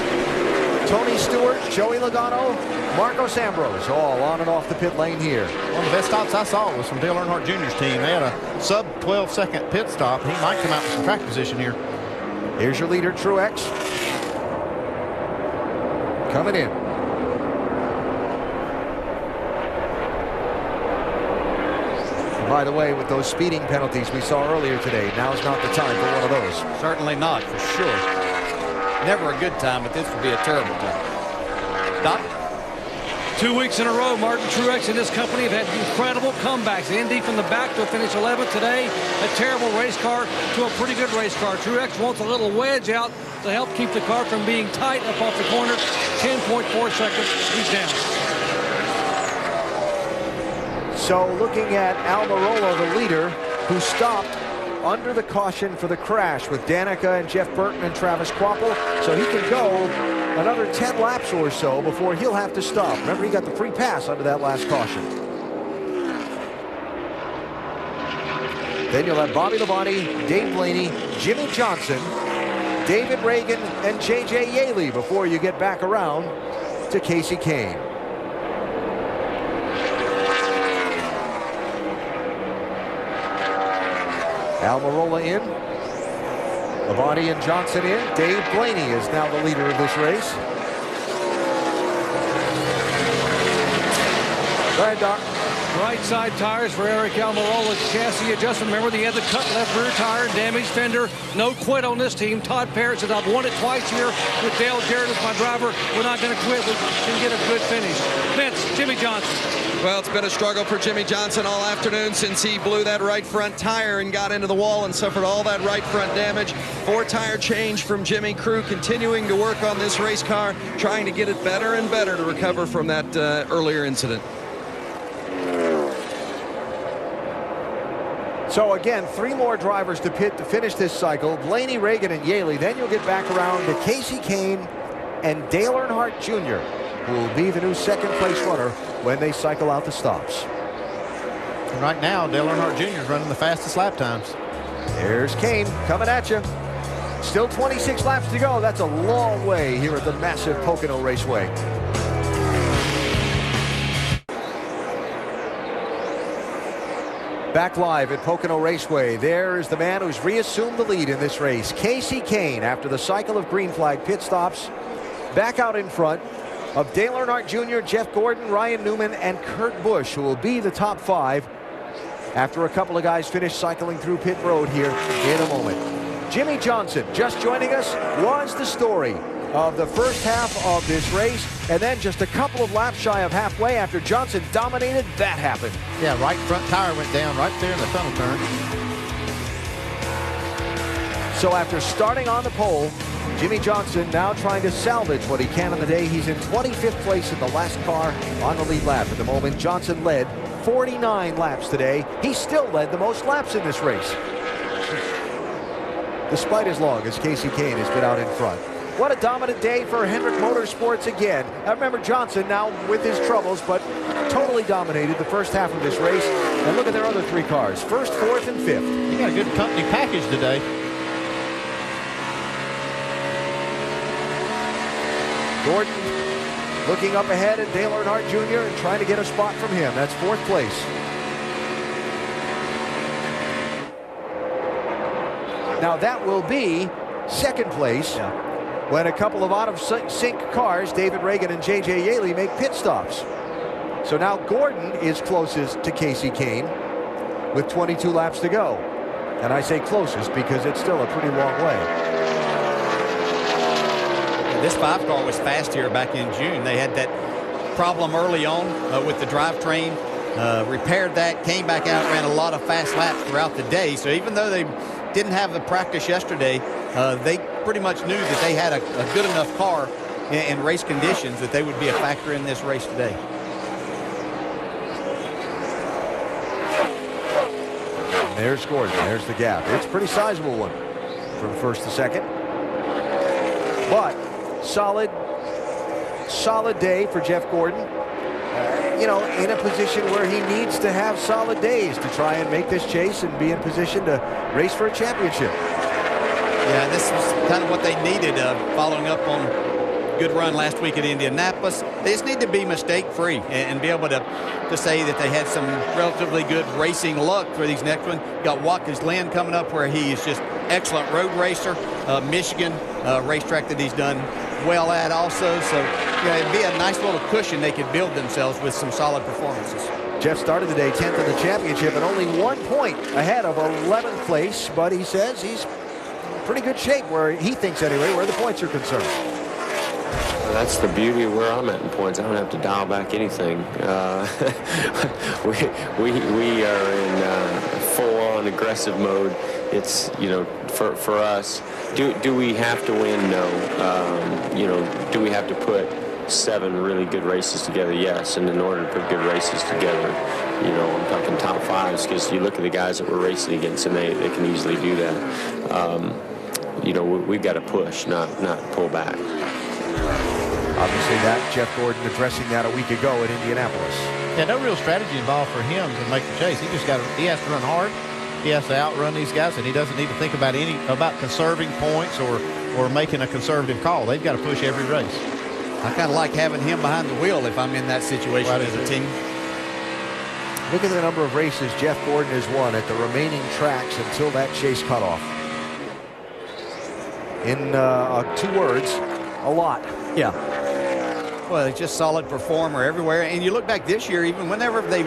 Tony Stewart, Joey Logano, Marcos Ambrose, all on and off the pit lane here. One of the best stops I saw was from Dale Earnhardt Jr.'s team. They had a sub 12-second pit stop. He might come out with some track position here. Here's your leader, Truex. Coming in. By the way, with those speeding penalties we saw earlier today, now's not the time for one of those. Certainly not, for sure. Never a good time, but this would be a terrible time. Doc? 2 weeks in a row, Martin Truex and his company have had incredible comebacks. Indy from the back to finish 11th today. A terrible race car to a pretty good race car. Truex wants a little wedge out to help keep the car from being tight up off the corner. 10.4 seconds. He's down. So looking at Almirola, the leader, who stopped under the caution for the crash with Danica and Jeff Burton and Travis Kvapil. So he can go another 10 laps or so before he'll have to stop. Remember, he got the free pass under that last caution. Then you'll have Bobby Labonte, Dave Blaney, Jimmy Johnson, David Reagan, and J.J. Yaley before you get back around to Kasey Kahne. Almirola in, Labonte and Johnson in. Dave Blaney is now the leader of this race. Go ahead, Doc. Right side tires for Eric Almirola's chassis adjustment. Remember, he had the cut left rear tire, damaged fender. No quit on this team. Todd Parrott said, I've won it twice here with Dale Jarrett as my driver. We're not going to quit. We can get a good finish. Vince, Jimmy Johnson. Well, it's been a struggle for Jimmy Johnson all afternoon since he blew that right front tire and got into the wall and suffered all that right front damage. 4-tire change from Jimmy. Crew continuing to work on this race car, trying to get it better and better to recover from that So again, 3 more drivers to pit to finish this cycle. Blaney, Reagan, and Yaley. Then you'll get back around to Kasey Kahne and Dale Earnhardt Jr., who will be the new second-place runner when they cycle out the stops. And right now, Dale Earnhardt Jr. is running the fastest lap times. There's Kahne coming at you. Still 26 laps to go. That's a long way here at the massive Pocono Raceway. Back live at Pocono Raceway, there is the man who's reassumed the lead in this race, Kasey Kahne, after the cycle of green flag pit stops. Back out in front of Dale Earnhardt Jr., Jeff Gordon, Ryan Newman, and Kurt Busch, who will be the top 5 after a couple of guys finish cycling through pit road here in a moment. Jimmie Johnson, just joining us, was the story of the first half of this race, and then just a couple of laps shy of halfway after Johnson dominated, that happened. Yeah, right front tire went down right there in the tunnel turn. So after starting on the pole, Jimmie Johnson now trying to salvage what he can on the day. He's in 25th place in the last car on the lead lap. At the moment, Johnson led 49 laps today. He still led the most laps in this race, despite as long as Kasey Kahne has been out in front. What a dominant day for Hendrick Motorsports again. I remember Johnson now with his troubles, but totally dominated the first half of this race. And look at their other 3 cars, 1st, 4th, and 5th. You got a good company package today. Gordon looking up ahead at Dale Earnhardt Jr. and trying to get a spot from him. That's 4th place. Now that will be 2nd place when a couple of out-of-sync cars, David Reagan and J.J. Yaley, make pit stops. So now Gordon is closest to Kasey Kahne with 22 laps to go. And I say closest because it's still a pretty long way. This 5 car was fast here back in June. They had that problem early on with the drivetrain. Repaired that, came back out, ran a lot of fast laps throughout the day. So even though they didn't have the practice yesterday, they pretty much knew that they had a good enough car in race conditions that they would be a factor in this race today. And there's Gordon. There's the gap. It's a pretty sizable one from 1st to 2nd. But solid day for Jeff Gordon. You know, in a position where he needs to have solid days to try and make this chase and be in position to race for a championship. Yeah, this was kind of what they needed, following up on a good run last week at Indianapolis. They just need to be mistake-free and be able to say that they had some relatively good racing luck for these next ones. Got Watkins Glen coming up, where he is just excellent road racer. Michigan racetrack that he's done well at also. So yeah, it'd be a nice little cushion they could build themselves with some solid performances. Jeff started the day 10th in the championship and only 1 point ahead of 11th place, but he says he's in pretty good shape, where he thinks anyway, where the points are concerned. Well, that's the beauty of where I'm at in points. I don't have to dial back anything. We are in full-on aggressive mode. It's, you know, for us, do we have to win? No. You know, do we have to put 7 really good races together? Yes. And in order to put good races together, you know, I'm talking top 5s, because you look at the guys that we're racing against and they can easily do that. You know, we've got to push, not pull back. Obviously that, Jeff Gordon addressing that a week ago at Indianapolis. Yeah, no real strategy involved for him to make the chase. He has to run hard. He has to outrun these guys, and he doesn't need to think about conserving points or making a conservative call. They've got to push every race. I kind of like having him behind the wheel if I'm in that situation as a team. Look at the number of races Jeff Gordon has won at the remaining tracks until that chase cutoff. In 2 words, a lot. Yeah. Well, he's just solid performer everywhere. And you look back this year, even whenever they've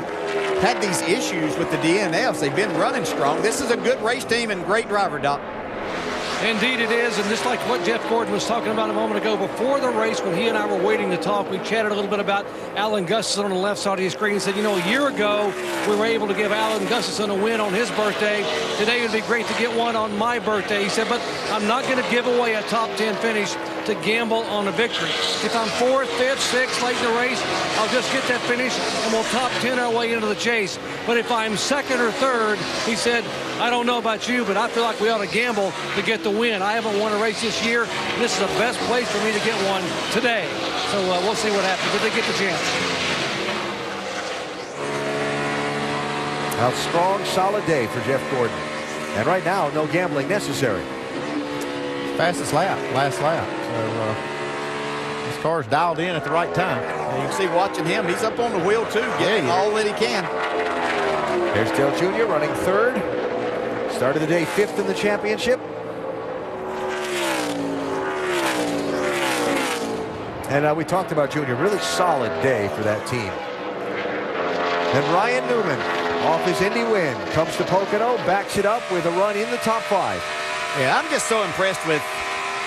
had these issues with the DNFs, they've been running strong. This is a good race team and great driver, Doc. Indeed it is, and just like what Jeff Gordon was talking about a moment ago, before the race when he and I were waiting to talk, we chatted a little bit about Alan Gustafson on the left side of the screen. He said, you know, a year ago we were able to give Alan Gustafson a win on his birthday. Today it would be great to get one on my birthday. He said, but I'm not going to give away a top 10 finish to gamble on a victory. If I'm 4th, 5th, 6th late in the race, I'll just get that finish and we'll top 10 our way into the chase. But if I'm 2nd or 3rd, he said, I don't know about you, but I feel like we ought to gamble to get the win. I haven't won a race this year. This is the best place for me to get one today. So we'll see what happens, but they get the chance. A strong, solid day for Jeff Gordon. And right now, no gambling necessary. Fastest lap, last lap. So his car's dialed in at the right time. And you can see watching him, he's up on the wheel too, getting all that he can. Here's Dale Jr. running 3rd. Started the day 5th in the championship. And we talked about Junior, really solid day for that team. And Ryan Newman, off his Indy win, comes to Pocono, backs it up with a run in the top 5. Yeah, I'm just so impressed with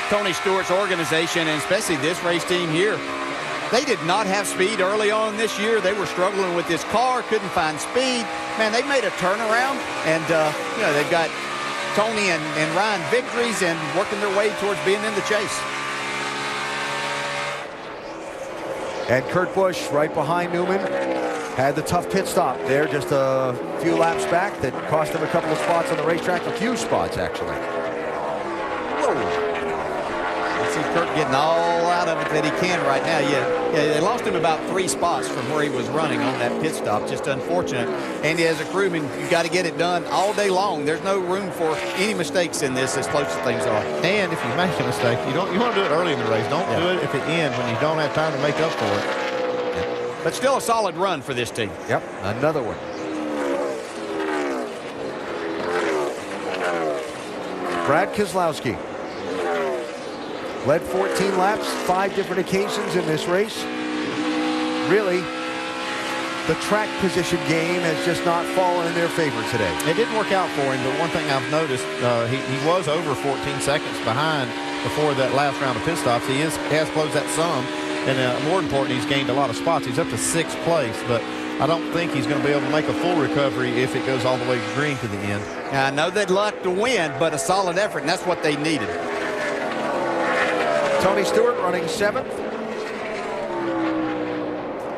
Tony Stewart's organization, and especially this race team here. They did not have speed early on this year. They were struggling with this car, couldn't find speed. Man, they made a turnaround, and you know, they've got Tony and Ryan victories and working their way towards being in the chase. And Kurt Busch right behind Newman had the tough pit stop there just a few laps back that cost him a couple of spots on the racetrack, a few spots actually. Whoa. You see Kurt getting all out of it that he can right now. Yeah, they lost him about 3 spots from where he was running on that pit stop. Just unfortunate. And as a crewman, you got to get it done all day long. There's no room for any mistakes in this as close as things are. And if you make a mistake, you want to do it early in the race. Don't do it at the end when you don't have time to make up for it. But still a solid run for this team. Yep, another one. Brad Keselowski led 14 laps, 5 different occasions in this race. Really, the track position game has just not fallen in their favor today. It didn't work out for him, but one thing I've noticed, he was over 14 seconds behind before that last round of pit stops. He has closed that some. And more important, he's gained a lot of spots. He's up to 6th place, but I don't think he's going to be able to make a full recovery if it goes all the way green to the end. Now, I know they'd like to win, but a solid effort, and that's what they needed. Tony Stewart running 7th.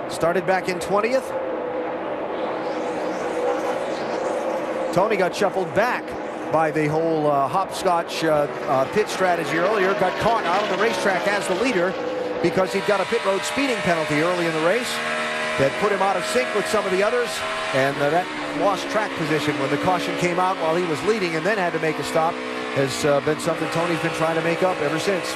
Started back in 20th. Tony got shuffled back by the whole hopscotch pit strategy earlier. Got caught out on the racetrack as the leader, because he'd got a pit road speeding penalty early in the race that put him out of sync with some of the others, and that lost track position when the caution came out while he was leading and then had to make a stop has been something Tony's been trying to make up ever since.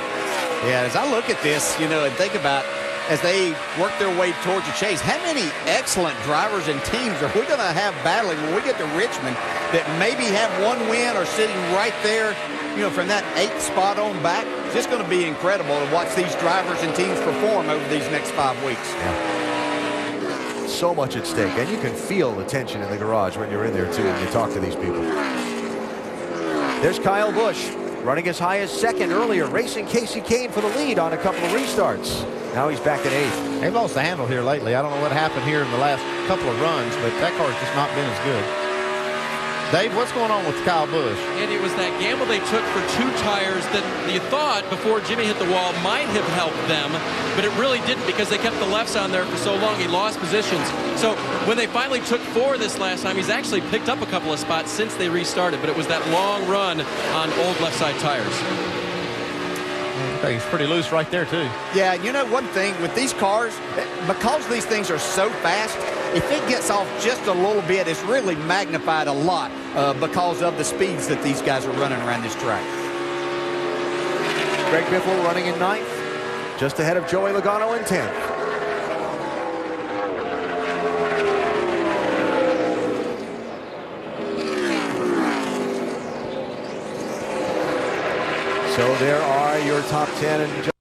Yeah, as I look at this, you know, and think about as they work their way towards the chase, how many excellent drivers and teams are we going to have battling when we get to Richmond that maybe have one win or sitting right there, you know, from that 8th spot on back? It's just going to be incredible to watch these drivers and teams perform over these next 5 weeks. Yeah. So much at stake, and you can feel the tension in the garage when you're in there too and you talk to these people. There's Kyle Busch running as high as 2nd earlier, racing Casey Kane for the lead on a couple of restarts. Now he's back at 8th. They've lost the handle here lately. I don't know what happened here in the last couple of runs, but that car's just not been as good. Dave, what's going on with Kyle Busch? And it was that gamble they took for 2 tires that you thought before Jimmy hit the wall might have helped them, but it really didn't because they kept the lefts on there for so long. He lost positions. So when they finally took 4 this last time, he's actually picked up a couple of spots since they restarted, but it was that long run on old left side tires. Okay, he's pretty loose right there too. Yeah, you know one thing with these cars, because these things are so fast, if it gets off just a little bit, it's really magnified a lot because of the speeds that these guys are running around this track. Greg Biffle running in 9th, just ahead of Joey Logano in 10th. So there are your top 10 and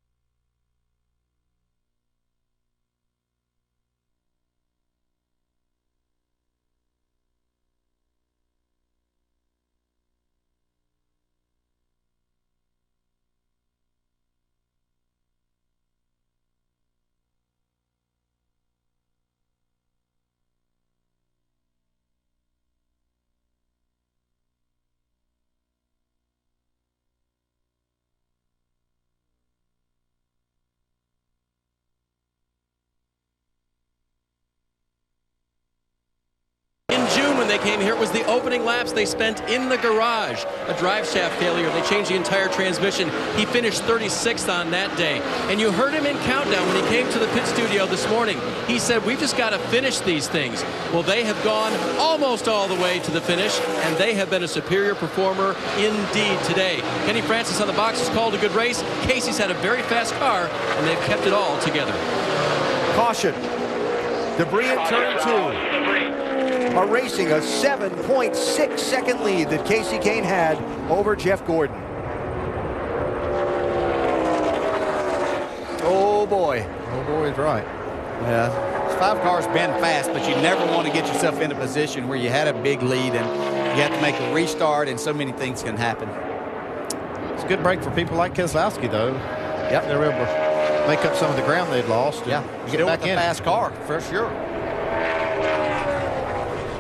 when they came here. It was the opening laps they spent in the garage. A drive shaft failure. They changed the entire transmission. He finished 36th on that day. And you heard him in countdown when he came to the pit studio this morning. He said, we've just got to finish these things. Well, they have gone almost all the way to the finish, and they have been a superior performer indeed today. Kenny Francis on the box has called a good race. Casey's had a very fast car, and they've kept it all together. Caution. Debris in turn 2. Erasing a 7.6 second lead that Kasey Kahne had over Jeff Gordon. Oh boy. Oh boy is right. Yeah. 5 cars been fast, but you never want to get yourself in a position where you had a big lead and you have to make a restart, and so many things can happen. It's a good break for people like Keselowski, though. Yep. They're able to make up some of the ground they'd lost. Yeah, get back with a in. fast car, for sure.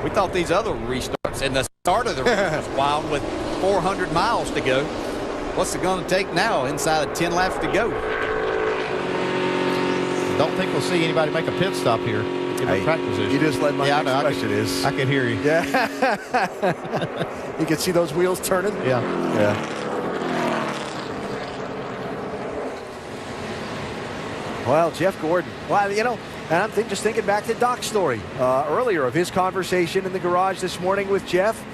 We thought these other restarts, and the start of the race was wild with 400 miles to go. What's it going to take now inside of 10 laps to go? Don't think we'll see anybody make a pit stop here. Hey, track position. You just let my next question is. I could hear you. Yeah. You can see those wheels turning? Yeah. Yeah. Well, Jeff Gordon. Well, you know, and I'm just thinking back to Doc's story earlier of his conversation in the garage this morning with Jeff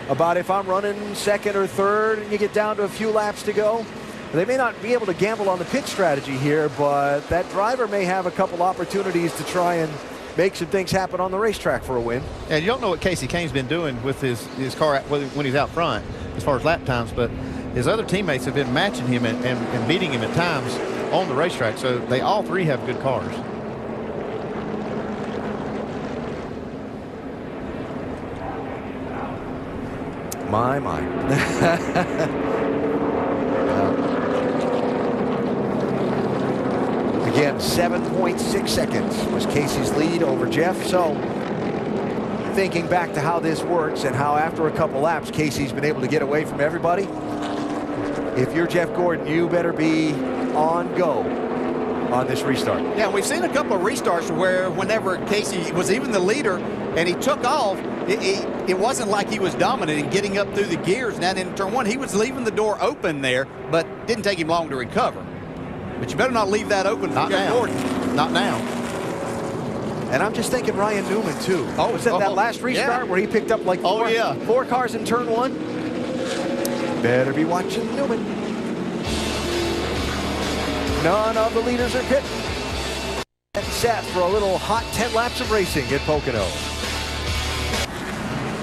about if I'm running second or third and you get down to a few laps to go. They may not be able to gamble on the pit strategy here, but that driver may have a couple opportunities to try and make some things happen on the racetrack for a win. And you don't know what Kasey Kahne's been doing with his car when he's out front as far as lap times, but his other teammates have been matching him and beating him at times on the racetrack, so they all three have good cars. My. Again, 7.6 seconds was Kasey's lead over Jeff. So thinking back to how this works and how after a couple laps Kasey's been able to get away from everybody, if you're Jeff Gordon, you better be on go on this restart. Yeah, we've seen a couple of restarts where whenever Kasey was even the leader and he took off, it wasn't like he was dominant in getting up through the gears. Now in turn 1, he was leaving the door open there, but didn't take him long to recover. But you better not leave that open for Jeff Gordon. Not now. And I'm just thinking Ryan Newman, too. Oh, was it that last restart where he picked up like four cars in turn 1? Better be watching Newman. None of the leaders are pitting. Set for a little hot 10 laps of racing at Pocono.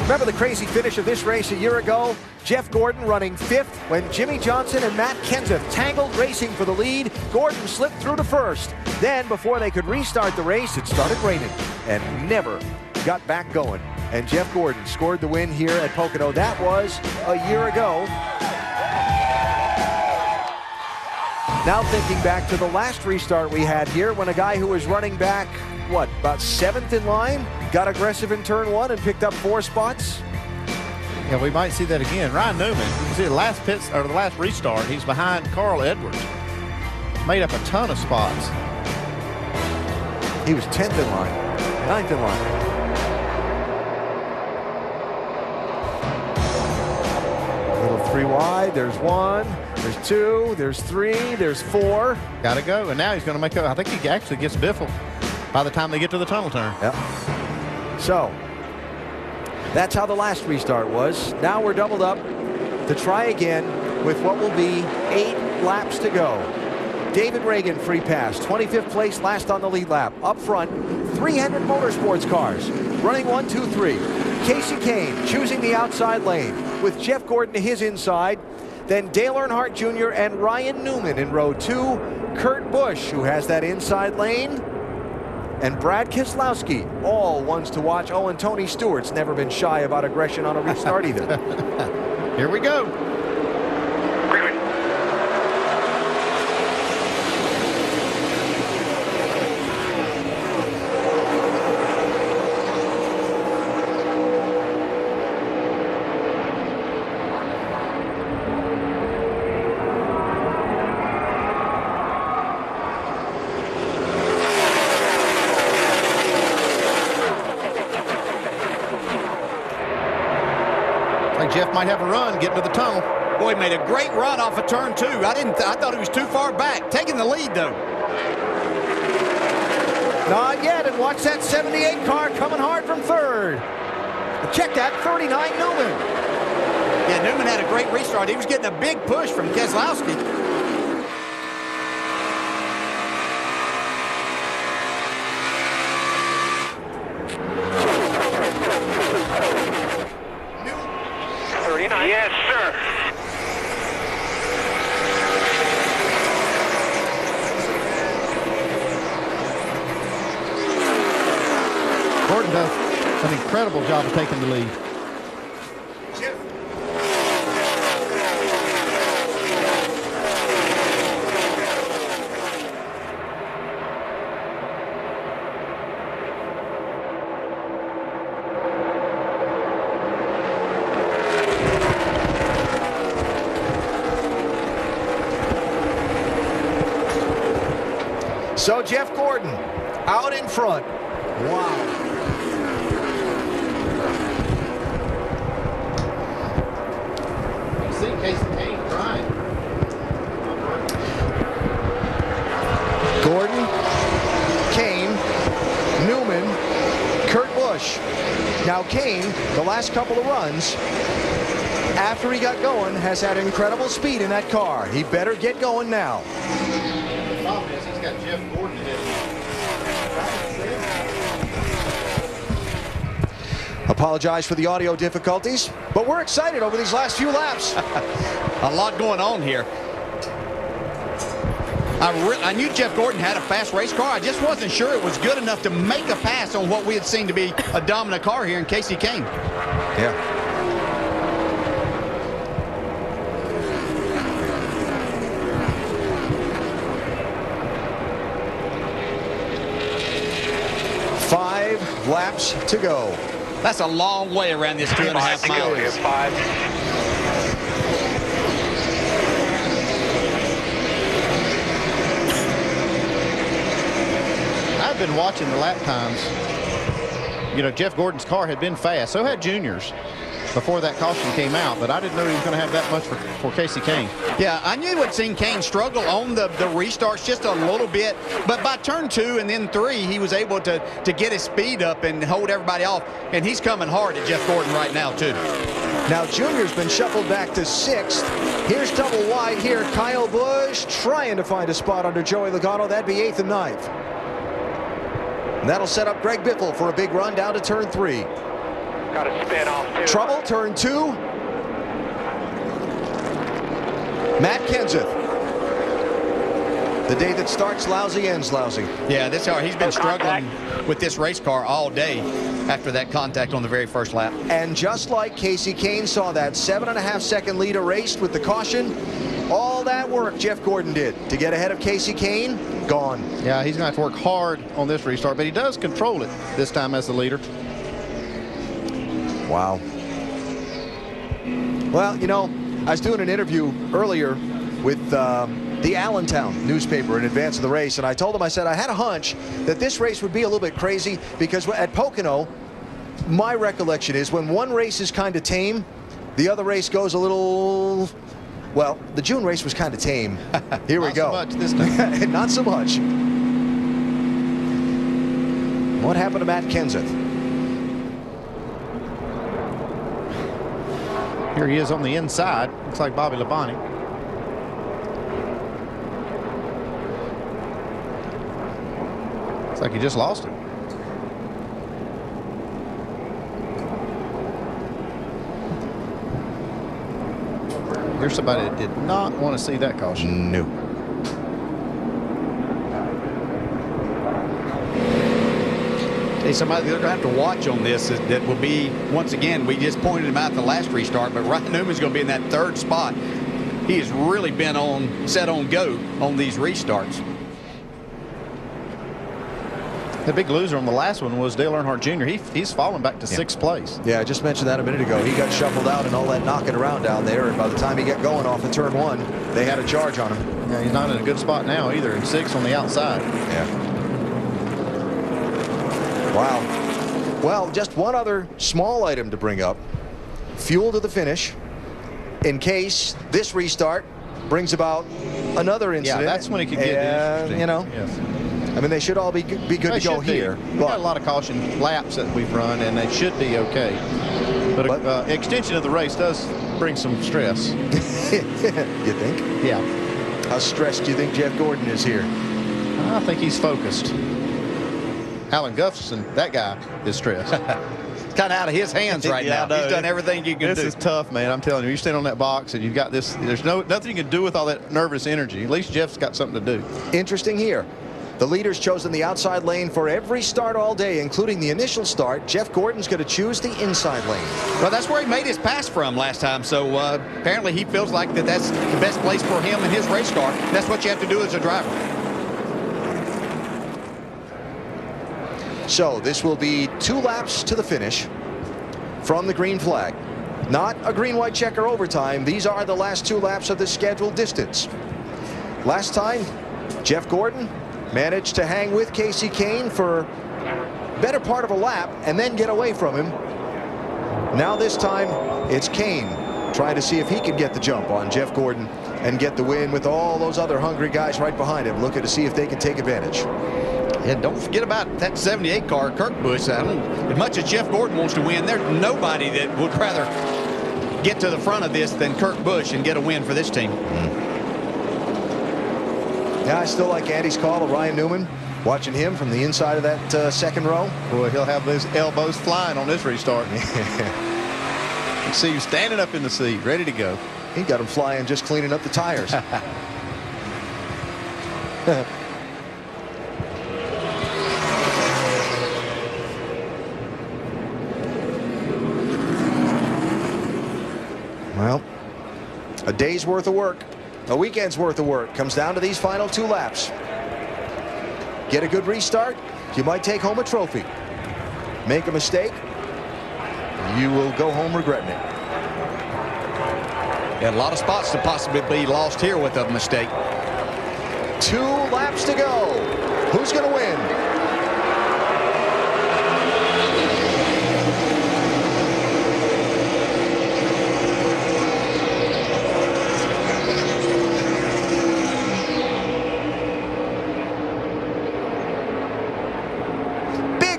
Remember the crazy finish of this race a year ago? Jeff Gordon running 5th when Jimmie Johnson and Matt Kenseth tangled racing for the lead. Gordon slipped through to 1st. Then, before they could restart the race, it started raining and never got back going. And Jeff Gordon scored the win here at Pocono. That was a year ago. Now thinking back to the last restart we had here when a guy who was running back, about 7th in line, got aggressive in turn 1 and picked up 4 spots. Yeah, we might see that again. Ryan Newman, you can see the last restart, he's behind Carl Edwards. Made up a ton of spots. He was 10th in line, 9th in line. Little 3 wide, there's 1, there's 2, there's 3, there's 4. Got to go, and now he's going to make up. I think he actually gets Biffle by the time they get to the tunnel turn. Yep. So, that's how the last restart was. Now we're doubled up to try again with what will be 8 laps to go. David Reagan free pass, 25th place, last on the lead lap. Up front, 300 Motorsports cars, running 1, 2, 3. Kasey Kahne choosing the outside lane with Jeff Gordon to his inside. Then Dale Earnhardt Jr. and Ryan Newman in row 2. Kurt Busch, who has that inside lane. And Brad Keselowski, all ones to watch. Oh, and Tony Stewart's never been shy about aggression on a restart either. Here we go. Jeff might have a run getting to the tunnel. Boy, he made a great run off of turn 2. I thought he was too far back. Taking the lead, though. Not yet, and watch that 78 car coming hard from third. Check that, 39 Newman. Yeah, Newman had a great restart. He was getting a big push from Keselowski. Yes, sir. Gordon does an incredible job of taking the lead. So Jeff Gordon out in front. Wow. See Casey Kane trying. Gordon, Kane, Newman, Kurt Busch. Now Kane, the last couple of runs, after he got going, has had incredible speed in that car. He better get going now. The problem is he's got Jeff Gordon ahead of him. Apologize for the audio difficulties, but we're excited over these last few laps. A lot going on here. I knew Jeff Gordon had a fast race car. I just wasn't sure it was good enough to make a pass on what we had seen to be a dominant car here in Kasey Kahne. Yeah. Five laps to go. That's a long way around this 2.5 miles. I've been watching the lap times. You know, Jeff Gordon's car had been fast. So had Junior's before that caution came out, but I didn't know he was going to have that much for Kasey Kahne. Yeah, I knew I'd seen Kane struggle on the restarts just a little bit, but by turn 2 and then 3, he was able to get his speed up and hold everybody off, and he's coming hard at Jeff Gordon right now, too. Now, Junior's been shuffled back to 6th. Here's double wide here. Kyle Busch trying to find a spot under Joey Logano. That'd be 8th and 9th. And that'll set up Greg Biffle for a big run down to turn 3. Got to spin off, too. Trouble, turn 2. Matt Kenseth. The day that starts lousy, ends lousy. Yeah, this car, he's been struggling with this race car all day after that contact on the very first lap. And just like Kasey Kahne saw that 7.5-second lead erased with the caution, all that work Jeff Gordon did to get ahead of Kasey Kahne, gone. Yeah, he's going to have to work hard on this restart, but he does control it this time as the leader. Wow. Well, you know, I was doing an interview earlier with the Allentown newspaper in advance of the race, and I told them, I said, I had a hunch that this race would be a little bit crazy because at Pocono, my recollection is when one race is kind of tame, the other race goes a little, well, the June race was kind of tame. Here we go. Not so much this time. Not so much. What happened to Matt Kenseth? Here he is on the inside. Looks like Bobby Labonte. Looks like he just lost it. Here's somebody that did not want to see that caution. No. Hey, somebody they're going to have to watch on this that will be, once again, we just pointed him out the last restart, but Ryan Newman's going to be in that 3rd spot. He has really been set on go on these restarts. The big loser on the last one was Dale Earnhardt Jr. He's fallen back to 6th place. Yeah, I just mentioned that a minute ago. He got shuffled out and all that knocking around down there, and by the time he got going off of turn 1, they had a charge on him. Yeah, he's not in a good spot now either, in 6th on the outside. Yeah. Wow. Well, just one other small item to bring up. fuel to the finish in case this restart brings about another incident. Yeah, that's when it could get interesting. You know, yes. I mean, they should all be good to go here. We've got a lot of caution laps that we've run, and they should be okay. But extension of the race does bring some stress. You think? Yeah. How stressed do you think Jeff Gordon is here? I think he's focused. Alan Gustafson, that guy, is stressed. Kind of out of his hands right now. He's done everything you can do. This is tough, man. I'm telling you. You stand on that box and you've got this. There's nothing you can do with all that nervous energy. At least Jeff's got something to do. Interesting here. The leader's chosen the outside lane for every start all day, including the initial start. Jeff Gordon's going to choose the inside lane. Well, that's where he made his pass from last time. So apparently he feels like that's the best place for him and his race car. That's what you have to do as a driver. So this will be 2 laps to the finish from the green flag. Not a green-white checker overtime. These are the last 2 laps of the scheduled distance. Last time, Jeff Gordon managed to hang with Kasey Kahne for better part of a lap and then get away from him. Now this time, it's Kahne trying to see if he can get the jump on Jeff Gordon and get the win with all those other hungry guys right behind him, looking to see if they can take advantage. And don't forget about that 78 car, Kurt Busch. As much as Jeff Gordon wants to win, there's nobody that would rather get to the front of this than Kurt Busch and get a win for this team. Yeah, I still like Andy's call of Ryan Newman. Watching him from the inside of that second row. Boy, he'll have his elbows flying on this restart. You see him standing up in the seat, ready to go. He got him flying just cleaning up the tires. Well, a day's worth of work, a weekend's worth of work comes down to these final 2 laps. Get a good restart, you might take home a trophy. Make a mistake, you will go home regretting it. Yeah, a lot of spots to possibly be lost here with a mistake. 2 laps to go. Who's going to win?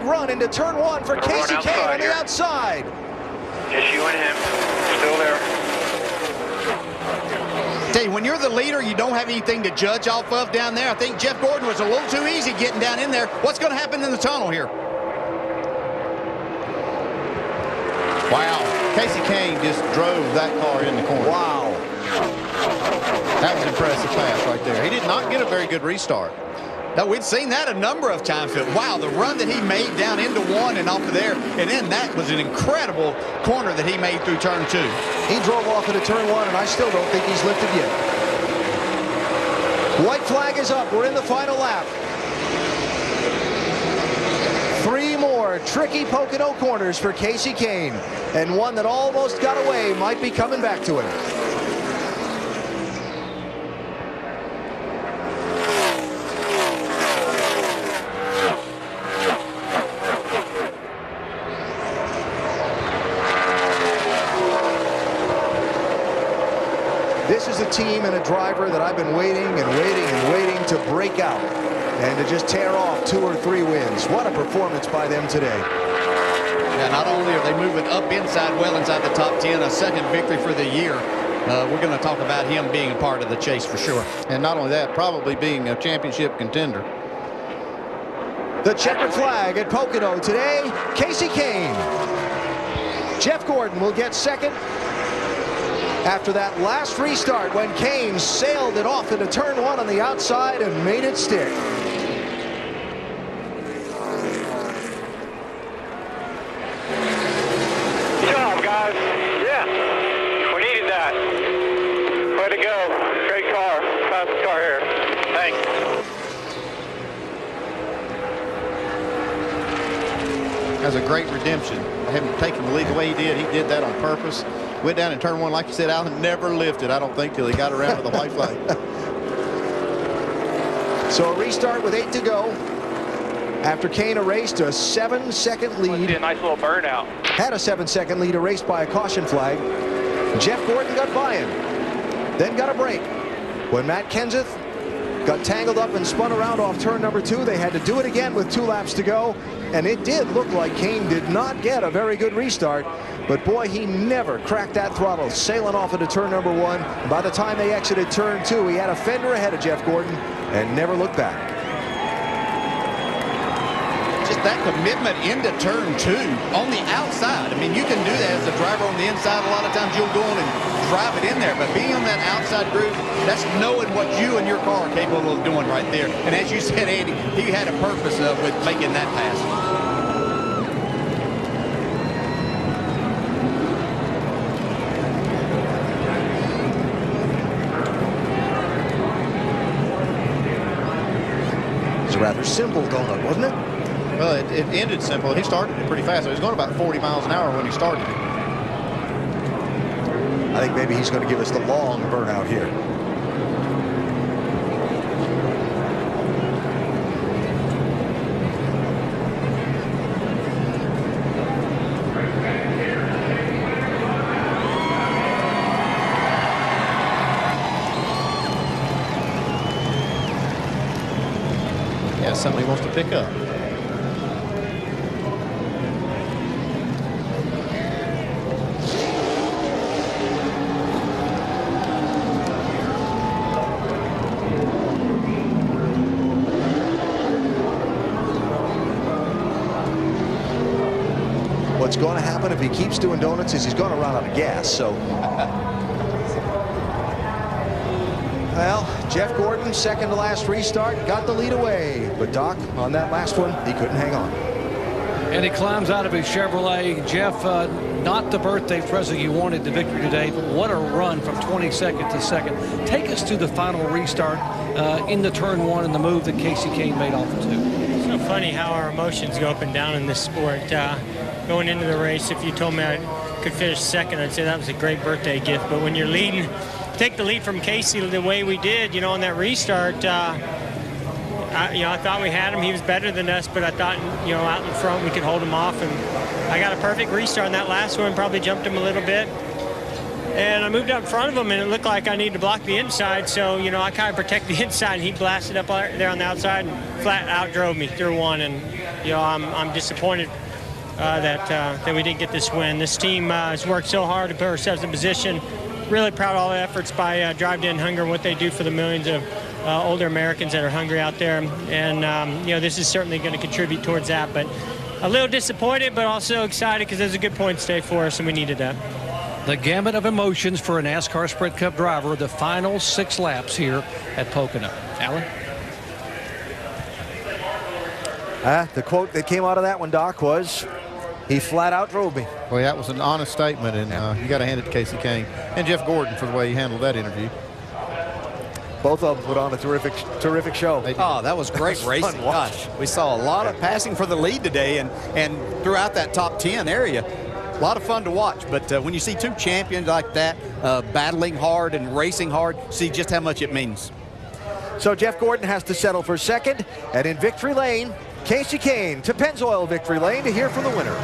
Run into turn 1 for Kasey Kahne on the outside. Just you and him, still there. Tell you, when you're the leader, you don't have anything to judge off of down there. I think Jeff Gordon was a little too easy getting down in there. What's going to happen in the tunnel here? Wow. Kasey Kahne just drove that car in the corner. Wow. That was impressive pass right there. He did not get a very good restart. No, we'd seen that a number of times, but wow, the run that he made down into 1 and off of there, and then that was an incredible corner that he made through turn 2. He drove off into turn 1, and I still don't think he's lifted yet. White flag is up. We're in the final lap. 3 more tricky Pocono corners for Kasey Kahne, and one that almost got away might be coming back to him. This is a team and a driver that I've been waiting and waiting and waiting to break out and to just tear off 2 or 3 wins. What a performance by them today. Yeah, not only are they moving up inside, well inside the top 10, a second victory for the year. We're going to talk about him being a part of the chase for sure. And not only that, probably being a championship contender. The checkered flag at Pocono today, Kasey Kahne. Jeff Gordon will get second after that last restart when Kahne sailed it off into turn 1 on the outside and made it stick. Good job, guys. Yeah, we needed that. Way to go. Great car. Fastest car here. Thanks. That's a great redemption. Having taken the lead the way he did that on purpose. Went down in turn 1, like you said, Alan, never lifted, I don't think, till he got around to the white flag. So a restart with 8 to go. after Kane erased a 7-second lead. See a nice little burnout. Had a 7-second lead erased by a caution flag. Jeff Gordon got by him, then got a break. When Matt Kenseth got tangled up and spun around off turn number 2, they had to do it again with 2 laps to go. And it did look like Kane did not get a very good restart. But boy, he never cracked that throttle, sailing off into turn number 1. By the time they exited turn 2, he had a fender ahead of Jeff Gordon and never looked back. Just that commitment into turn 2 on the outside. I mean, you can do that as a driver on the inside. A lot of times you'll go on and drive it in there. But being on that outside groove, that's knowing what you and your car are capable of doing right there. And as you said, Andy, he had a purpose with making that pass. It's a rather simple donut, wasn't it? Well, it ended simple. He started it pretty fast. He was going about 40 miles an hour when he started it. I think maybe he's going to give us the long burnout here. Yeah, something he wants to pick up. What's going to happen if he keeps doing donuts is he's going to run out of gas. So, well, Jeff Gordon, second to last restart, got the lead away. But Doc, on that last one, he couldn't hang on. And he climbs out of his Chevrolet. Jeff, not the birthday present you wanted, the victory today, but what a run from 22nd to second. Take us to the final restart in the turn 1 and the move that Kasey Kahne made off the 2. It's so funny how our emotions go up and down in this sport. Going into the race, if you told me I could finish second, I'd say that was a great birthday gift. But when you're leading, take the lead from Kasey the way we did, on that restart, I thought we had him. He was better than us, but I thought, out in front we could hold him off. And I got a perfect restart in that last one, probably jumped him a little bit. And I moved up in front of him, and it looked like I needed to block the inside. So, I kind of protect the inside, and he blasted up there on the outside and flat out drove me through 1. And, I'm disappointed that we didn't get this win. This team has worked so hard to put ourselves in position. Really proud of all the efforts by Drive to End Hunger and what they do for the millions of older Americans that are hungry out there. And, this is certainly going to contribute towards that. But a little disappointed, but also excited because it was a good point stay for us, and we needed that. The gamut of emotions for a NASCAR Sprint Cup driver, the final 6 laps here at Pocono. Alan? The quote that came out of that one, Doc, was, he flat out drove me. Well, that was an honest statement, and you got to hand it to Kasey Kahne and Jeff Gordon for the way he handled that interview. Both of them put on a terrific show. Oh, that was great racing. Gosh, we saw a lot of passing for the lead today, and throughout that top 10 area. A lot of fun to watch, but when you see 2 champions like that battling hard and racing hard, see just how much it means. So Jeff Gordon has to settle for second, and in victory lane, Kasey Kahne to Pennzoil victory lane to hear from the winner.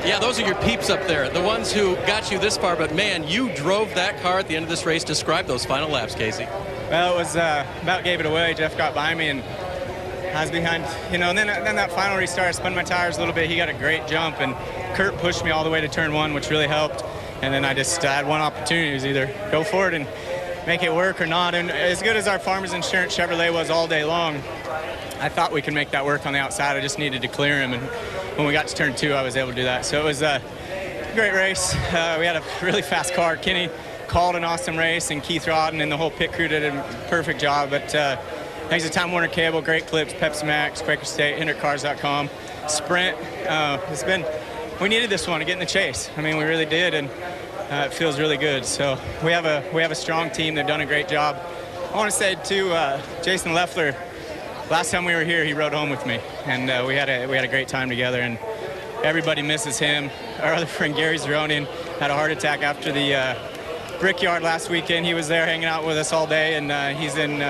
Yeah, those are your peeps up there, the ones who got you this far. But, man, you drove that car at the end of this race. Describe those final laps, Kasey. Well, it was about gave it away. Jeff got by me, and I was behind, and then that final restart, I spun my tires a little bit. He got a great jump, and Kurt pushed me all the way to turn 1, which really helped. And then I had one opportunity. It was either go for it and make it work or not. And as good as our Farmers Insurance Chevrolet was all day long, I thought we could make that work on the outside. I just needed to clear him, and when we got to turn 2, I was able to do that. So it was a great race. We had a really fast car. Kenny called an awesome race, and Keith Rodden and the whole pit crew did a perfect job. But thanks to Time Warner Cable, Great Clips, Pepsi Max, Quaker State, HendrickCars.com, Sprint. We needed this one to get in the chase. I mean, we really did, and it feels really good. So we have a strong team. They've done a great job. I want to say too, Jason Leffler, last time we were here, he rode home with me, and we had a great time together. And everybody misses him. Our other friend Gary Zeronin had a heart attack after the Brickyard last weekend. He was there hanging out with us all day, and he's in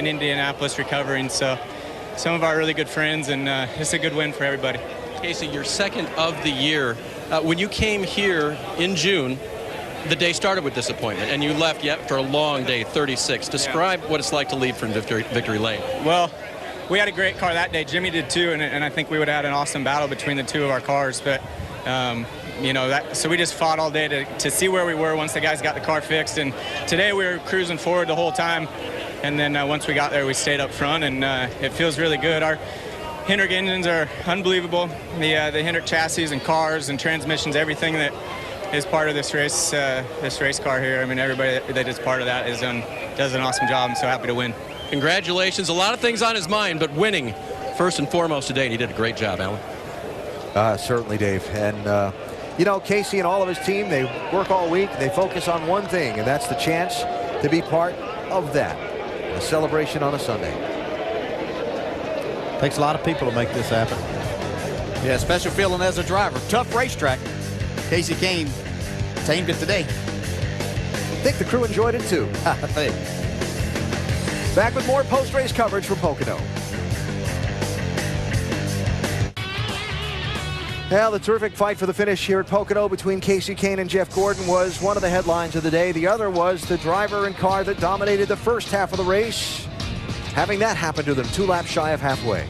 Indianapolis recovering. So some of our really good friends, and it's a good win for everybody. Casey, your second of the year. When you came here in June, the day started with disappointment, and you left yet for a long day, 36. Describe what it's like to leave from Victory Lane. Well, we had a great car that day. Jimmy did too, and I think we would have had an awesome battle between the two of our cars. But, so we just fought all day to see where we were once the guys got the car fixed. And today we were cruising forward the whole time. And then once we got there, we stayed up front, and it feels really good. Our Hendrick engines are unbelievable. The Hendrick chassis and cars and transmissions, everything that is part of this race car here. I mean, everybody that is part of that does an awesome job. I'm so happy to win. Congratulations. A lot of things on his mind, but winning first and foremost today, and he did a great job, Alan. Certainly, Dave. And, Casey and all of his team, they work all week. They focus on one thing, and that's the chance to be part of that. A celebration on a Sunday. Takes a lot of people to make this happen. Yeah, special feeling as a driver. Tough racetrack. Kasey Kahne tamed it today. I think the crew enjoyed it too. I think. Back with more post-race coverage from Pocono. Well, the terrific fight for the finish here at Pocono between Kasey Kahne and Jeff Gordon was one of the headlines of the day. The other was the driver and car that dominated the first half of the race, having that happen to them 2 laps shy of halfway.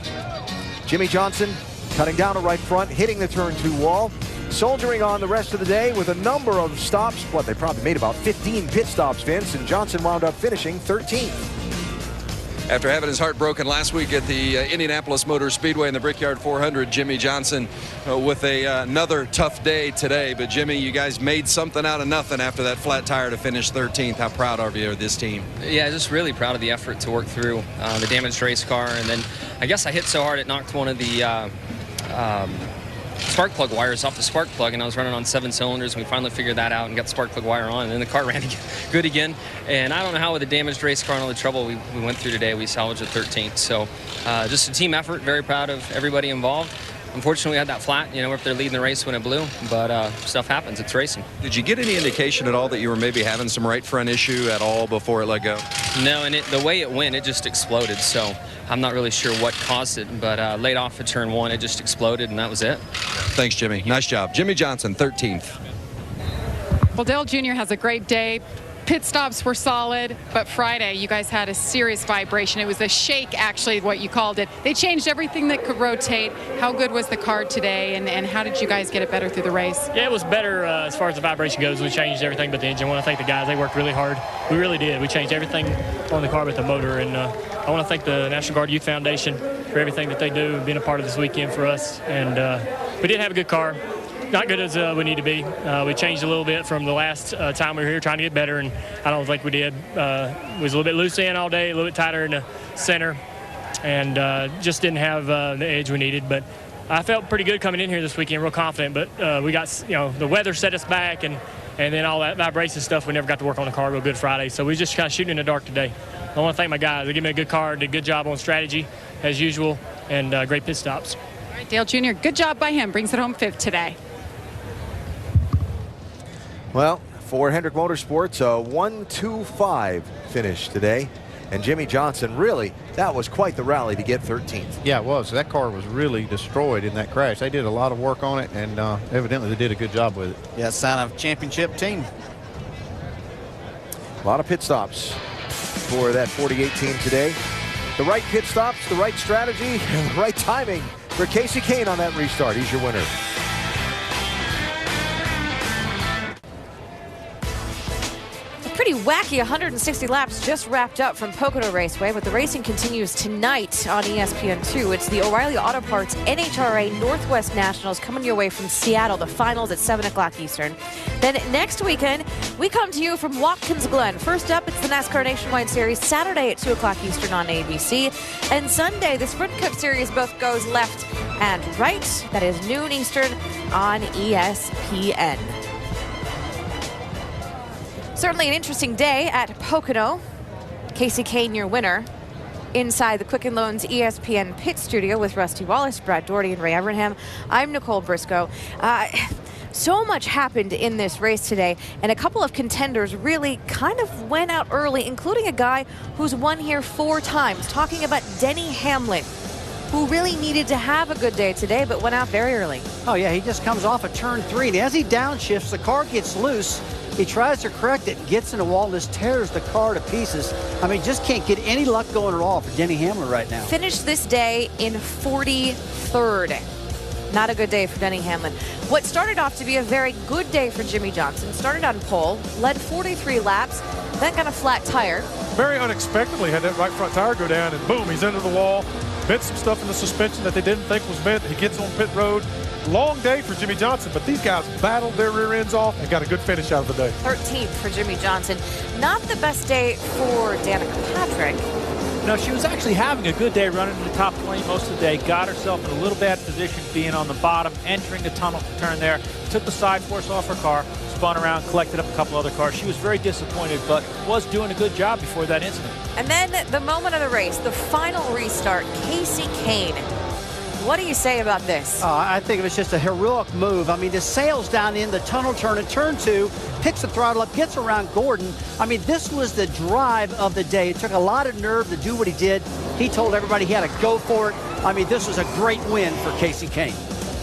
Jimmie Johnson cutting down to right front, hitting the turn 2 wall, soldiering on the rest of the day with a number of stops. They probably made about 15 pit stops, Vince, and Johnson wound up finishing 13th. After having his heart broken last week at the Indianapolis Motor Speedway in the Brickyard 400, Jimmie Johnson with another tough day today. But, Jimmy, you guys made something out of nothing after that flat tire to finish 13th. How proud are you of this team? Yeah, just really proud of the effort to work through the damaged race car. And then I guess I hit so hard it knocked one of the spark plug wires off the spark plug, and I was running on 7 cylinders, and we finally figured that out and got the spark plug wire on, and then the car ran good again. And I don't know how with the damaged race car and all the trouble we went through today, we salvaged the 13th. So just a team effort, very proud of everybody involved. Unfortunately, we had that flat, we're up there leading the race when it blew, but stuff happens, it's racing. Did you get any indication at all that you were maybe having some right front issue at all before it let go? No, and the way it went, it just exploded, so I'm not really sure what caused it, but late off of turn 1, it just exploded, and that was it. Thanks, Jimmy. Nice job. Jimmie Johnson, 13th. Well, Dale Jr. has a great day. Pit stops were solid, but Friday you guys had a serious vibration. It was a shake, actually, what you called it. They changed everything that could rotate. How good was the car today, and how did you guys get it better through the race? Yeah, it was better as far as the vibration goes. We changed everything but the engine. I want to thank the guys. They worked really hard. We really did. We changed everything on the car but the motor, and I want to thank the National Guard Youth Foundation for everything that they do, being a part of this weekend for us. And we did have a good car. Not good as we need to be. We changed a little bit from the last time we were here, trying to get better, and I don't think we did. It was a little bit loose in all day, a little bit tighter in the center, and just didn't have the edge we needed. But I felt pretty good coming in here this weekend, real confident. But we got, the weather set us back, and then all that vibration stuff, we never got to work on the car real good Friday. So we just kind of shooting in the dark today. I want to thank my guys. They gave me a good car, did a good job on strategy, as usual, and great pit stops. All right, Dale Jr., good job by him. Brings it home 5th today. Well, for Hendrick Motorsports, a 1-2-5 finish today. And Jimmie Johnson, really, that was quite the rally to get 13th. Yeah, it was. That car was really destroyed in that crash. They did a lot of work on it, and evidently they did a good job with it. Yeah, sign of championship team. A lot of pit stops for that 48 team today. The right pit stops, the right strategy, and the right timing for Kasey Kahne on that restart. He's your winner. Pretty wacky 160 laps just wrapped up from Pocono Raceway, but the racing continues tonight on ESPN2. It's the O'Reilly Auto Parts NHRA Northwest Nationals coming your way from Seattle. The finals at 7 o'clock Eastern. Then next weekend, we come to you from Watkins Glen. First up, it's the NASCAR Nationwide Series Saturday at 2 o'clock Eastern on ABC. And Sunday, the Sprint Cup Series both goes left and right. That is noon Eastern on ESPN. Certainly an interesting day at Pocono. Kasey Kahne, your winner. inside the Quicken Loans ESPN Pit Studio with Rusty Wallace, Brad Doherty, and Ray Evernham. I'm Nicole Briscoe. So much happened in this race today, and a couple of contenders really kind of went out early, including a guy who's won here 4 times, talking about Denny Hamlin, who really needed to have a good day today, but went out very early. Oh, yeah, he just comes off of turn 3, and as he downshifts, the car gets loose. He tries to correct it, gets in a wall, and just tears the car to pieces. I mean, just can't get any luck going at all for Denny Hamlin right now. Finished this day in 43rd. Not a good day for Denny Hamlin. What started off to be a very good day for Jimmie Johnson, started on pole, led 43 laps, then got a flat tire. Very unexpectedly had that right front tire go down, and boom, he's into the wall. Bent some stuff in the suspension that they didn't think was bent. He gets on pit road. Long day for Jimmie Johnson, but these guys battled their rear ends off and got a good finish out of the day. 13th for Jimmie Johnson. Not the best day for Danica Patrick. No, she was actually having a good day running in the top 20 most of the day. Got herself in a little bad position being on the bottom, entering the tunnel turn there. Took the side force off her car, spun around, collected up a couple other cars. She was very disappointed, but was doing a good job before that incident. And then the moment of the race, the final restart, Kasey Kahne. What do you say about this? I think it was just a heroic move. I mean, the sails down in the tunnel turn at turn 2, picks the throttle up, gets around Gordon. I mean, this was the drive of the day. It took a lot of nerve to do what he did. He told everybody he had to go for it. I mean, this was a great win for Kasey Kahne.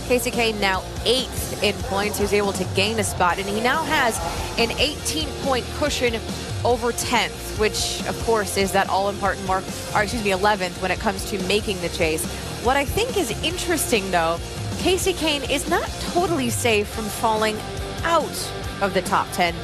Kasey Kahne now 8th in points. He was able to gain a spot, and he now has an 18-point cushion over 10th, which, of course, is that all-important mark, or excuse me, 11th when it comes to making the chase. What I think is interesting, though, Kasey Kahne is not totally safe from falling out of the top 10.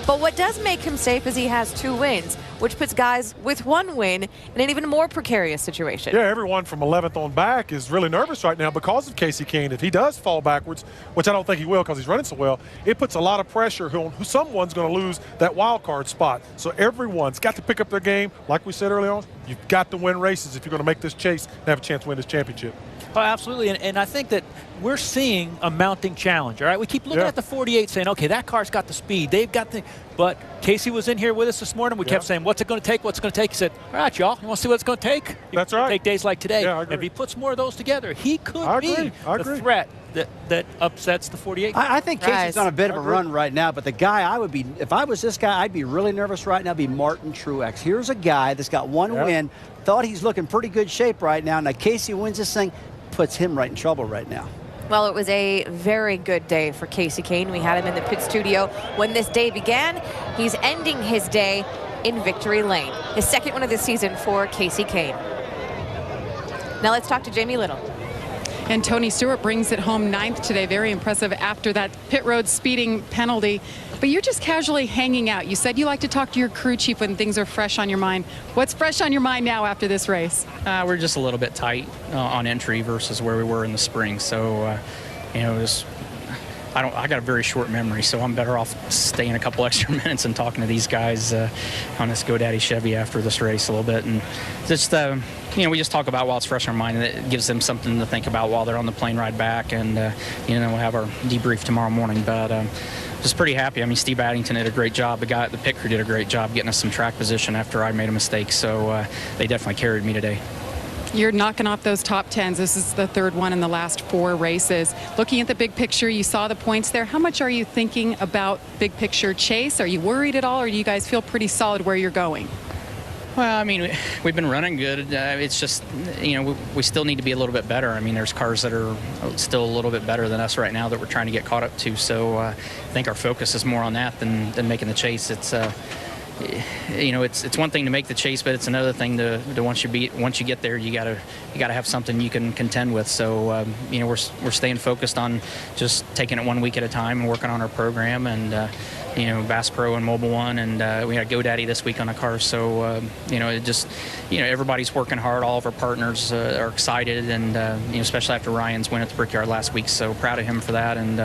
But what does make him safe is he has 2 wins, which puts guys with 1 win in an even more precarious situation. Yeah, everyone from 11th on back is really nervous right now because of Kasey Kahne. If he does fall backwards, which I don't think he will because he's running so well, it puts a lot of pressure on who someone's going to lose that wild card spot. So everyone's got to pick up their game. Like we said early on, you've got to win races if you're going to make this chase and have a chance to win this championship. Oh, absolutely, and I think that we're seeing a mounting challenge, all right? We keep looking at the 48 saying, okay, that car's got the speed. They've got the – but Kasey was in here with us this morning. We kept saying, what's it going to take? What's it going to take? He said, all right, y'all, you want to see what it's going to take? That's right. Take days like today. Yeah, I agree. If he puts more of those together, he could be the threat that upsets the 48. I think Casey's on a bit of a run right now, but the guy I would be – if I was this guy, I'd be really nervous right now, be Martin Truex. Here's a guy that's got 1 win, thought he's looking pretty good shape right now. Now Kasey wins this thing, puts him right in trouble right now. Well, it was a very good day for Kasey Kahne. We had him in the pit studio when this day began. He's ending his day in victory lane. His 2nd win of the season for Kasey Kahne. Now let's talk to Jamie Little. And Tony Stewart brings it home 9th today. Very impressive after that pit road speeding penalty. But you're just casually hanging out. You said you like to talk to your crew chief when things are fresh on your mind. What's fresh on your mind now after this race? We're just a little bit tight on entry versus where we were in the spring. So, you know, I got a very short memory, so I'm better off staying a couple extra minutes and talking to these guys on this GoDaddy Chevy after this race a little bit. And just, you know, we just talk about while it's fresh on our mind, and it gives them something to think about while they're on the plane ride back. And, you know, we'll have our debrief tomorrow morning. But just pretty happy. I mean, Steve Addington did a great job. The pit crew did a great job getting us some track position after I made a mistake. So they definitely carried me today. You're knocking off those top 10s. This is the 3rd one in the last 4 races. Looking at the big picture, you saw the points there. How much are you thinking about big picture chase? Are you worried at all, or do you guys feel pretty solid where you're going? Well, I mean, we've been running good. It's just, you know, we still need to be a little bit better. I mean, there's cars that are still a little bit better than us right now that we're trying to get caught up to. So I think our focus is more on that than making the chase. It's you know, it's one thing to make the chase, but it's another thing to once you get there, you gotta have something you can contend with. So you know, we're staying focused on just taking it 1 week at a time and working on our program, and you know, Bass Pro and Mobil One, and we had GoDaddy this week on the car. So you know, it just, you know, everybody's working hard. All of our partners are excited, and you know, especially after Ryan's win at the Brickyard last week. So proud of him for that, and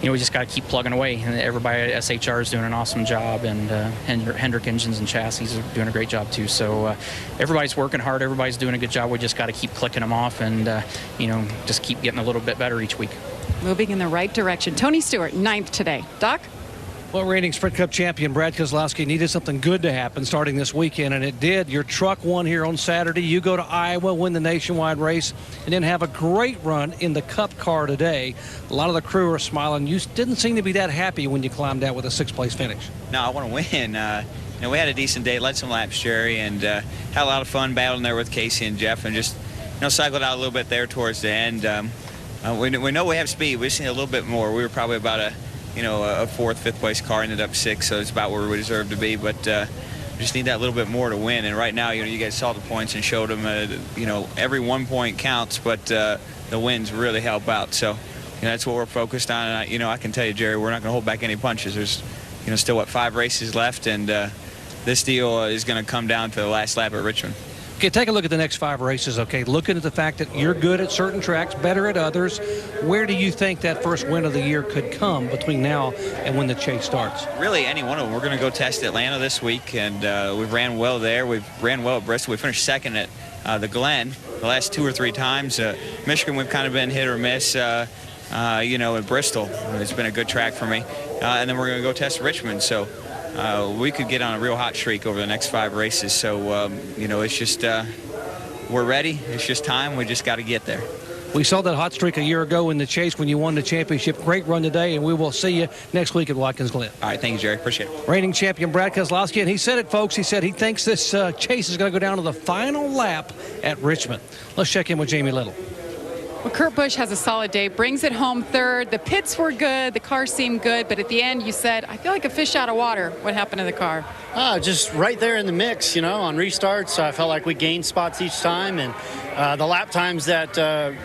you know, we just got to keep plugging away. And everybody at SHR is doing an awesome job, and Hendrick Engines and Chassis are doing a great job too. So everybody's working hard. Everybody's doing a good job. We just got to keep clicking them off, and you know, just keep getting a little bit better each week. Moving in the right direction. Tony Stewart, 9th today. Doc? Well, reigning Sprint Cup champion Brad Keselowski needed something good to happen starting this weekend, and it did. Your truck won here on Saturday. You go to Iowa, win the nationwide race, and then have a great run in the Cup car today. A lot of the crew are smiling. You didn't seem to be that happy when you climbed out with a 6th-place finish. No, I want to win. We had a decent day, led some laps, Jerry, and had a lot of fun battling there with Casey and Jeff, and just cycled out a little bit there towards the end. We know we have speed. We just need a little bit more. We were probably about a 4th, 5th place car, ended up 6th, so it's about where we deserve to be. But we just need that little bit more to win. And right now, you guys saw the points and showed them, every 1 point counts, but the wins really help out. So that's what we're focused on. And I can tell you, Jerry, we're not going to hold back any punches. There's still 5 races left, and this deal is going to come down to the last lap at Richmond. Okay, take a look at the next 5 races, okay? Looking at the fact that you're good at certain tracks, better at others, where do you think that first win of the year could come between now and when the chase starts? Really, any one of them. We're going to go test Atlanta this week, and we've ran well there. We've ran well at Bristol. We finished 2nd at the Glen the last 2 or 3 times. Michigan, we've kind of been hit or miss, at Bristol. It's been a good track for me. And then we're going to go test Richmond. So we could get on a real hot streak over the next 5 races. So, it's just we're ready. It's just time. We just got to get there. We saw that hot streak a year ago in the chase when you won the championship. Great run today, and we will see you next week at Watkins Glen. All right, thank you, Jerry. Appreciate it. Reigning champion Brad Keselowski, and he said it, folks. He said he thinks this chase is going to go down to the final lap at Richmond. Let's check in with Jamie Little. Well, Kurt Busch has a solid day, brings it home 3rd. The pits were good, the car seemed good, but at the end you said, I feel like a fish out of water. What happened to the car? Just right there in the mix, on restarts. I felt like we gained spots each time, and the lap times that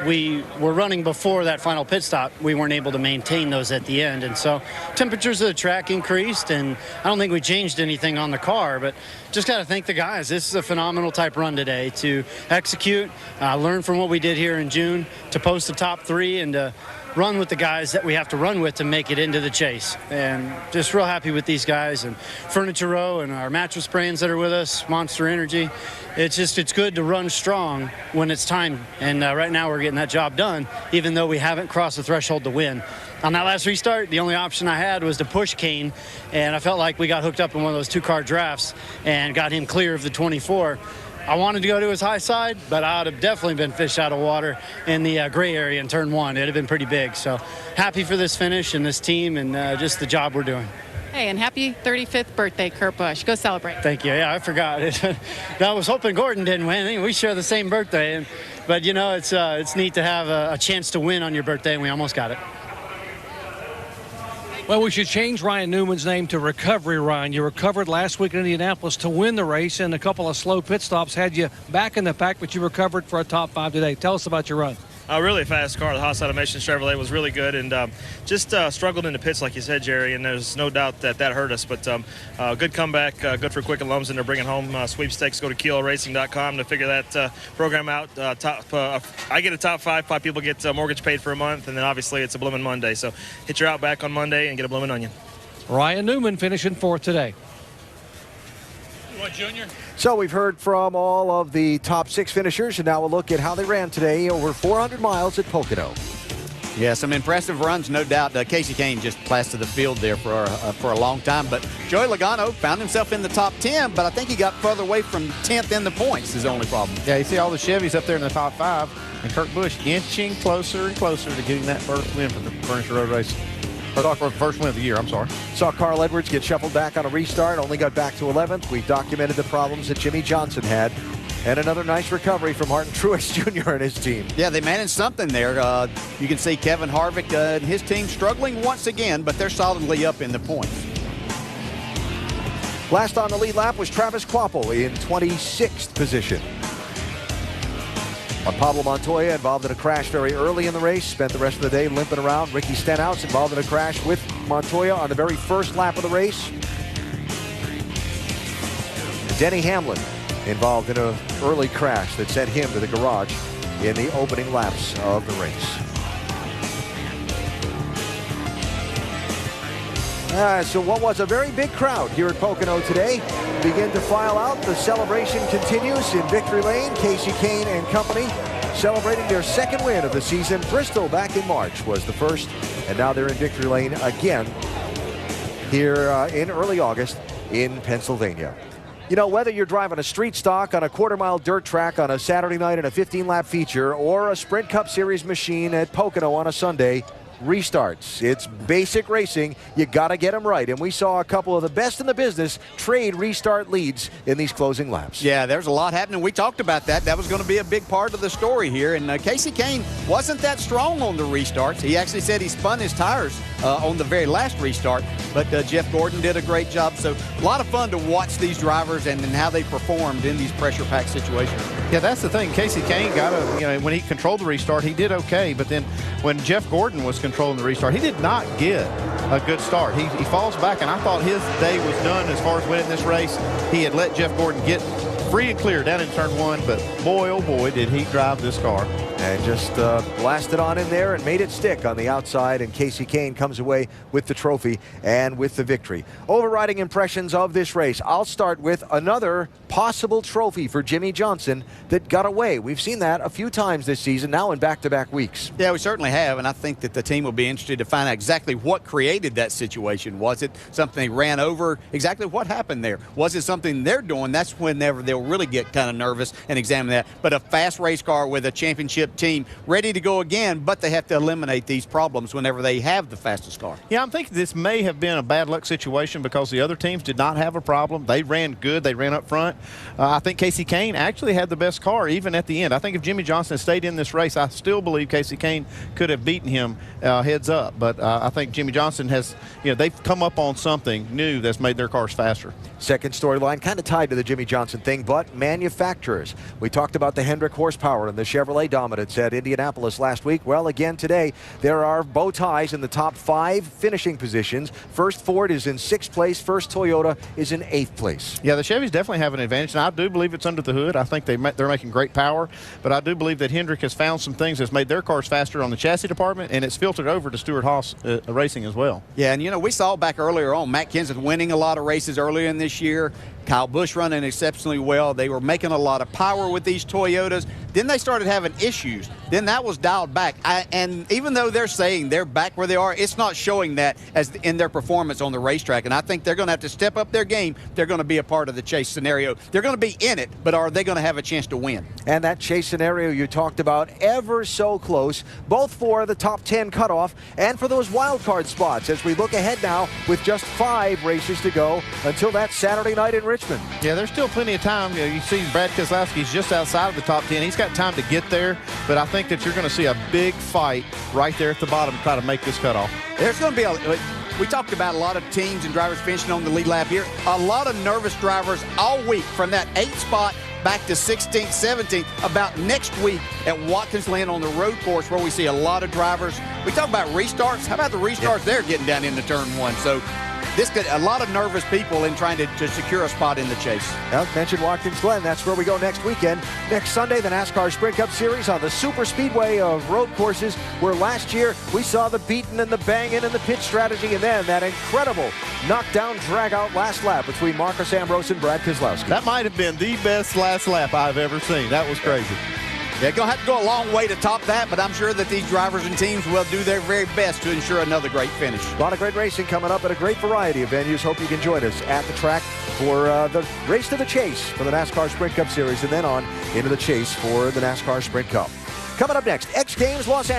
we were running before that final pit stop, we weren't able to maintain those at the end. And so temperatures of the track increased, and I don't think we changed anything on the car, but just got to thank the guys. This is a phenomenal type run today to execute, learn from what we did here in June, to post the top 3 and to run with the guys that we have to run with to make it into the chase. And just real happy with these guys and Furniture Row and our mattress brands that are with us, Monster Energy. It's good to run strong when it's time. And right now we're getting that job done, even though we haven't crossed the threshold to win. On that last restart, the only option I had was to push Kane, and I felt like we got hooked up in one of those 2-car drafts and got him clear of the 24. I wanted to go to his high side, but I would have definitely been fish out of water in the gray area in turn 1. It would have been pretty big. So happy for this finish and this team and just the job we're doing. Hey, and happy 35th birthday, Kurt Busch. Go celebrate. Thank you. Yeah, I forgot it. I was hoping Gordon didn't win. We share the same birthday. But, it's neat to have a chance to win on your birthday, and we almost got it. Well, we should change Ryan Newman's name to Recovery Ryan. You recovered last week in Indianapolis to win the race, and a couple of slow pit stops had you back in the pack, but you recovered for a top 5 today. Tell us about your run. A really fast car. The Haas Automation Chevrolet was really good, and just struggled in the pits, like you said, Jerry, and there's no doubt that hurt us. But good comeback, good for Quicken Loans, and they're bringing home sweepstakes. Go to KiloRacing.com to figure that program out. I get a top 5 people get mortgage paid for a month, and then obviously it's a Bloomin' Monday. So hit your Outback on Monday and get a Bloomin' Onion. Ryan Newman finishing 4th today. Junior. So we've heard from all of the top 6 finishers, and now we'll look at how they ran today over 400 miles at Pocono. Yeah, some impressive runs, no doubt. Casey Kane just plastered the field there for a long time. But Joey Logano found himself in the top 10, but I think he got further away from 10th in the points is the only problem. Yeah, you see all the Chevys up there in the top 5, and Kurt Busch inching closer and closer to getting that first win for the Furniture Road race. Or for the first win of the year, I'm sorry. Saw Carl Edwards get shuffled back on a restart, only got back to 11th. We documented the problems that Jimmy Johnson had. And another nice recovery from Martin Truex Jr. and his team. Yeah, they managed something there. You can see Kevin Harvick and his team struggling once again, but they're solidly up in the points. Last on the lead lap was Travis Kvapil in 26th position. Pablo Montoya involved in a crash very early in the race, spent the rest of the day limping around. Ricky Stenhouse involved in a crash with Montoya on the very first lap of the race. Denny Hamlin involved in an early crash that sent him to the garage in the opening laps of the race. So what was a very big crowd here at Pocono today begin to file out. The celebration continues in Victory Lane. Casey Kane and company celebrating their second win of the season. Bristol back in March was the first, and now they're in Victory Lane again here in early August in Pennsylvania. You know, whether you're driving a street stock on a quarter-mile dirt track on a Saturday night in a 15-lap feature or a Sprint Cup Series machine at Pocono on a Sunday, restarts. It's basic racing. You got to get them right. And we saw a couple of the best in the business trade restart leads in these closing laps. Yeah, there's a lot happening. We talked about that. That was going to be a big part of the story here. And Kasey Kahne wasn't that strong on the restarts. He actually said he spun his tires on the very last restart. But Jeff Gordon did a great job. So a lot of fun to watch these drivers and how they performed in these pressure-packed situations. Yeah, that's the thing. Kasey Kahne got when he controlled the restart, he did okay. But then when Jeff Gordon was controlling the restart, he did not get a good start. He falls back, and I thought his day was done as far as winning this race. He had let Jeff Gordon get free and clear down in turn one, but boy, oh boy, did he drive this car. And just blasted on in there and made it stick on the outside, and Kasey Kahne comes away with the trophy and with the victory. Overriding impressions of this race. I'll start with another possible trophy for Jimmie Johnson that got away. We've seen that a few times this season, now in back-to-back weeks. Yeah, we certainly have, and I think that the team will be interested to find out exactly what created that situation. Was it something they ran over? Exactly what happened there? Was it something they're doing? That's whenever they'll really get kind of nervous and examine that. But a fast race car with a championship team ready to go again, but they have to eliminate these problems whenever they have the fastest car. Yeah, I'm thinking this may have been a bad luck situation because the other teams did not have a problem. They ran good. They ran up front. I think Kasey Kahne actually had the best car even at the end. I think if Jimmie Johnson had stayed in this race, I still believe Kasey Kahne could have beaten him heads up. But I think Jimmie Johnson has, they've come up on something new that's made their cars faster. Second storyline kind of tied to the Jimmie Johnson thing, but manufacturers. We talked about the Hendrick horsepower and the Chevrolet dominance at Indianapolis last week. Well, again today, there are bow ties in the top 5 finishing positions. First Ford is in 6th place. First Toyota is in 8th place. Yeah, the Chevys definitely have an advantage, and I do believe it's under the hood. I think they're making great power, but I do believe that Hendrick has found some things that's made their cars faster on the chassis department, and it's filtered over to Stewart-Haas Racing as well. Yeah, and we saw back earlier on, Matt Kenseth winning a lot of races earlier in this year. Kyle Busch running exceptionally well. They were making a lot of power with these Toyotas. Then they started having issues. Then that was dialed back. And even though they're saying they're back where they are, it's not showing that as in their performance on the racetrack. And I think they're going to have to step up their game. They're going to be a part of the chase scenario. They're going to be in it, but are they going to have a chance to win? And that chase scenario you talked about, ever so close, both for the top 10 cutoff and for those wild card spots as we look ahead now with just 5 races to go until that Saturday night in Richmond. Yeah, there's still plenty of time. You see Brad Keselowski's just outside of the top 10. He's got time to get there, but I think that you're going to see a big fight right there at the bottom to try to make this cutoff. There's going to be we talked about a lot of teams and drivers finishing on the lead lap here. A lot of nervous drivers all week from that 8th spot back to 16th, 17th, about next week at Watkins Glen on the road course where we see a lot of drivers. We talk about restarts. How about the restarts there getting down into turn 1? So this could a lot of nervous people in trying to secure a spot in the chase. Well, mentioned Watkins Glen. That's where we go next weekend. Next Sunday, the NASCAR Sprint Cup Series on the super speedway of road courses where last year we saw the beating and the banging and the pit strategy and then that incredible knockdown drag-out last lap between Marcos Ambrose and Brad Keselowski. That might have been the best last lap I've ever seen. That was crazy. They're going to have to go a long way to top that, but I'm sure that these drivers and teams will do their very best to ensure another great finish. A lot of great racing coming up at a great variety of venues. Hope you can join us at the track for the race to the chase for the NASCAR Sprint Cup Series and then on into the chase for the NASCAR Sprint Cup. Coming up next, X Games Los Angeles.